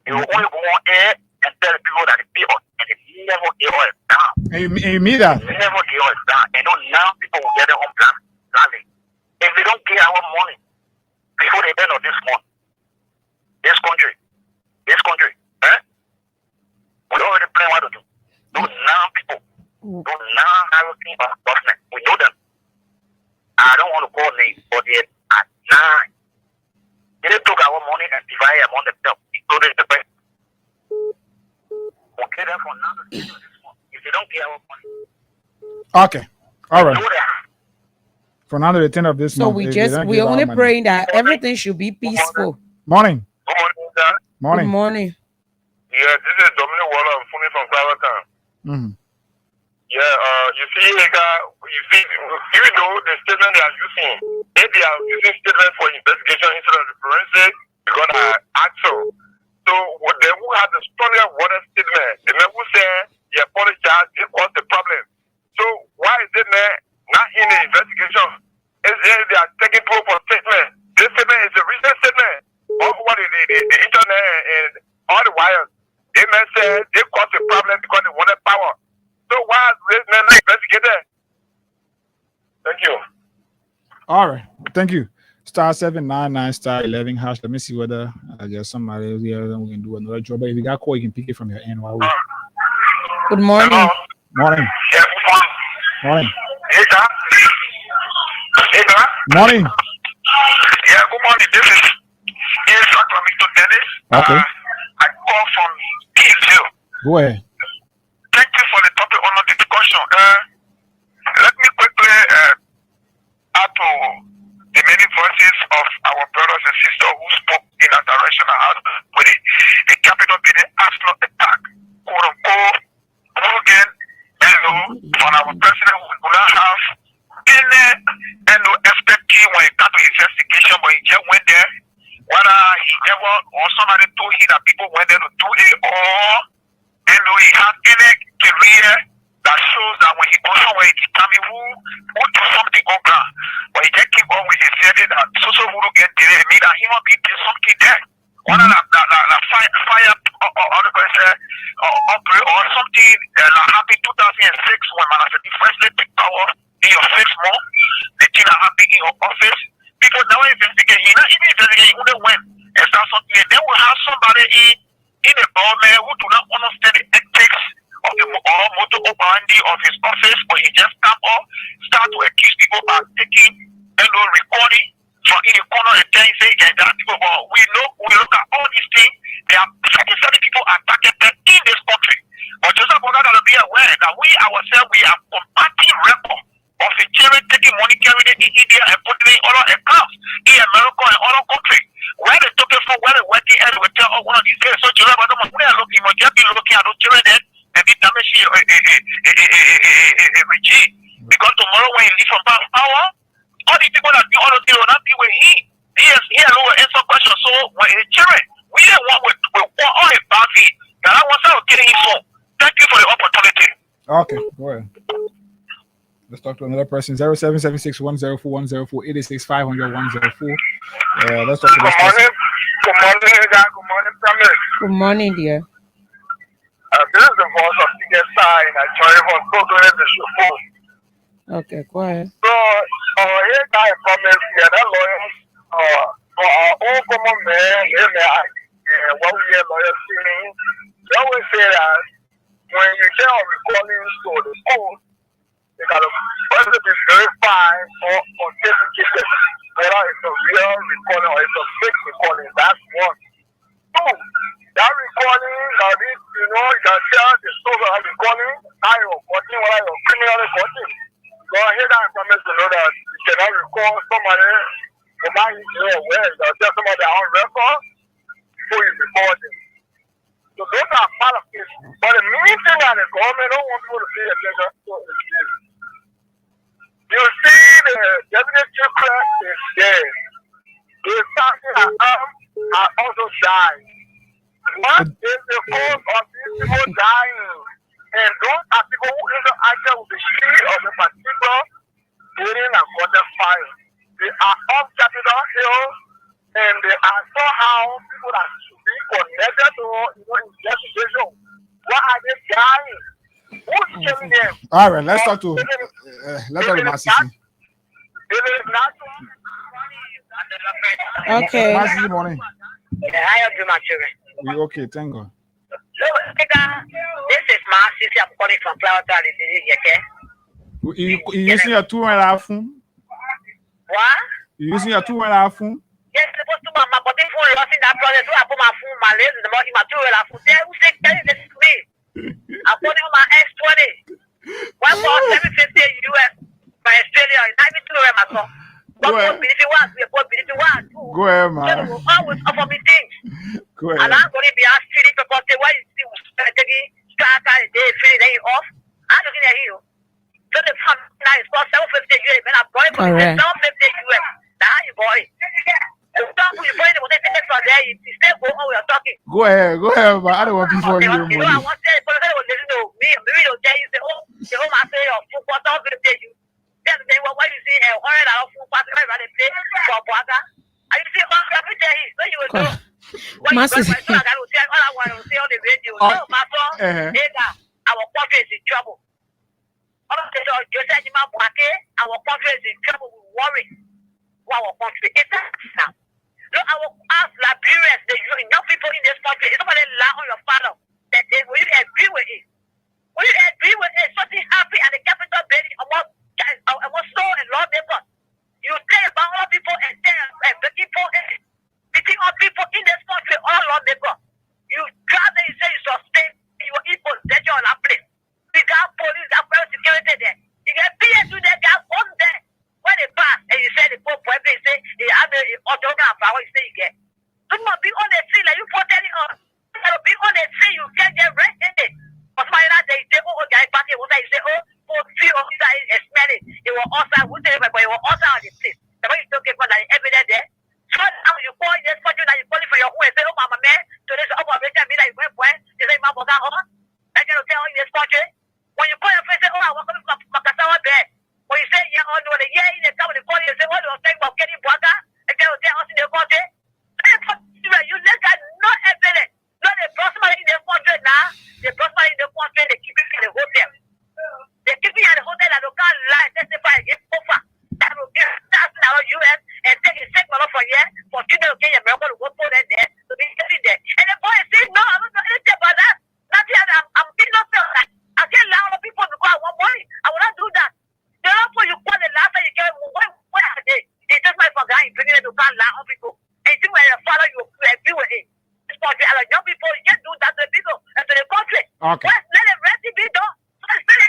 You only go on air and tell the people that they pay us, and they never give us down. And you mean that? They never give us down. And now people will get their own planning. If they don't give our money before the end of this month, this country, we already plan what to do. Those now people, those now hierarchy of government, we know them. I don't want to call names, but they are 9. They took our money and divide among themselves, including the bank. Okay, then for now, if they don't give our money. Okay. All right. Know that. For now, the 10th of this So month. we're only praying that everything should be peaceful. Morning. Good morning, sir. Morning. Good morning. Yeah, this is Dominic Waller. I'm phoning from Clarendon. Yeah, you see, even though the statement they are using, if they are using statement for investigation instead of the forensic, because I asked so. So they who have the strongest water statement, the man who said he apologized, it was the problem. So why is it not in the investigation? Is they are taking proof for statement? This statement is a recent statement of what the internet and all the wires. They men said they caused the problem because they wanted power. So why is this man not investigated? Thank you. All right. Thank you. *799*11#. Let me see whether there's somebody else here that we can do another job. But if you got call, you can pick it from your end while we. Good morning. Hello? Morning. Yeah, good morning. Morning. Hey, sir. Hey, sir. Morning. Yeah, good morning. This is Sacramento Dennis. Okay. I call from Kingsville. Go ahead. Thank you for the topic on the discussion. Let me quickly add to the many voices of our brothers and sisters who spoke in that direction with the capital building arsenal attack, quote unquote, again, from our president who will not have any no expecting when it got to investigation, but he just went there. Whether he never or somebody told him that people went there to do it, or he had any career that shows that when he goes somewhere, he determines who do something on ground. But he just keep on with his saying that social who get there, it means that human being did something there. One of the fire or the person or something that happened 2006 when Manasseh first took power in your 6 months, the thing that happened in your office. People now investigate. He not even investigate who they went and start something. And then we have somebody in the government who do not understand the ethics of the motor operandi of his office, but he just start to accuse people of taking recording from in the corner and saying that people. But we look at all these things. There are 37 people are targeted in this country. But Joseph Boga gotta be aware that we ourselves we are combating record of a children taking money, carrying it in India and putting it in other accounts in America and other countries. Where they took it from, where they working and we tell one of these guys, so children, I don't know who they are looking, but just be looking at those children then and be damaging a regime. Because tomorrow when he leave from power, all these people that do all those things will not be with him. He alone will answer questions. So when the children, we don't want with Okay, go ahead. Let's talk to another person. 0776-104-104, 886-500-104. Let's talk to this person. Good morning, Ega. Good morning, family. Good morning, dear. This is the voice of TSI in Nigeria for Program the show. Okay, go ahead. So, here guy promised here that lawyers, for our own common man, what we hear lawyers saying, they always say that when you hear of recordings to the school, they got to first be verified or authenticated, whether it's a real recording or it's a fake recording. That's one. Two, that recording, that is, you know, you can tell the source of that recording, how you're recording, whether you're criminal recording. So I hear that promise to know that you cannot record somebody without you aware. You can tell somebody on record before you record them. So those are part of it. But the main thing that the government don't want people to pay attention to is this. You see the deputy chief clerk is dead. The assassin are also dying. What is the cause of these people dying? And those are people who interact with the street of the particular building and water fire. They are on Capitol Hill, and they are somehow people that should be connected to investigation. Why are they dying? Who's killing them? All right, let's talk to Masisi. Okay. Masisi, morning. Yeah, how you doing, my children? We okay, thank God. So, this is Masisi. I'm calling from Flower Valley. Okay? You using your 2.5 phone? What? You using your 2.5 phone? Yes, supposed to my body phone lost in that process. So I put my phone, my lens, the body, my 2.5 phone. Who said this is me? I put it on my S20. 1.750 US by Australia. It's not even 2 my son. Go ahead, man. So always offer me things. Go And ahead. I'm going to be asked to because the way you see taking start day feeling then off. I'm looking at you. So the fund now is called 750 US. When I'm going for Correct. 750 US. Now how you boy? You boy the money from there. You stay go on we are talking. Go ahead, man. I don't want people to hear You know, I money. want to say, but I don't listen to me. Maybe they'll tell you, say, oh, the home I say, or food, what I'm going to tell you. Then they what you see, $100 food, what I'm going to pay for Boaga. And you see, what I'm going to tell you, so you will know. Masisi. All I want to say on the radio, no, my son, our country is in trouble. All of the Joseph Jima Boake, our country is in trouble. We worry for our country. It's now. Look, our Liberians, the young people in this country, it's somebody lie on your father that they will agree with it. Will you agree with it? Something happy at the Capitol building among soul and lawmakers. You tell about all people and the people, between all people in this country, all lawmakers. You grab them, you say you sustain your equal danger on that place. We got police, got security there. You get PSU there, got one there. When they pass, and you say the Pope, they say, you have the autograph, you say you get. You must be on the tree, like you put any on. You be on the tree, you can't get rested. But my lad, they say, oh, guy, back here, what I say, oh, three officers is smelling. They were also, who say, but they were also on the place. The way you don't get one, like, evidence there. So now you call this country, that you call it for your own, and say, oh, mama, man, so this, oh, my man, me, like, when, they say, my mother, oh, I can tell you this country. When you call your friend, say, oh, I want to come to Makasawa Bay. When you say, yeah, oh, no, the yeah, in the town, they call you, say, oh, they'll think about getting Boaga, and they'll tell us in the country. You let that no evidence. Not the prosper in the country now. The prosper in the country, they keep it in the hotel. They keep it at the hotel and they can't lie, testify against offer. That will get $1,000 US and take a segment from here for children to get your miracle to go put it there to be sitting there. And the boy says, no, I'm not going to tell about that. Nothing, I'm getting up there. I can't allow other people to go and want money. I will not do that. The offer you call the last time you get, where are they? It's just my father, you bring it to can't allow other people. And you when your father, you agree with it. Country, and young people, you just do that to the people and to the country. Okay. Let the rest be done. So the spirit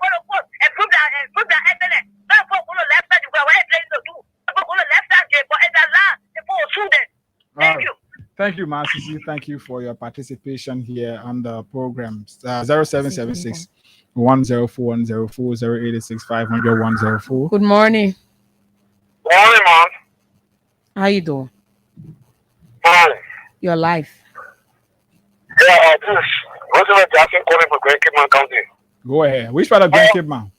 going to put and prove that evidence. Not for the left side, you go away place to do. For the left side, but in the land, the poor student. Thank you. Thank you, Masisi. Thank you for your participation here on the program. 0776 104 104 0886 500 104. Good morning. Morning, man. How you doing? Morning. Your life. Yeah, this is Roosevelt Jackson calling for Grand Kidman County. Go ahead. Which part of Grand Cape, man?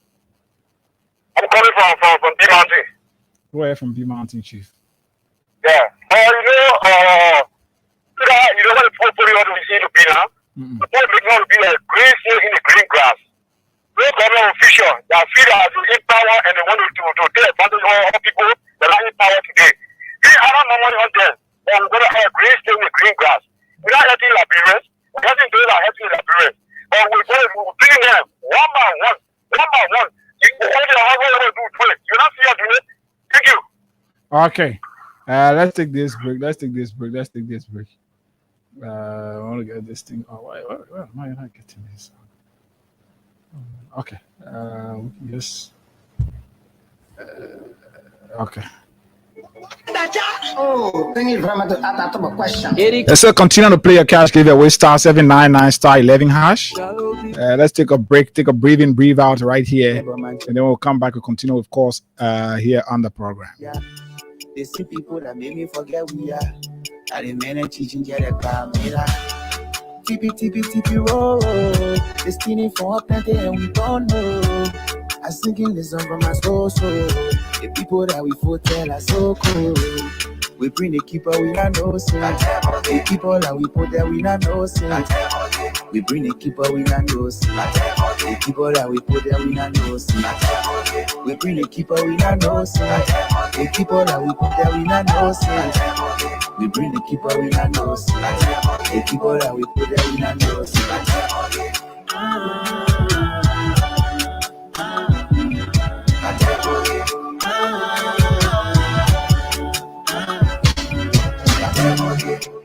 I'm coming from B Mountain. Go ahead from B Mountain, Chief. Yeah. You know what the portfolio we see to be now? The portfolio will be like green still in the green grass. No government official that feel that in power and they want to take advantage of all people that are in power today. We have more money on them. And we're going to have green still in the green grass. We're not helping Liberians. We're helping those that are helping Liberians. But we're going to bring them one by one. One by one. You're not see us doing it. Thank you. Okay. Let's take this break. I want to get this thing. Oh, why am I not getting this? Okay. We can just. Okay. Oh, thank you very much. That's a question. Let's continue to play your cash giveaway star 799 star 11 hash. Let's take a break, take a breathe out right here, and then we'll come back and continue, of course, here on the program. Yeah. They see people that made me forget we are. I didn't teaching get a camera. TP, roll. This thing for plenty and we don't know. I singing this song from my soul. The people that we tell are so cool. We bring the keeper, we not know so. The people that we put there, we not know so. We bring the keeper, we not know so. The people that we put there, we not know so. We bring the keeper, we not know so. The people that we put there, we not know so. We bring the keeper, we not know so. The people that we put there, we not know so.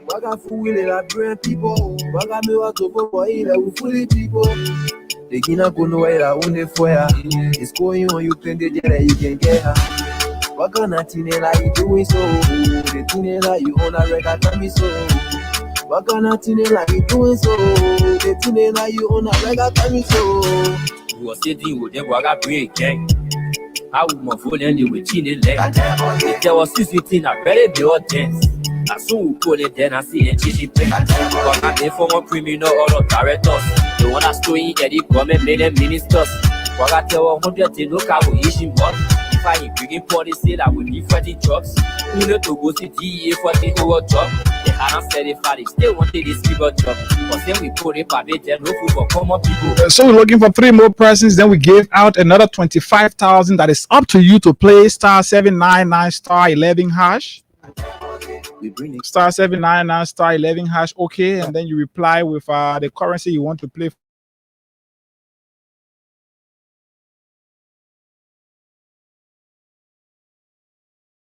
Baga fouille la brain people. Baga me wa to for il a fully people. They cannot go nowhere la one for ya. It's going on you can get you can get her. Baga nothing like you doing so. The thing like you on a record tell me so. Baga nothing like you doing so. The thing like you on a record tell me so. You was sitting with them baga break gang. I would my phone and they were chinning leg. There was 16 a very big audience. I saw we call it then I see a chichi play. Because I'm a former criminal or directors. The one that's doing Eddie government made them ministers. What I tell 100 to look at what issue was. If I bring policy that would be 40 jobs. You know to go to DEA for the over job. They hadn't said it for they still wanted this people job. But then we put it for them no food for common people. So we're looking for 3 more persons. Then we gave out another 25,000. That is up to you to play star 799 star 11 hash. Star 799 star 11 hash. Okay, and then you reply with the currency you want to play.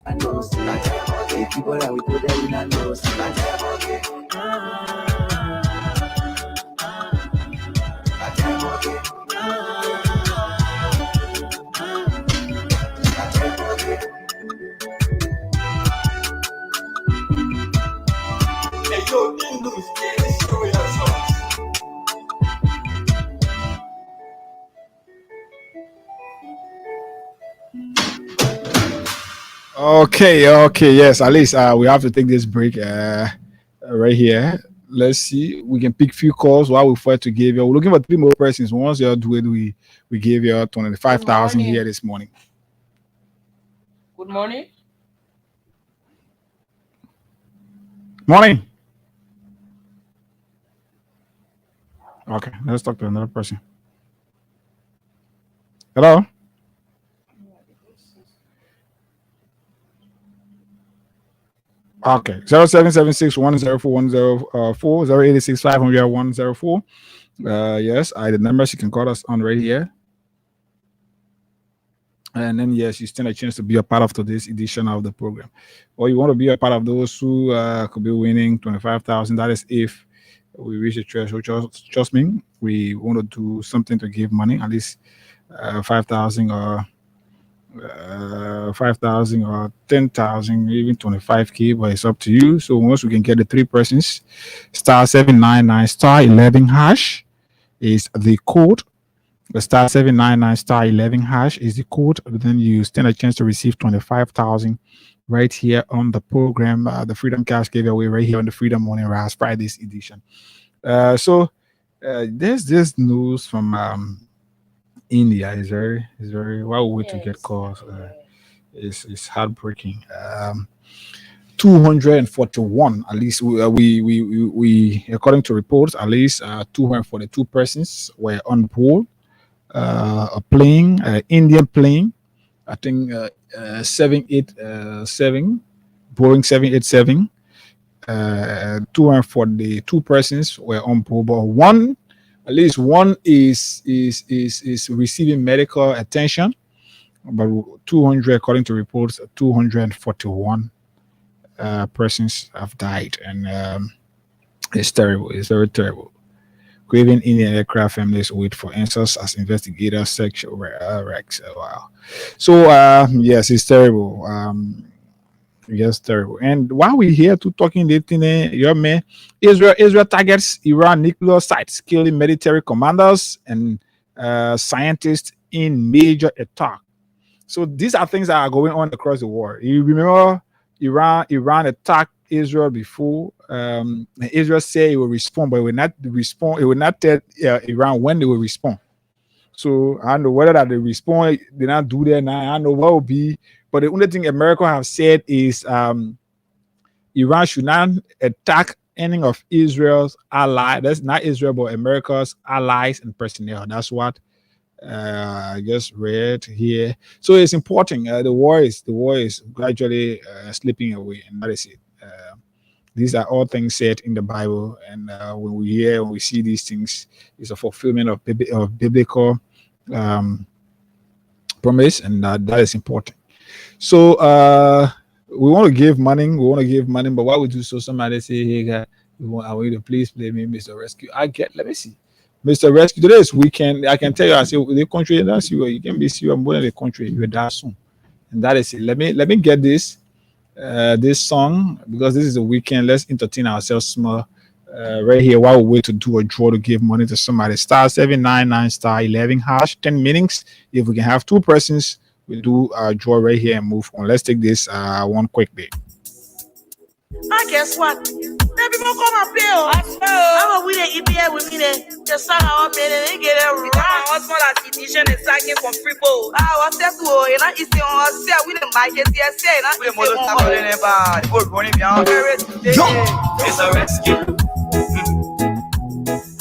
I know, the people that we put there, we not know. Okay, yes, at least we have to take this break right here. Let's see, we can pick few calls while we fight to give you. We're looking for 3 more persons. Once you do it, we gave you 25,000 here this morning. Good morning. Morning. Okay, let's talk to another person. Hello. Okay, 0776104104 0865000104. Yes, the numbers you can call us on right here. And then yes, you stand a chance to be a part of today's edition of the program, or you want to be a part of those who could be winning 25,000. That is if we reach the threshold. Trust me, we want to do something to give money, at least 5,000 or 5,000 or 10,000, even 25k, but it's up to you. So once we can get the 3 persons, star 799 star 11 hash is the code. The star 799 star 11 hash is the code. Then you stand a chance to receive 25,000 right here on the program. The Freedom Cash giveaway right here on the Freedom Morning Rise Fridays edition. So there's this news from India is very why we wait to get calls. It's heartbreaking. 241 at least we according to reports at least 242 persons were on board a plane, Indian plane. I think 787 Boeing 787. 242 persons were on board, but at least one is receiving medical attention. But 200, according to reports, 241 persons have died, and it's terrible. It's very terrible. Grieving Indian aircraft families wait for answers as investigators search wrecks. Wow. So yes, it's terrible. Yes, terrible. And while we're here to talking your man, Israel targets Iran nuclear sites, killing military commanders and scientists in major attack. So these are things that are going on across the world. You remember Iran attacked Israel before. Israel said it will respond, but it will not respond. It will not tell Iran when they will respond. So I don't know whether that they respond, they not do that now. I don't know what will be. But the only thing America have said is Iran should not attack any of Israel's allies. That's not Israel, but America's allies and personnel. That's what I just read here. So it's important. The war is gradually slipping away, and that is it. These are all things said in the Bible, and when we see these things, it's a fulfillment of biblical promise, and that is important. So we want to give money. But why we do so? Somebody say, "Hey, guy, I want you to please play me, Mr. Rescue." Let me see, Mr. Rescue. Today is weekend. I can tell you, I say the country. That's you. You can be see. I'm born in the country. You die soon, and that is it. Let me get this song because this is the weekend. Let's entertain ourselves small right here while we wait to do a draw to give money to somebody. *799 *11 # 10 meetings. If we can have 2 persons, we'll do a draw right here and move on. Let's take this one quick bit. Guess what? Let people come and play. I'm a winner EPA with me. The song I made and get it right. What's more like edition and singing from Freepo? What's that? You know, it's the one say we didn't buy it. Yes, say that. We're more than it's a rescue.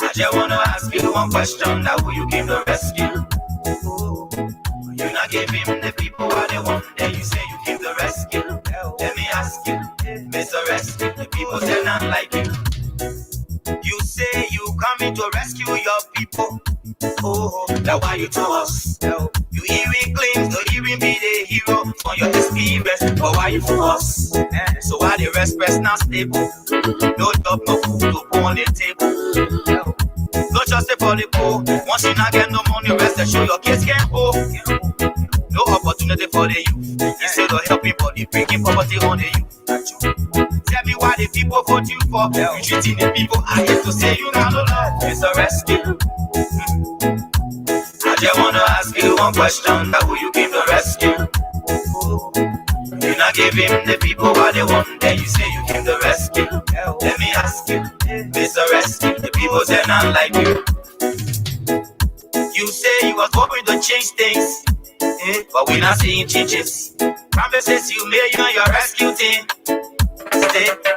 I just wanna ask you one question. Now who you came to rescue? You not give him the people what they want. Then you say you came to rescue. Let me ask you, Mr. Rescue, the people say not like you. You say you coming to rescue your people. Oh, that's why you to us. You even claim to even be the hero for your experience, but why you to us? So why the respect not stable? No job, no food to put on the table. No just for the poor. Once you not get no money, rest and show your kids can't go. No opportunity for the youth. Instead of helping body, bringing poverty on the youth. Tell me why the people vote you for. You treating the people, I hate to say you not love. It's a rescue. I just wanna ask you one question. That who you came to rescue? You not give him the people what they want. Then you say you came to rescue. Let me ask you, Mr. Rescue, the people say not like you. You say you was hoping to change things, but we not seeing changes. Promises you made on your rescue team,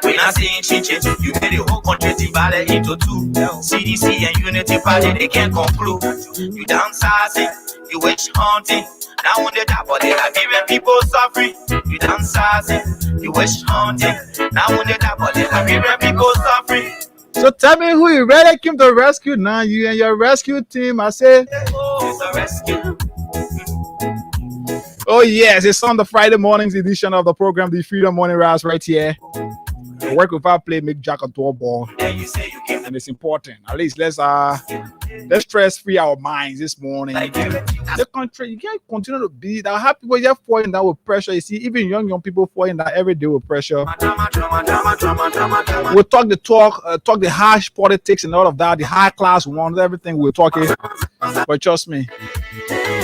we not seeing changes. You made the whole country divided into 2. CDC and Unity Party, they can't conclude. You downsizing, you witch hunting. Now on the top of it, Liberian people suffering. You downsizing, you witch hunting. Now on the top of it, Liberian people suffering. So tell me who you really came to rescue now. You and your rescue team, I say. It's a rescue. Oh yes, it's on the Friday mornings edition of the program, the Freedom Morning Rise, right here. I work without play, make Jack a door ball, and it's important. At least let's stress free our minds this morning. The country, you can't continue to be that. Have people just falling down with pressure. You see, even young people falling down every day with pressure. We talk the harsh politics and all of that, the high class ones, everything we're talking. But trust me,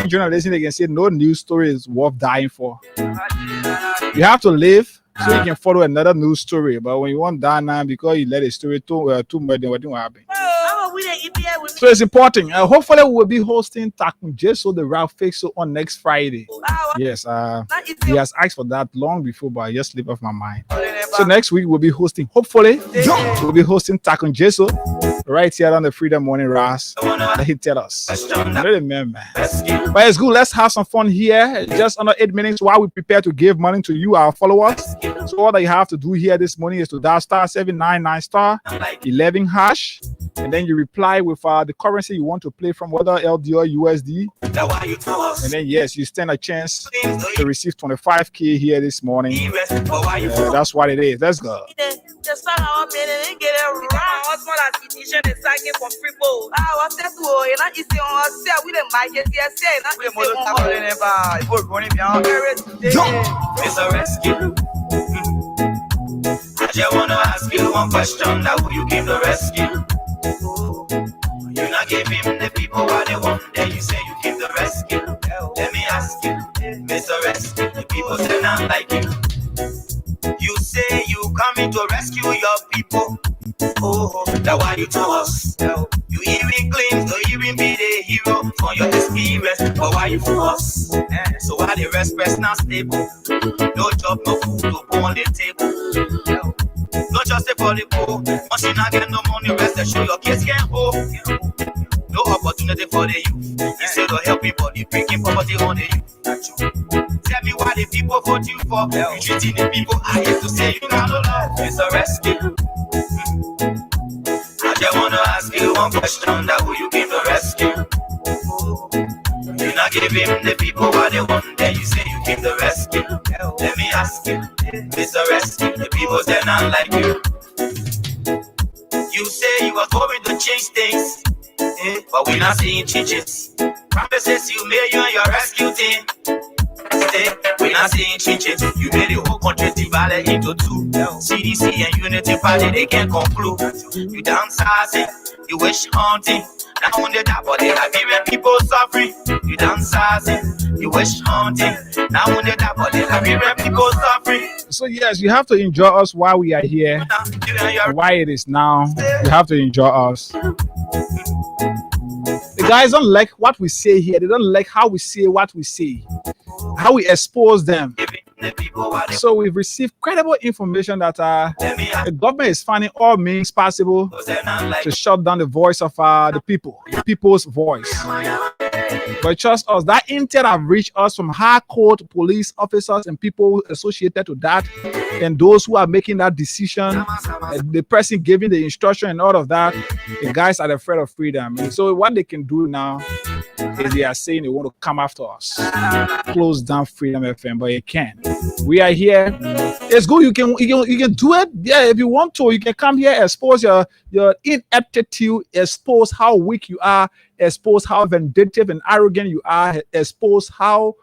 journalists, they can say no news story is worth dying for. You have to live so you can follow another news story. But when you want to die now because you let a story too much, then what will happen? So it's important. Hopefully, we will be hosting Takunjeso the Ralph Fixo on next Friday. Yes, he has asked for that long before, but I just slipped off my mind. So next week we'll be hosting. Hopefully, we'll be hosting Takunjeso right here on the Freedom Morning Ras. Let him tell us. Remember. But it's good. Let's have some fun here. Just under 8 minutes while we prepare to give money to you, our followers. So all that you have to do here this morning is to dial *799*11#, and then you reply with the currency you want to play from, whether LD or USD. And then yes, you stand a chance to receive 25K here this morning. That's what it is. Let's go. It's a rescue. I just wanna ask you one question. Now who you came to rescue? You not give him the people what they want. Then you say you came to rescue. Let me ask you, Mr. Rescue. The people say not like you. You say you coming to rescue your people. Oh, that's why you to us. You even claim to even be the hero for your experience. But why you to us? So why the rest not stable? No job, no food, no put on the table. No just for the poor. Once you not get no money, rest and show your kids can't hold. No opportunity for the youth. Instead of helping body, breaking poverty on the youth. Tell me why the people vote you for. You treating the people I hate to say you not love. It's a rescue. I just wanna ask you one question. That who you came to rescue? You not give him the people what they want. Then you say you came to rescue. Let me ask you, Mr. Rescue. The people say not like you. You say you are going to change things. But we're not seeing changes. Promises you made you and your rescue team. We're not seeing changes. You made the whole country divided into two. CDC and Unity Party, they can't conclude. You downsizing, you wish hunting. Now on the top of the Liberian people suffering. You downsizing, you wish hunting. Now on the top of the Liberian people suffering. So yes, you have to enjoy us while we are here. Why it is now, you have to enjoy us. The guys don't like what we say here. They don't like how we say what we say, how we expose them. So we've received credible information that the government is finding all means possible to shut down the voice of the people, the people's voice. But trust us, that intel have reached us from high court police officers and people associated to that, and those who are making that decision, the person giving the instruction and all of that. The guys are afraid of freedom. And so what they can do now is they are saying they want to come after us, close down Freedom FM, but you can't. We are here. It's good. You can do it. Yeah, if you want to, you can come here, expose your ineptitude, expose how weak you are, expose how vindictive and arrogant you are, expose how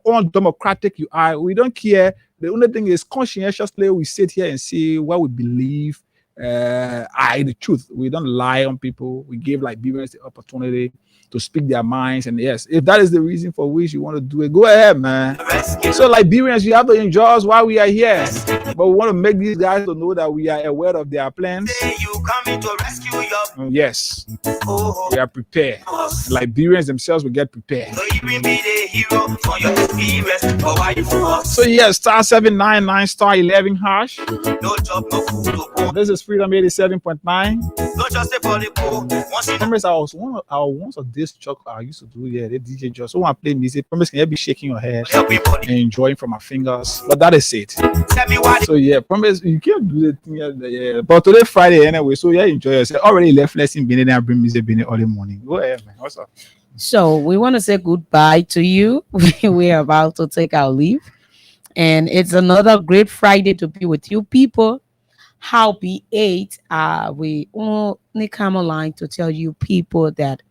undemocratic you are. We don't care. The only thing is conscientiously we sit here and say what we believe. The truth. We don't lie on people. We give Liberians the opportunity to speak their minds. And yes, if that is the reason for which you want to do it, go ahead, man. So Liberians, you have to enjoy us while we are here. But we want to make these guys to know that we are aware of their plans. Yes, we are prepared. Liberians themselves will get prepared. So yes, *799*11#. This is Freedom 87.9. Promise I was once of this truck I used to do the DJ just so I play music. Promise can you be shaking your head and enjoying from my fingers. But that is it. So yeah, promise you can't do the thing. Yeah. But today Friday anyway, so yeah, enjoy yourself. Already left lesson Benin and bring music Benin all the morning. Go ahead, man. What's up? So we want to say goodbye to you. We are about to take our leave. And it's another great Friday to be with you people. Howbeit, we only come online to tell you people that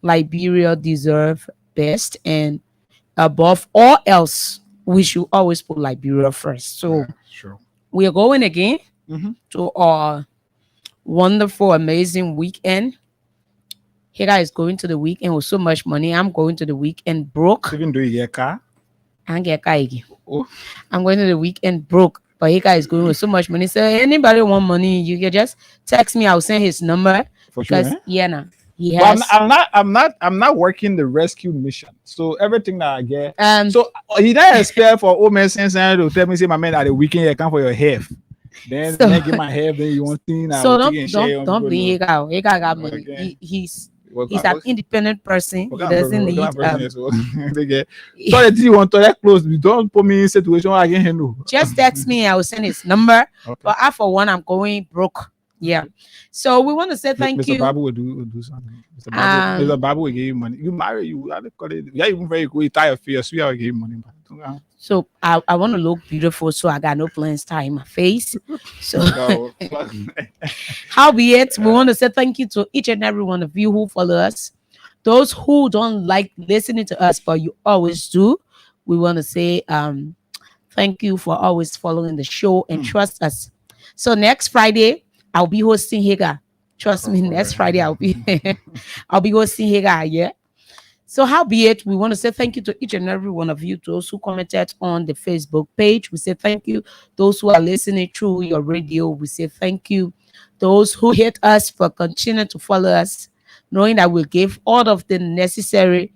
Liberia deserve best, and above all else, we should always put Liberia first. So we are going again to our wonderful, amazing weekend. Hega is going to the weekend with so much money. I'm going to the weekend broke. Even do you get car? I'm going to the weekend broke. But Hega is going with so much money. So anybody want money, you can just text me. I'll send his number. For sure. Because he Well, has. I'm not working the rescue mission. So everything that I get. So he not expect for old man sense to tell me say my man at the weekend you come for your half. Then get my half. Then you want thing. So don't be Hega. Hega got money. Okay. He's an independent person. He doesn't need. So the thing you want to that close. You don't put me in situation where I can handle. Just text me. I will send his number. Okay. But I for one, I'm going broke. Yeah. So we want to say thank you. Mr. Babu will do something. Mr. Babu will give you money. You marry you. I call it. Yeah, even very good. You tie your face. We will give you money. So I want to look beautiful. So I got no plans tying my face. So howbeit, we want to say thank you to each and every one of you who follow us. Those who don't like listening to us, but you always do. We want to say thank you for always following the show and trust us. So next Friday, I'll be hosting Hega. Trust me, next Friday I'll be hosting Hega. Yeah. So howbeit, we want to say thank you to each and every one of you, those who commented on the Facebook page. We say thank you. Those who are listening through your radio, we say thank you. Those who hate us for continuing to follow us, knowing that we'll give all of the necessary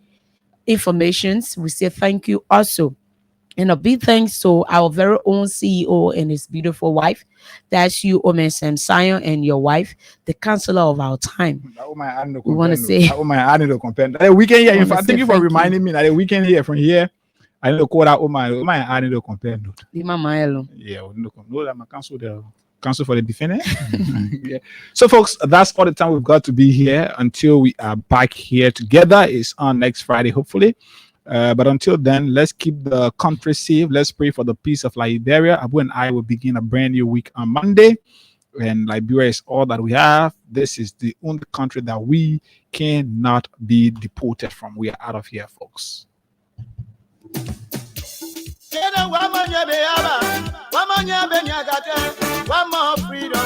informations, we say thank you also. And a big thanks to our very own CEO and his beautiful wife. That's you, Omen Sam Sion, and your wife, the counselor of our time. We want to say, the weekend here. In fact, thank you for reminding me that the weekend here from here, I need to call out I need to compare. Yeah, no, I'm a counsel for the defendant. Yeah. So, folks, that's all the time we've got to be here until we are back here together. It's on next Friday, hopefully. But until then, let's keep the country safe. Let's pray for the peace of Liberia. Abu and I will begin a brand new week on Monday. And Liberia is all that we have. This is the only country that we cannot be deported from. We are out of here, folks. One more freedom.